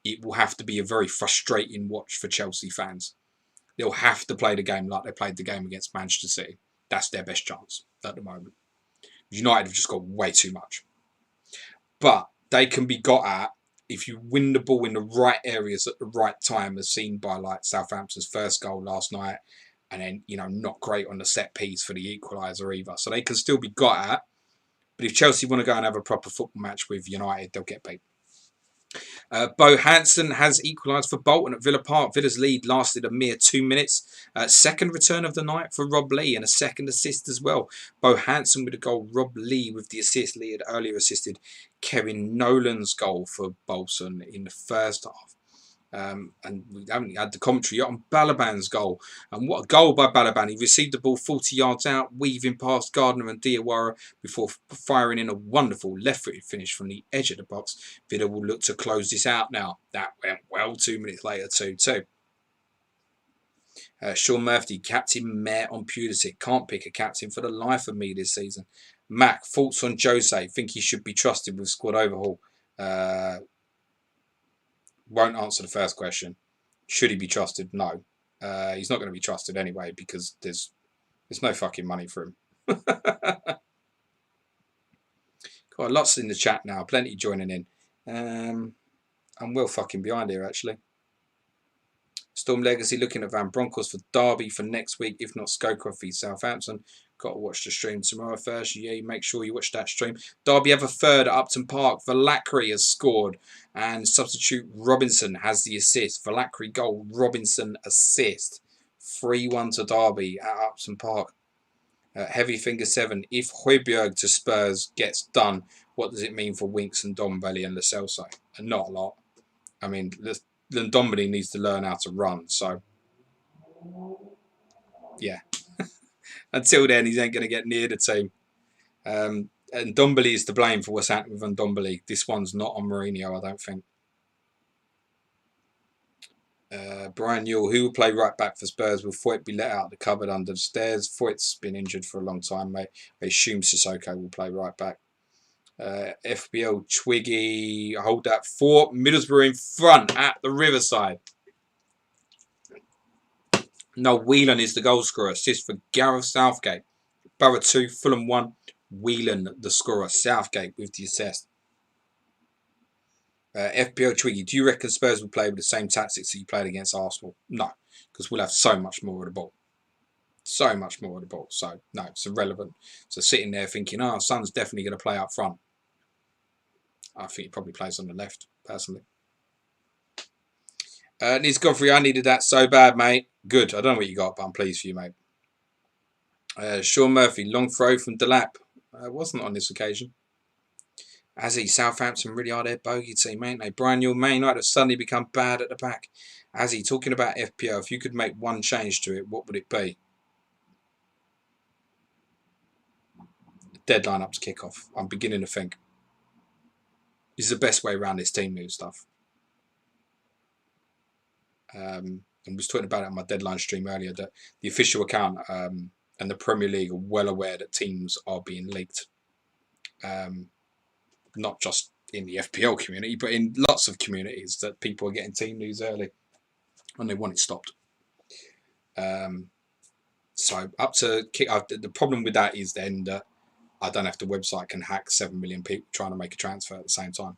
it will have to be a very frustrating watch for Chelsea fans. They'll have to play the game like they played the game against Manchester City. That's their best chance at the moment. United have just got way too much. But they can be got at if you win the ball in the right areas at the right time, as seen by like Southampton's first goal last night. And then, not great on the set piece for the equaliser either. So they can still be got at. But if Chelsea want to go and have a proper football match with United, they'll get beat. Bo Hansen has equalised for Bolton at Villa Park. Villa's lead lasted a mere 2 minutes. Second return of the night for Rob Lee and a second assist as well. Bo Hansen with a goal. Rob Lee with the assist. Lee had earlier assisted Kevin Nolan's goal for Bolton in the first half. And we haven't had the commentary yet on Balaban's goal. And what a goal by Balaban. He received the ball 40 yards out, weaving past Gardner and Diawara before firing in a wonderful left-footed finish from the edge of the box. Vida will look to close this out now. That went well 2 minutes later, 2-2. Sean Murphy, Captain Mayor on Pulisic. Can't pick a captain for the life of me this season. Mac, thoughts on Jose? Think he should be trusted with squad overhaul? Won't answer the first question. Should he be trusted? No. He's not going to be trusted anyway because there's no fucking money for him. Got lots in the chat now. Plenty joining in. I'm well fucking behind here actually. Storm Legacy looking at Van Bronckhorst for Derby for next week. If not, Scowcroft v Southampton. Got to watch the stream tomorrow first. Yeah, make sure you watch that stream. Derby have a third at Upton Park. Valakri has scored. And substitute Robinson has the assist. Valakri goal. Robinson assist. 3-1 to Derby at Upton Park. Heavy Finger 7. If Højbjerg to Spurs gets done, what does it mean for Winks and Dombele and Lo Celso? And not a lot. I mean, Dombele needs to learn how to run. So, yeah. Until then, he ain't going to get near the team. And Dombele is to blame for what's happening with Dombele. This one's not on Mourinho, I don't think. Brian Newell, who will play right back for Spurs? Will Foyt be let out of the cupboard under the stairs? Foyt's been injured for a long time, mate. I assume Sissoko will play right back. FBL Twiggy, hold that for Middlesbrough in front at the Riverside. No, Whelan is the goal scorer. Assist for Gareth Southgate. Borough 2, Fulham 1. Whelan the scorer. Southgate with the assist. FPL Twiggy, do you reckon Spurs will play with the same tactics that you played against Arsenal? No, because we'll have so much more of the ball. So much more of the ball. So, no, it's irrelevant. So, sitting there thinking, Son's definitely going to play up front. I think he probably plays on the left, personally. Needs Godfrey, I needed that so bad, mate. Good. I don't know what you got, but I'm pleased for you, mate. Sean Murphy, long throw from Delap. Wasn't on this occasion. Azzy, Southampton really are their bogey team, ain't they? Brian, your Man Utd have suddenly become bad at the back. Azzy, talking about FPL, if you could make one change to it, what would it be? Deadline up to kick off. I'm beginning to think. This is the best way around this team news stuff. And was talking about it on my deadline stream earlier, that the official account and the Premier League are well aware that teams are being leaked. Not just in the FPL community, but in lots of communities, that people are getting team news early and they want it stopped. So up to kick. The problem with that is then that I don't know if the website can hack 7 million people trying to make a transfer at the same time.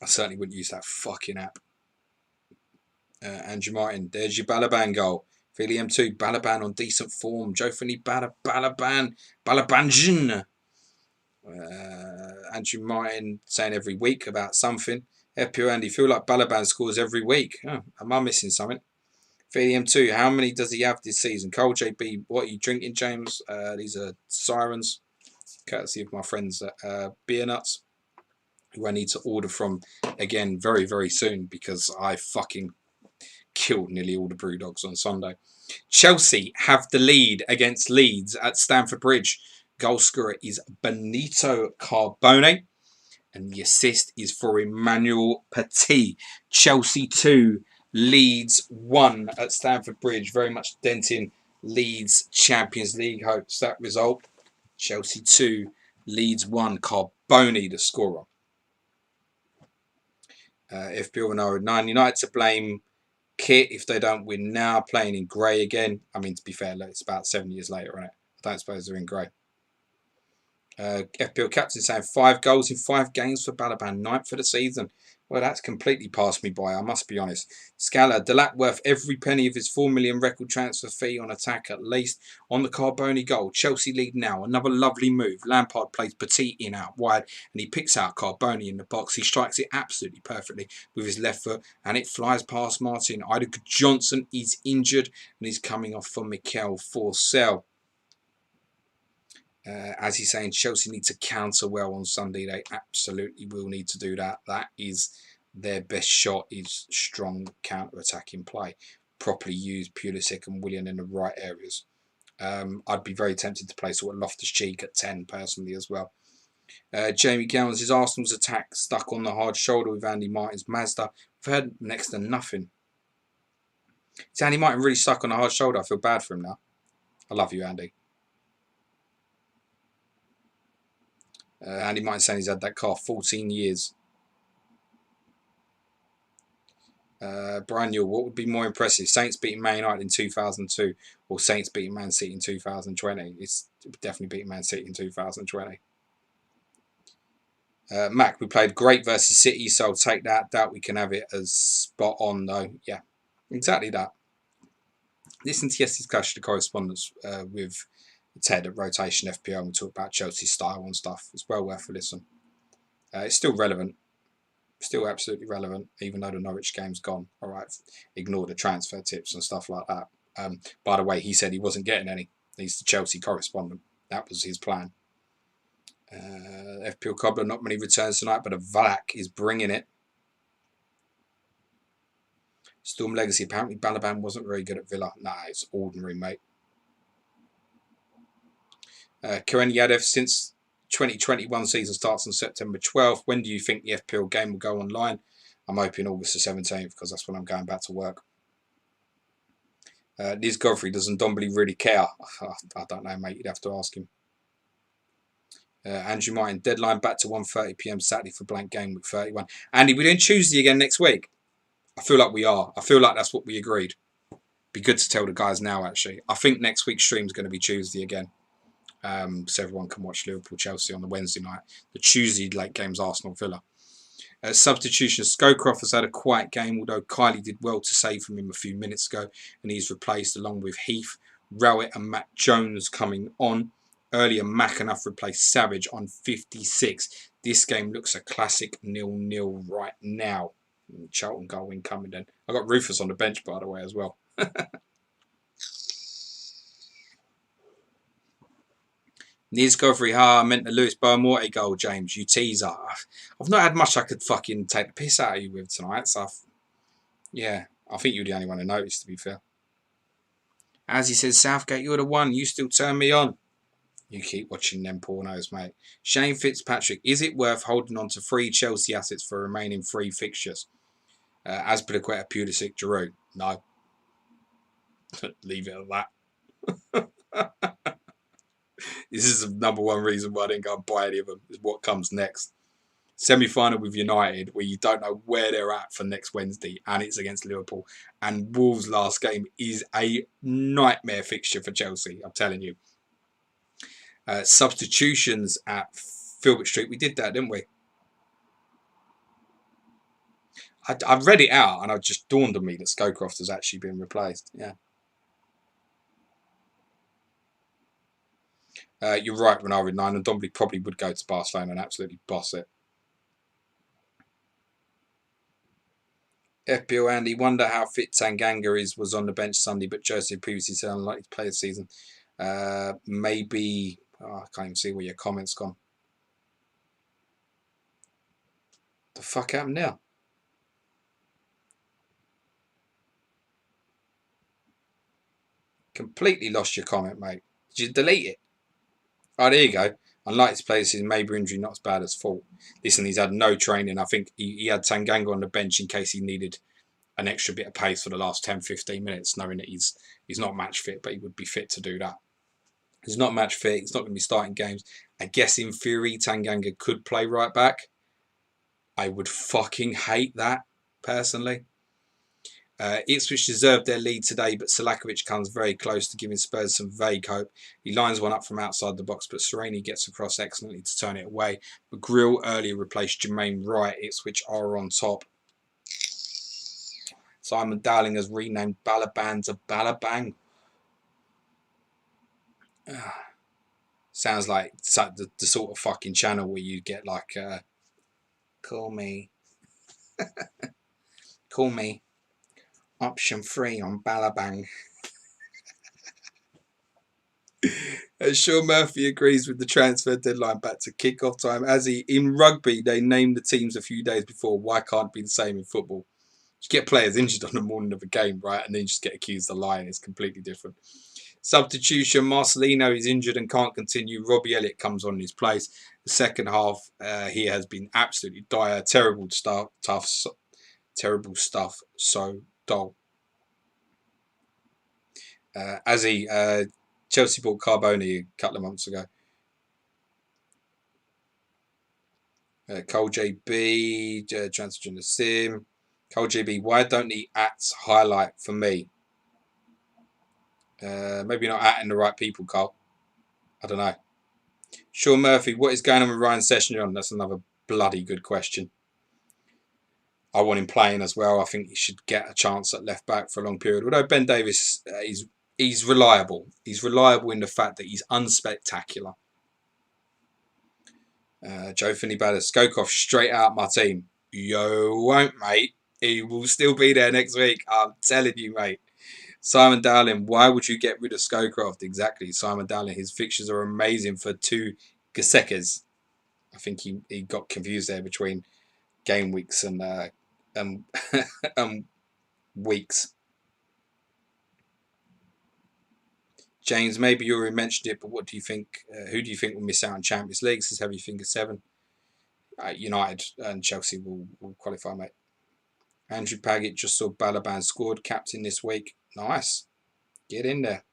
I certainly wouldn't use that fucking app. Andrew Martin, there's your Balaban goal. Fulham 2, Balaban on decent form. Joe Finney, Balabanjin. Andrew Martin saying every week about something. FPO Andy, feel like Balaban scores every week. Oh, am I missing something? Fulham 2, how many does he have this season? Cole JB, what are you drinking, James? These are sirens, courtesy of my friends at Beer Nuts, who I need to order from again very, very soon because I fucking killed nearly all the Brewdogs on Sunday. Chelsea have the lead against Leeds at Stamford Bridge. Goal scorer is Benito Carbone, and the assist is for Emmanuel Petit. Chelsea 2, Leeds 1 at Stamford Bridge. Very much denting Leeds Champions League hopes, that result. Chelsea 2, Leeds 1. Carbone, the scorer. FPL and 9 United to blame kit if they don't win now, playing in grey again. I mean, to be fair, it's about 7 years later, isn't it? I don't suppose they're in grey. FPL captain saying 5 goals in 5 games for Balaban, 9th for the season. Well, that's completely passed me by, I must be honest. Scala, Delac worth every penny of his 4 million record transfer fee on attack at least. On the Carbone goal, Chelsea lead now. Another lovely move. Lampard plays Petit in out wide and he picks out Carbone in the box. He strikes it absolutely perfectly with his left foot and it flies past Martin. Ida Johnson is injured and he's coming off for Mikel Forsell. As he's saying, Chelsea need to counter well on Sunday. They absolutely will need to do that. That is their best shot, is strong counter-attacking play. Properly used Pulisic and Willian in the right areas. I'd be very tempted to play sort of Loftus-Cheek at 10 personally as well. Jamie Gowans, his Arsenal's attack stuck on the hard shoulder with Andy Martin's Mazda. We've heard next to nothing. Is Andy Martin really stuck on the hard shoulder? I feel bad for him now. I love you, Andy. Andy Martin saying he's had that car 14 years. Brian Newell, what would be more impressive? Saints beating Man United in 2002 or Saints beating Man City in 2020? It's definitely beating Man City in 2020. Mac, we played great versus City, so I'll take that. Doubt we can have it as spot on, though. Yeah, exactly that. Listen to yesterday's clash of correspondence with Ted at Rotation FPL and we talk about Chelsea's style and stuff. It's well worth a listen. It's still relevant. Still absolutely relevant, even though the Norwich game's gone. All right, ignore the transfer tips and stuff like that. By the way, he said he wasn't getting any. He's the Chelsea correspondent. That was his plan. FPL Cobbler, not many returns tonight, but a Valak is bringing it. Storm Legacy, apparently Balaban wasn't very good at Villa. Nah, it's ordinary, mate. Karen Yadev, since 2021 season starts on September 12th, when do you think the FPL game will go online? I'm hoping August the 17th because that's when I'm going back to work. Liz Godfrey, doesn't Ndombele really care? I don't know, mate. You'd have to ask him. Andrew Martin, deadline back to 1:30 PM Saturday for blank game week 31. Andy, we're doing Tuesday again next week. I feel like we are. I feel like that's what we agreed. Be good to tell the guys now, actually. I think next week's stream is going to be Tuesday again. So everyone can watch Liverpool Chelsea on the Wednesday night. The Tuesday late game's Arsenal Villa. Substitution, Scowcroft has had a quiet game, although Kylie did well to save from him a few minutes ago, and he's replaced along with Heath, Rowett and Matt Jones coming on. Earlier, McAnuff replaced Savage on 56. This game looks a classic 0-0 right now. Charlton goal incoming then. I got Rufus on the bench, by the way, as well. Niz Godfrey, I meant the Lewis Boamorte goal, James. You teaser. I've not had much I could fucking take the piss out of you with tonight, so yeah, I think you're the only one who noticed, to be fair. As he says, Southgate, you're the one. You still turn me on. You keep watching them pornos, mate. Shane Fitzpatrick, is it worth holding on to 3 Chelsea assets for remaining 3 fixtures? Azpilicueta, Pulisic, Giroud. No. Leave it at that. This is the number one reason why I didn't go and buy any of them, is what comes next. Semi-final with United, where you don't know where they're at for next Wednesday, and it's against Liverpool. And Wolves' last game is a nightmare fixture for Chelsea, I'm telling you. Substitutions at Filbert Street. We did that, didn't we? I read it out, and it just dawned on me that Scowcroft has actually been replaced. Yeah. You're right, Ronaldo 9, and Dombey probably would go to Barcelona and absolutely boss it. FPO Andy, wonder how fit Tanganga was on the bench Sunday, but Joseph previously said unlikely to play this season. Maybe, I can't even see where your comments gone. The fuck happened now? Completely lost your comment, mate. Did you delete it? Oh, there you go. Unlikely to play this season, maybe injury not as bad as fault. Listen, he's had no training. I think he had Tanganga on the bench in case he needed an extra bit of pace for the last 10-15 minutes, knowing that he's not match fit, but he would be fit to do that. He's not match fit. He's not going to be starting games. I guess in theory, Tanganga could play right back. I would fucking hate that, personally. Ipswich deserved their lead today, but Selakovic comes very close to giving Spurs some vague hope. He lines one up from outside the box, but Sereni gets across excellently to turn it away. McGrill earlier replaced Jermaine Wright. Ipswich are on top. Simon Dowling has renamed Balaban to Balabang. Sounds like the sort of fucking channel where you get like, call me. Call me. Option 3 on Balabang. Sean Murphy agrees with the transfer deadline back to kick-off time. As in rugby, they named the teams a few days before. Why can't it be the same in football? You get players injured on the morning of a game, right? And then you just get accused of lying. It's completely different. Substitution. Marcelino is injured and can't continue. Robbie Elliott comes on in his place. The second half here has been absolutely dire. Terrible stuff. Terrible stuff. So dull. Chelsea bought Carboni a couple of months ago. Cole JB, Transgender Sim. Cole JB, why don't the ats highlight for me? Maybe not atting the right people, Carl. I don't know. Sean Murphy, what is going on with Ryan Sessegnon? That's another bloody good question. I want him playing as well. I think he should get a chance at left back for a long period. Although Ben Davies, he's reliable. He's reliable in the fact that he's unspectacular. Joe Finney Bader, Skokov straight out my team. Yo, won't, mate. He will still be there next week. I'm telling you, mate. Simon Dowling, why would you get rid of Scowcroft? Exactly, Simon Dowling. His fixtures are amazing for 2 Gasekas. I think he got confused there between game weeks and weeks. James, maybe you already mentioned it, but what do you think? Who do you think will miss out on Champions League? Says Heavy Finger 7. United and Chelsea will qualify, mate. Andrew Paget just saw Balaban scored, captain this week. Nice. Get in there.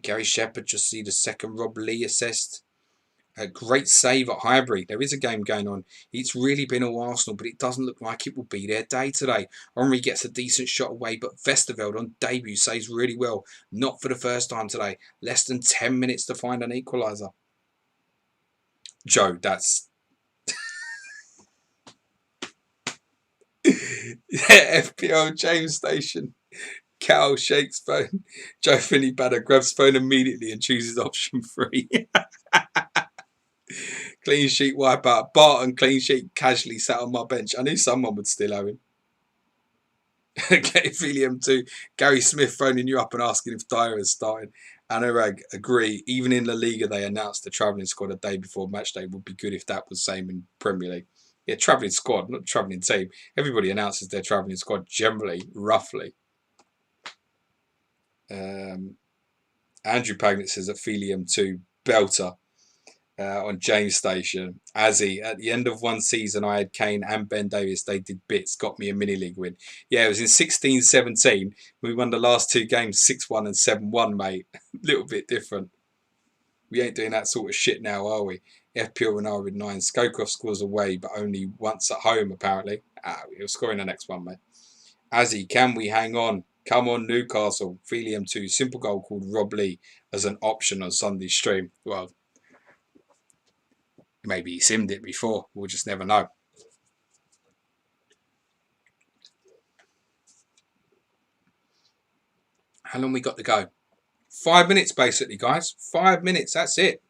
Gary Shepherd just see the second Rob Lee assist. A great save at Highbury. There is a game going on. It's really been all Arsenal, but it doesn't look like it will be their day today. Henry gets a decent shot away, but Vesterveld on debut saves really well. Not for the first time today. Less than 10 minutes to find an equaliser. Joe, that's... FPL James Station. Cal shakes phone. Joe Finney Bader grabs phone immediately and chooses option 3. Clean sheet wipeout. Barton clean sheet casually sat on my bench. I knew someone would still owe him. Helium 2. Gary Smith phoning you up and asking if Dyer has started. Anurag, agree. Even in La Liga, they announced the travelling squad a day before match day. Would be good if that was the same in Premier League. Yeah, travelling squad, not travelling team. Everybody announces their travelling squad generally, roughly. Andrew Pagnett says at Fulham 2 belter on James Station. Azzy, at the end of one season, I had Kane and Ben Davies. They did bits, got me a mini league win. Yeah, it was in 16-17. We won the last 2 games 6-1 and 7-1, mate. A little bit different. We ain't doing that sort of shit now, are we? FPL and R with 9. Scowcroft scores away, but only once at home, apparently. He'll score in the next one, mate. Azzy, can we hang on? Come on, Newcastle. Fulham 2. Simple goal called Rob Lee as an option on Sunday's stream. Well, maybe he simmed it before. We'll just never know. How long we got to go? 5 minutes, basically, guys. 5 minutes. That's it.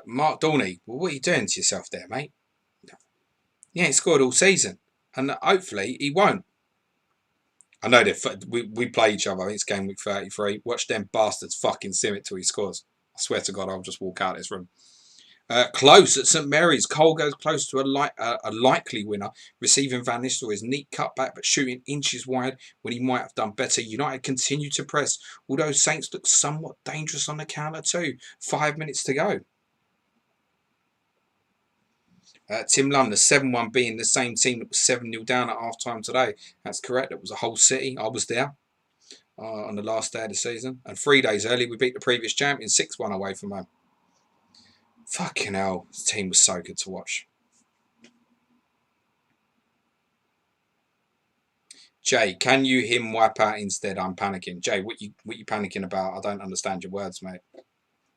Mark Dorney. Well, what are you doing to yourself there, mate? He ain't scored all season. And hopefully he won't. I know we play each other. I think it's game week 33. Watch them bastards fucking sim it till he scores. I swear to God, I'll just walk out of this room. Close at St Mary's. Cole goes close to a likely winner, receiving Van Nistelrooy's neat cutback but shooting inches wide when he might have done better. United continue to press, although Saints look somewhat dangerous on the counter too. 5 minutes to go. Tim Lund, the 7-1 being the same team that was 7-0 down at half-time today. That's correct. It was a whole city. I was there on the last day of the season. And 3 days early, we beat the previous champion 6-1 away from home. Fucking hell. The team was so good to watch. Jay, can you him wipe out instead? I'm panicking. Jay, what you panicking about? I don't understand your words, mate.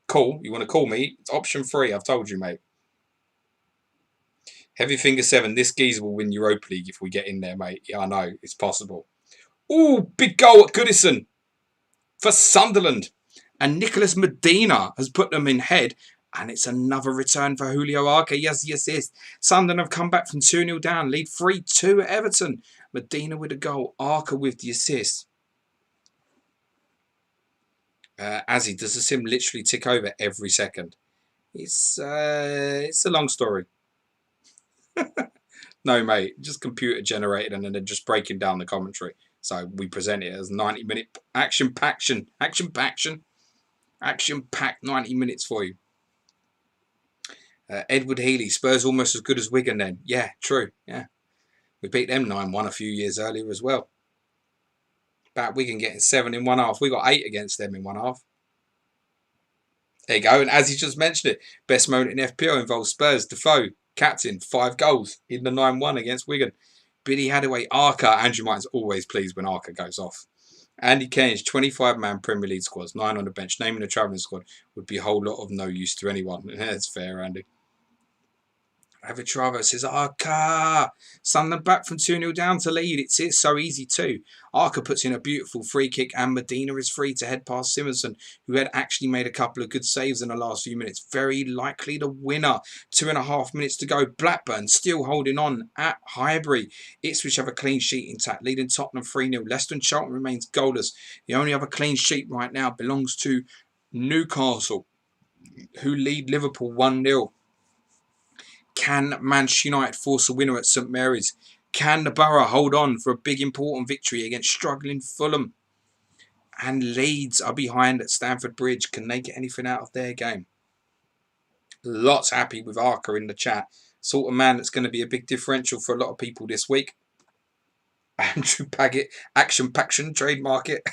Call. You want to call me? It's option 3. I've told you, mate. Heavy Finger 7, this geezer will win Europa League if we get in there, mate. Yeah, I know. It's possible. Ooh, big goal at Goodison for Sunderland. And Nicholas Medina has put them in head. And it's another return for Julio Arca. Yes, the assist. Sunderland have come back from 2-0 down. Lead 3-2 at Everton. Medina with a goal. Arca with the assist. Azzy, does the sim literally tick over every second? It's a long story. No, mate, just computer generated and then just breaking down the commentary. So we present it as 90-minute action-packed 90 minutes for you. Edward Healy, Spurs almost as good as Wigan then. Yeah, true. Yeah, we beat them 9-1 a few years earlier as well. About Wigan getting 7 in one half. We got 8 against them in one half. There you go. And as he just mentioned it, best moment in FPL involves Spurs. Defoe, captain, 5 goals in the 9-1 against Wigan. Billy Hadaway, Arca. Andrew Martin's always pleased when Arca goes off. Andy Kane's 25-man Premier League squads, 9 on the bench. Naming a travelling squad would be a whole lot of no use to anyone. That's fair, Andy. Avitravo says, Arca! Sunderland back from 2-0 down to lead. It's so easy too. Arca puts in a beautiful free kick and Medina is free to head past Simonson, who had actually made a couple of good saves in the last few minutes. Very likely the winner. 2.5 minutes to go. Blackburn still holding on at Highbury. Ipswich have a clean sheet intact, leading Tottenham 3-0. Leicester and Charlton remains goalless. The only other clean sheet right now belongs to Newcastle, who lead Liverpool 1-0. Can Manchester United force a winner at St Mary's? Can the Borough hold on for a big important victory against struggling Fulham? And Leeds are behind at Stamford Bridge. Can they get anything out of their game? Lots happy with Arca in the chat. Sort of man that's going to be a big differential for a lot of people this week. Andrew Paggett, action, trademark it.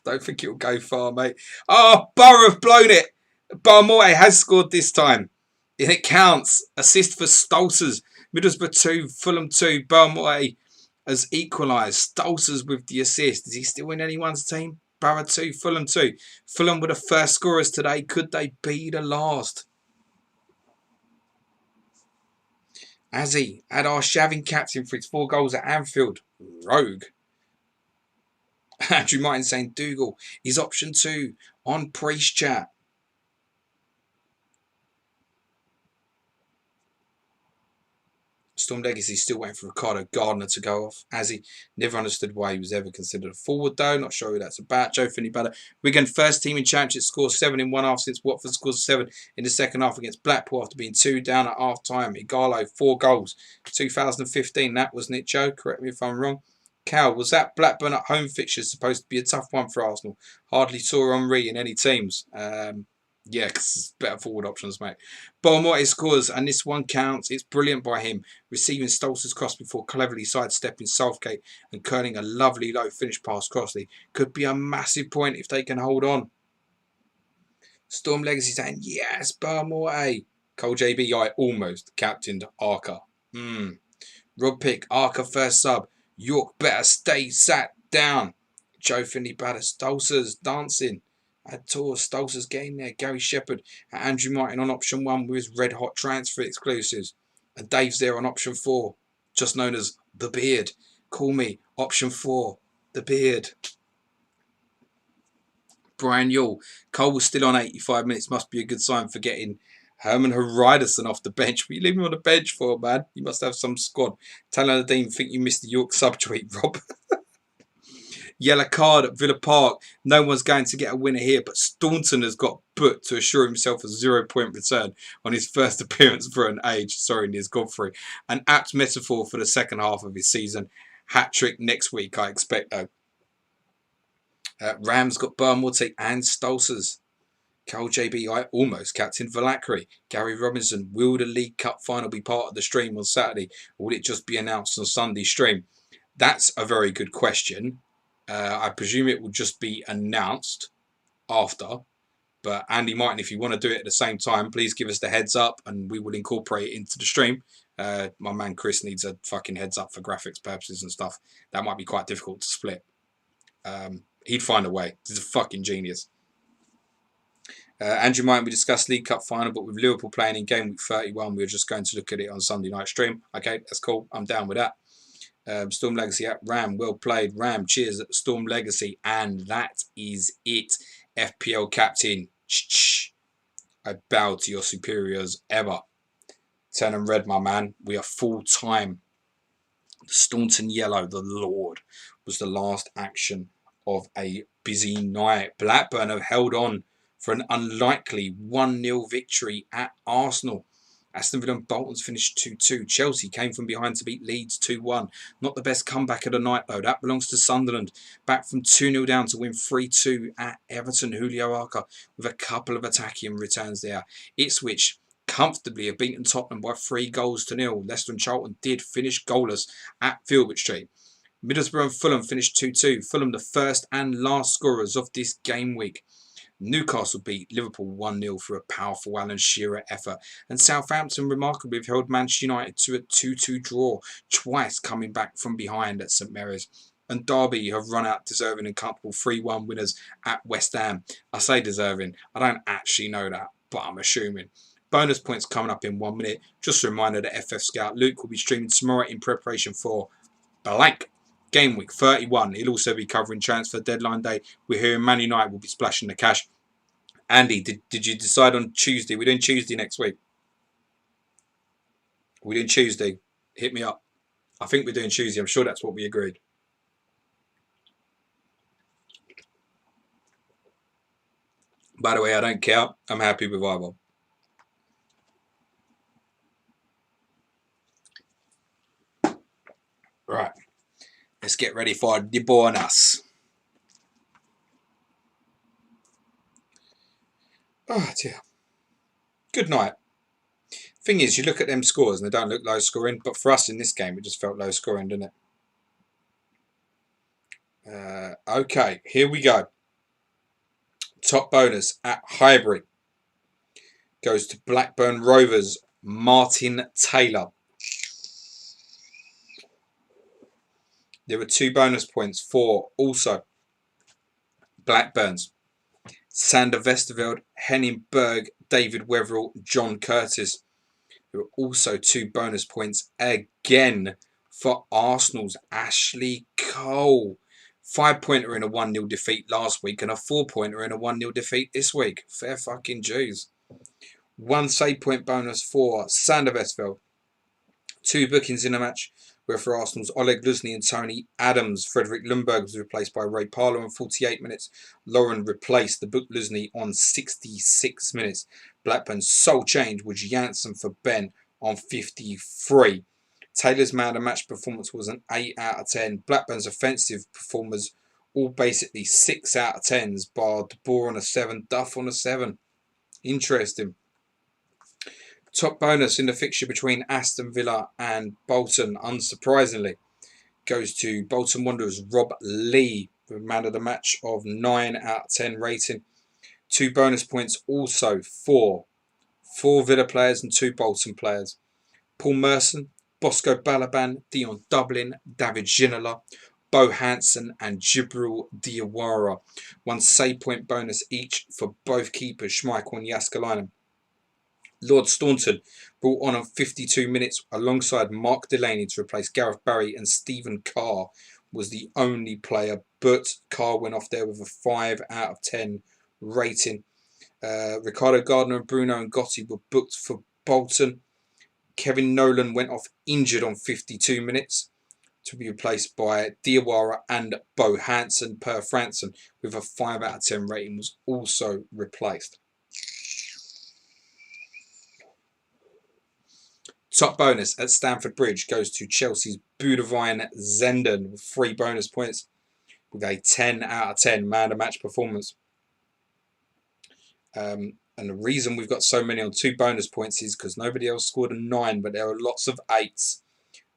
Don't think it'll go far, mate. Oh, Borough have blown it. Barmoy has scored this time. And it counts. Assist for Stolzers. Middlesbrough 2, Fulham 2. Barmoy has equalised. Stolzers with the assist. Is he still in anyone's team? Borough 2, Fulham 2. Fulham were the first scorers today. Could they be the last? Azzy had our shaving captain for his 4 goals at Anfield. Rogue. Andrew Martin saying Dougal is option 2 on Priest chat. Storm Legacy still waiting for Ricardo Gardner to go off. As he never understood why he was ever considered a forward, though. Not sure who that's about. Joe Finney Batter. Wigan first team in Championship scores 7 in one half since Watford scores 7 in the second half against Blackpool after being 2 down at half time. Igalo 4 goals. 2015, that wasn't it, Joe? Correct me if I'm wrong. Cal, was that Blackburn at home fixture supposed to be a tough one for Arsenal? Hardly saw Henry in any teams. Yeah, because it's better forward options, mate. Bournemouth scores, and this one counts. It's brilliant by him, receiving Stolz's cross before cleverly sidestepping Southgate and curling a lovely low finish past Crossley. Could be a massive point if they can hold on. Storm Legacy saying, yes, Bournemouth, eh? Cole JB, I almost captained Arca. Rob Pick, Arca first sub. York better stay sat down. Joe Finley better. Stolz's dancing. Tor Stolz's getting there. Gary Shepherd and Andrew Martin on option 1 with his red hot transfer exclusives. And Dave's there on option 4, just known as The Beard. Call me option 4, The Beard. Brian Yule. Cole was still on 85 minutes. Must be a good sign for getting Herman Hariderson off the bench. What are you leaving him on the bench for, man? You must have some squad. Tell the Dean think you missed the York subtweet, Rob. Yellow card at Villa Park. No one's going to get a winner here, but Staunton has got booked to assure himself a 0-point return on his first appearance for an age. Sorry, Niz Godfrey. An apt metaphor for the second half of his season. Hat-trick next week, I expect, though. Rams got Bournemouth and Stolz's. Carl JB, I almost captained Valakri. Gary Robinson, will the League Cup final be part of the stream on Saturday, or will it just be announced on Sunday stream? That's a very good question. I presume it will just be announced after. But Andy Martin, if you want to do it at the same time, please give us the heads up and we will incorporate it into the stream. My man Chris needs a fucking heads up for graphics purposes and stuff. That might be quite difficult to split. He'd find a way. He's a fucking genius. Andrew Martin, we discussed League Cup final, but with Liverpool playing in game week 31, we're just going to look at it on Sunday night stream. Okay, that's cool. I'm down with that. Storm Legacy at Ram, well played. Ram, cheers at Storm Legacy. And that is it. FPL captain, I bow to your superiors ever. Turn them red, my man. We are full time. Staunton Yellow, the Lord, was the last action of a busy night. Blackburn have held on for an unlikely 1-0 victory at Arsenal. Aston Villa and Bolton's finished 2-2. Chelsea came from behind to beat Leeds 2-1. Not the best comeback of the night, though. That belongs to Sunderland. Back from 2-0 down to win 3-2 at Everton. Julio Arca with a couple of attacking returns there. Ipswich comfortably have beaten Tottenham by 3-0. Leicester and Charlton did finish goalless at Filbert Street. Middlesbrough and Fulham finished 2-2. Fulham the first and last scorers of this game week. Newcastle beat Liverpool 1-0 for a powerful Alan Shearer effort. And Southampton remarkably have held Manchester United to a 2-2 draw, twice coming back from behind at St Mary's. And Derby have run out deserving and comfortable 3-1 winners at West Ham. I say deserving, I don't actually know that, but I'm assuming. Bonus points coming up in 1 minute. Just a reminder that FF Scout Luke will be streaming tomorrow in preparation for blank. Game week 31. He'll also be covering transfer deadline day. We're hearing Man United will be splashing the cash. Andy, did you decide on Tuesday? We're doing Tuesday next week. We're doing Tuesday. Hit me up. I think we're doing Tuesday. I'm sure that's what we agreed. By the way, I don't care. I'm happy with either. Right. Let's get ready for the bonus. Oh dear. Good night. Thing is, you look at them scores and they don't look low scoring, but for us in this game, it just felt low scoring, didn't it? Okay, here we go. Top bonus at Highbury goes to Blackburn Rovers, Martin Taylor. There were 2 bonus points for also Blackburns. Sander Vesterveld, Henning Berg, David Wetherill, John Curtis. There were also 2 bonus points again for Arsenal's Ashley Cole. 5-pointer in a 1-0 defeat last week and a 4-pointer in a 1-0 defeat this week. Fair fucking Jews. 1 save point bonus for Sander Vesterveld. 2 bookings in a match where for Arsenal's Oleg Luzny and Tony Adams. Frederick Lundberg was replaced by Ray Parlour on 48 minutes. Lauren replaced the book Luzny on 66 minutes. Blackburn's sole change was Janssen for Ben on 53. Taylor's man of the match performance was an 8 out of 10. Blackburn's offensive performers all basically 6 out of 10s, bar De Boer on a 7, Duff on a 7. Interesting. Top bonus in the fixture between Aston Villa and Bolton, unsurprisingly, goes to Bolton Wanderers Rob Lee with man of the match of 9 out of 10 rating. 2 bonus points also for 4 Villa players and 2 Bolton players. Paul Merson, Bosco Balaban, Dion Dublin, David Ginola, Bo Hansen and Jibril Diawara. 1 save point bonus each for both keepers, Schmeichel and Jääskeläinen. Lord Staunton brought on 52 minutes alongside Mark Delaney to replace Gareth Barry, and Stephen Carr was the only player, but Carr went off there with a 5 out of 10 rating. Ricardo Gardner and Bruno Ngotti were booked for Bolton. Kevin Nolan went off injured on 52 minutes to be replaced by Diawara and Bo Hansen. Per Franson with a 5 out of 10 rating was also replaced. Top bonus at Stamford Bridge goes to Chelsea's Boudewijn Zenden with 3 bonus points with a 10 out of 10 man of match performance. And the reason we've got so many on 2 bonus points is because nobody else scored a 9, but there are lots of 8s.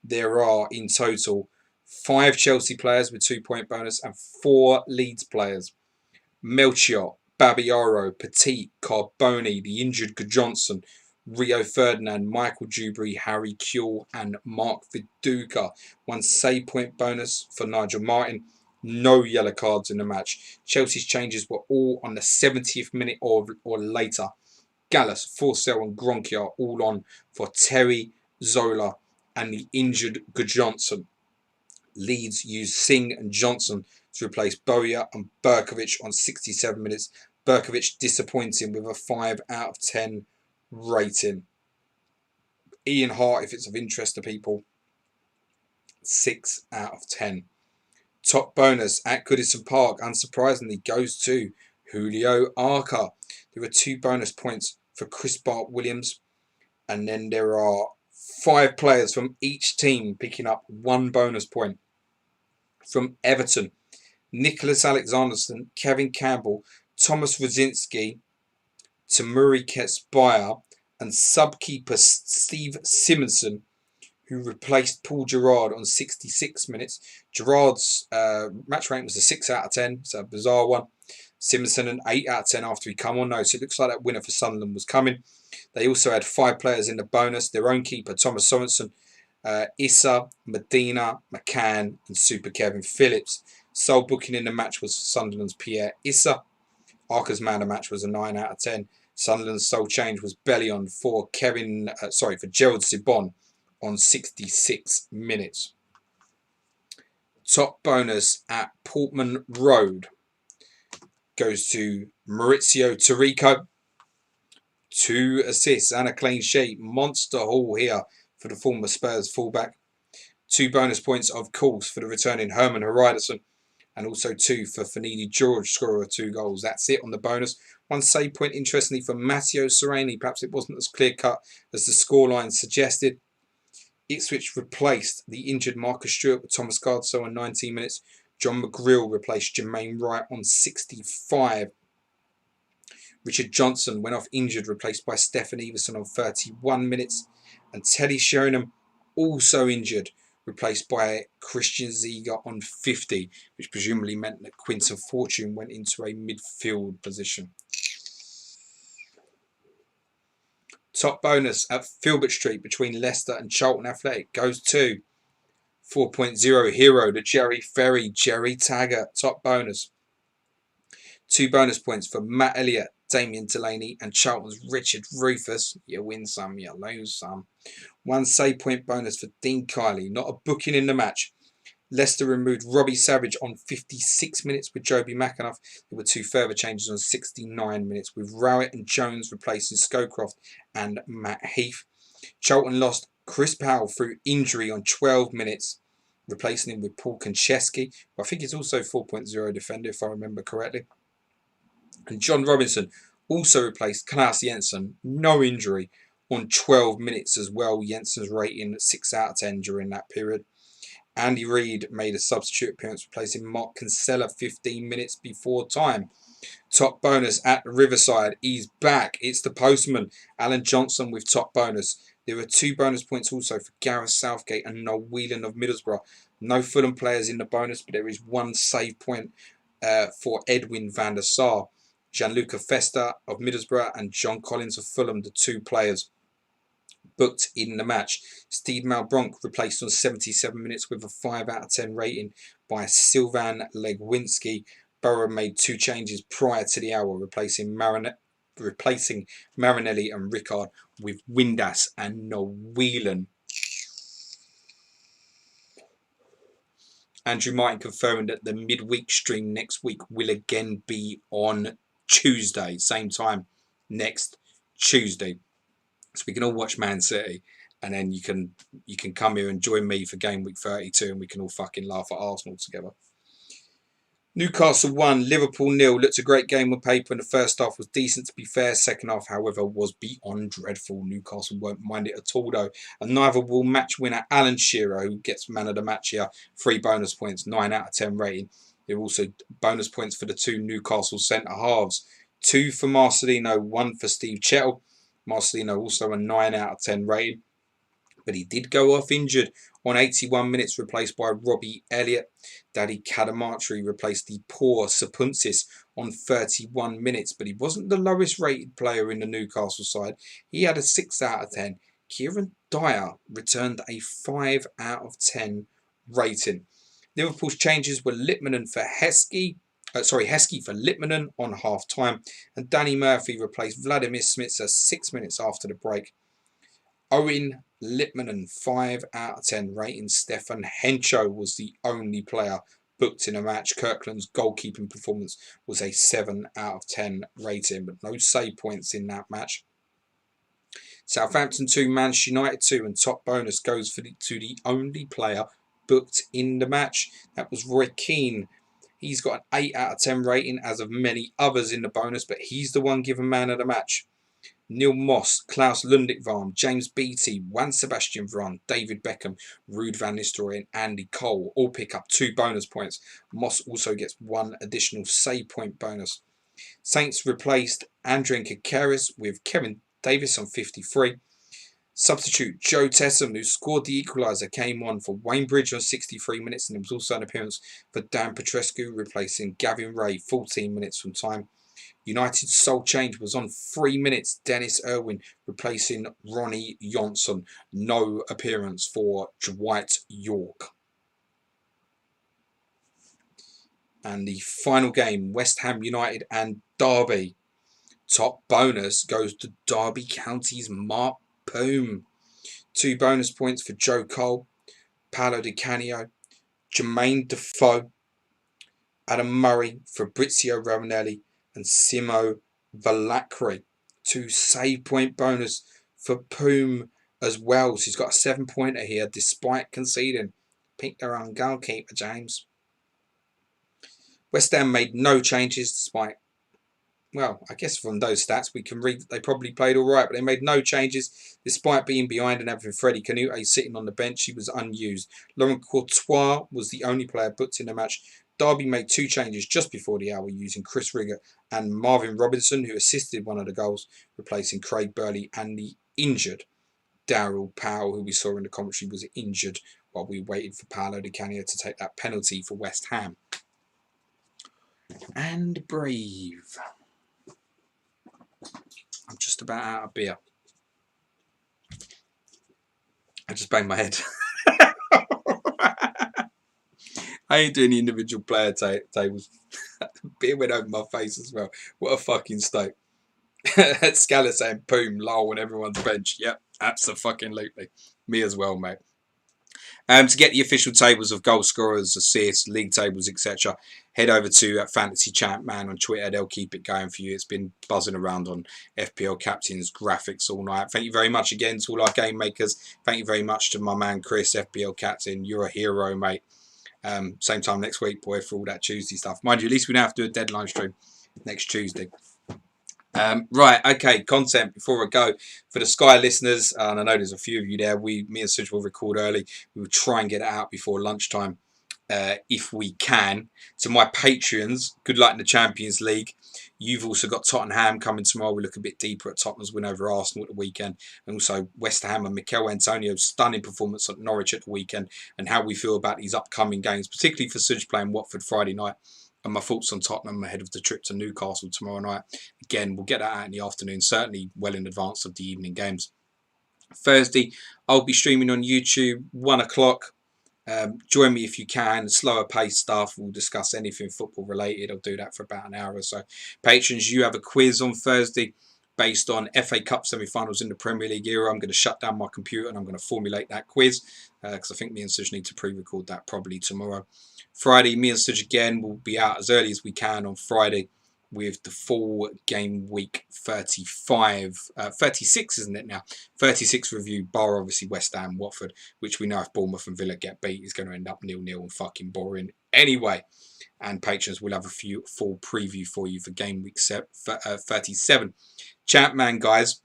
There are in total 5 Chelsea players with 2-point bonus and 4 Leeds players. Melchior, Babiaro, Petit, Carboni, the injured Johnson, Rio Ferdinand, Michael Dewberry, Harry Kewell and Mark Viduka. 1 save point bonus for Nigel Martin. No yellow cards in the match. Chelsea's changes were all on the 70th minute or later. Gallus, Forsell and Gronky are all on for Terry, Zola and the injured Johnson. Leeds used Singh and Johnson to replace Bowyer and Berkovic on 67 minutes. Berkovic disappointing with a 5 out of 10 rating. Ian Hart, if it's of interest to people, 6 out of 10. Top bonus at Goodison Park, unsurprisingly, goes to Julio Arca. There were 2 bonus points for Chris Bart Williams, and then there are 5 players from each team picking up 1 bonus point. From Everton, Nicholas Alexanderson, Kevin Campbell, Thomas Rosinsky, Tamuri Ketsbaya and sub-keeper Steve Simonson, who replaced Paul Gerrard on 66 minutes. Gerrard's match rank was a 6 out of 10, so a bizarre one. Simonson an 8 out of 10 after he come on. No, so it looks like that winner for Sunderland was coming. They also had 5 players in the bonus. Their own keeper, Thomas Sorensen, Issa, Medina, McCann and Super Kevin Phillips. Sole booking in the match was for Sunderland's Pierre Issa. Arca's man of the match was a 9 out of 10. Sunderland's sole change was Bellion for Gerald Sibon on 66 minutes. Top bonus at Portman Road goes to Maurizio Tirico. 2 assists and a clean sheet. Monster haul here for the former Spurs fullback. 2 bonus points, of course, for the returning Herman Hreidarsson, and also 2 for Finidi George, scorer of 2 goals. That's it on the bonus. 1 save point, interestingly, for Matteo Sereni. Perhaps it wasn't as clear-cut as the scoreline suggested. Ipswich replaced the injured Marcus Stewart with Thomas Gardso on 19 minutes. John McGrill replaced Jermaine Wright on 65. Richard Johnson went off injured, replaced by Stefan Everson on 31 minutes. And Teddy Sheringham, also injured, replaced by Christian Ziege on 50, which presumably meant that Quinton Fortune went into a midfield position. Top bonus at Filbert Street between Leicester and Charlton Athletic goes to 4.0 hero, the Jerry Ferry, Jerry Taggart. Top bonus. 2 bonus points for Matt Elliott, Damien Delaney and Charlton's Richard Rufus. You win some, you lose some. 1 save point bonus for Dean Kiley. Not a booking in the match. Leicester removed Robbie Savage on 56 minutes with Joby McAnuff. There were 2 further changes on 69 minutes with Rowett and Jones replacing Scowcroft and Matt Heath. Charlton lost Chris Powell through injury on 12 minutes, replacing him with Paul Konchesky, who I think is also 4.0 defender if I remember correctly. And John Robinson also replaced Klaas Jensen, no injury, on 12 minutes as well. Jensen's rating at 6 out of 10 during that period. Andy Reid made a substitute appearance replacing Mark Kinsella 15 minutes before time. Top bonus at Riverside. He's back. It's the postman, Alan Johnson, with top bonus. There are 2 bonus points also for Gareth Southgate and Noel Whelan of Middlesbrough. No Fulham players in the bonus, but there is 1 save point for Edwin van der Sar. Gianluca Festa of Middlesbrough and John Collins of Fulham, the 2 players booked in the match. Steve Malbronk replaced on 77 minutes with a 5 out of 10 rating by Sylvan Legwinski. Borough made 2 changes prior to the hour, replacing Marinelli and Rickard with Windass and Whelan. Andrew Martin confirming that the midweek stream next week will again be on Tuesday, same time next Tuesday. So we can all watch Man City, and then you can come here and join me for game week 32, and we can all fucking laugh at Arsenal together. Newcastle 1, Liverpool 0. Looked a great game on paper, and the first half was decent, to be fair. Second half, however, was beyond dreadful. Newcastle won't mind it at all, though. And neither will match winner Alan Shearer, who gets man of the match here. 3 bonus points, 9 out of 10 rating. There are also bonus points for the 2 Newcastle centre halves. 2 for Marcelino, 1 for Steve Chettle. Marcelino also a 9 out of 10 rating, but he did go off injured on 81 minutes, replaced by Robbie Elliott. Daddy Cadamartri replaced the poor Sapunsis on 31 minutes, but he wasn't the lowest rated player in the Newcastle side. He had a 6 out of 10. Kieran Dyer returned a 5 out of 10 rating. Liverpool's changes were Litmanen for Heskey for Litmanen on half-time, and Danny Murphy replaced Vladimir Smitsa 6 minutes after the break. Owen Litmanen, 5 out of 10 rating. Stefan Hencho was the only player booked in a match. Kirkland's goalkeeping performance was a 7 out of 10 rating, but no save points in that match. Southampton 2, Manchester United 2, and top bonus goes to the only player booked in the match. That was Roy Keane. He's got an 8 out of 10 rating, as of many others in the bonus, but he's the one given man of the match. Neil Moss, Klaus Lundikvarm, James Beattie, Juan Sebastian Veron, David Beckham, Ruud van Nistelrooy and Andy Cole all pick up 2 bonus points. Moss also gets 1 additional save point bonus. Saints replaced Andrian Kakaris with Kevin Davis on 53. Substitute Joe Tessam, who scored the equaliser, came on for Wayne Bridge on 63 minutes, and there was also an appearance for Dan Petrescu, replacing Gavin Ray 14 minutes from time. United's sole change was on 3 minutes. Dennis Irwin replacing Ronnie Johnson. No appearance for Dwight York. And the final game, West Ham United and Derby. Top bonus goes to Derby County's Mark Poom. 2 bonus points for Joe Cole, Paolo Di Canio, Jermaine Defoe, Adam Murray, Fabrizio Romanelli, and Simo Valacri. 2 save point bonus for Poom as well. So he's got a 7-pointer here despite conceding. Pick their own goalkeeper, James. West Ham made no changes despite, well, I guess from those stats we can read that they probably played all right, but they made no changes despite being behind and having Freddie Canute sitting on the bench. He was unused. Laurent Courtois was the only player booked in the match. Derby made 2 changes just before the hour, using Chris Rigger and Marvin Robinson, who assisted one of the goals, replacing Craig Burley and the injured Daryl Powell, who we saw in the commentary was injured while we waited for Paolo Di Canio to take that penalty for West Ham. And breathe. I'm just about out of beer. I just banged my head. I ain't doing the individual player tables. Beer went over my face as well. What a fucking state. Scala saying boom, lol on everyone's bench. Yep, absolutely. Me as well, mate. To get the official tables of goal scorers, assists, league tables, etc., head over to Fantasy Champ Man on Twitter. They'll keep it going for you. It's been buzzing around on FPL Captains graphics all night. Thank you very much again to all our game makers. Thank you very much to my man Chris, FPL Captain. You're a hero, mate. Same time next week, boy, for all that Tuesday stuff. Mind you, at least we don't have to do a deadline stream next Tuesday. Right, okay, content before I go. For the Sky listeners, and I know there's a few of you there, me and Suj will record early. We will try and get it out before lunchtime if we can. To my Patreons, good luck in the Champions League. You've also got Tottenham coming tomorrow. We look a bit deeper at Tottenham's win over Arsenal at the weekend. And also West Ham and Mikel Antonio's stunning performance at Norwich at the weekend. And how we feel about these upcoming games, particularly for Suj playing Watford Friday night. And my thoughts on Tottenham ahead of the trip to Newcastle tomorrow night. Again, we'll get that out in the afternoon, certainly well in advance of the evening games. Thursday, I'll be streaming on YouTube, 1 o'clock. Join me if you can. Slower paced stuff. We'll discuss anything football related. I'll do that for about an hour or so. Patrons, you have a quiz on Thursday based on FA Cup semi-finals in the Premier League era. I'm going to shut down my computer and I'm going to formulate that quiz because I think me and Suj need to pre-record that probably tomorrow. Friday, me and Suj again will be out as early as we can on Friday with the full game week 36, isn't it now? 36 review, bar obviously West Ham, Watford, which we know if Bournemouth and Villa get beat is going to end up 0-0 and fucking boring anyway. And patrons will have a full preview for you for game week 37. Champman, guys,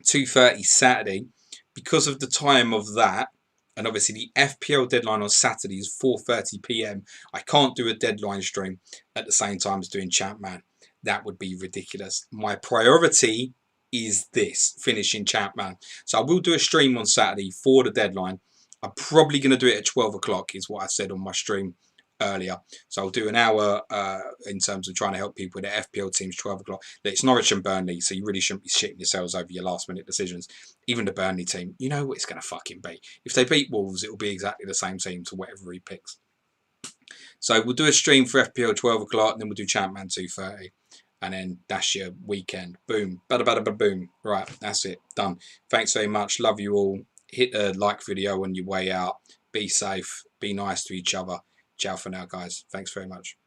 2:30 Saturday. Because of the time of that, and obviously the FPL deadline on Saturday is 4:30 PM. I can't do a deadline stream at the same time as doing Champman. That would be ridiculous. My priority is this, finishing Champman. So I will do a stream on Saturday for the deadline. I'm probably going to do it at 12 o'clock is what I said on my stream earlier. So I'll do an hour in terms of trying to help people with the FPL teams, 12 o'clock. It's Norwich and Burnley, so you really shouldn't be shitting yourselves over your last minute decisions. Even the Burnley team, you know what it's going to fucking be. If they beat Wolves, it will be exactly the same team to whatever he picks. So we'll do a stream for FPL 12 o'clock, and then we'll do Champman 2:30. And then that's your weekend. Boom. Bada bada bada boom. Right, that's it. Done. Thanks very much. Love you all. Hit the like video on your way out. Be safe. Be nice to each other. Ciao for now, guys. Thanks very much.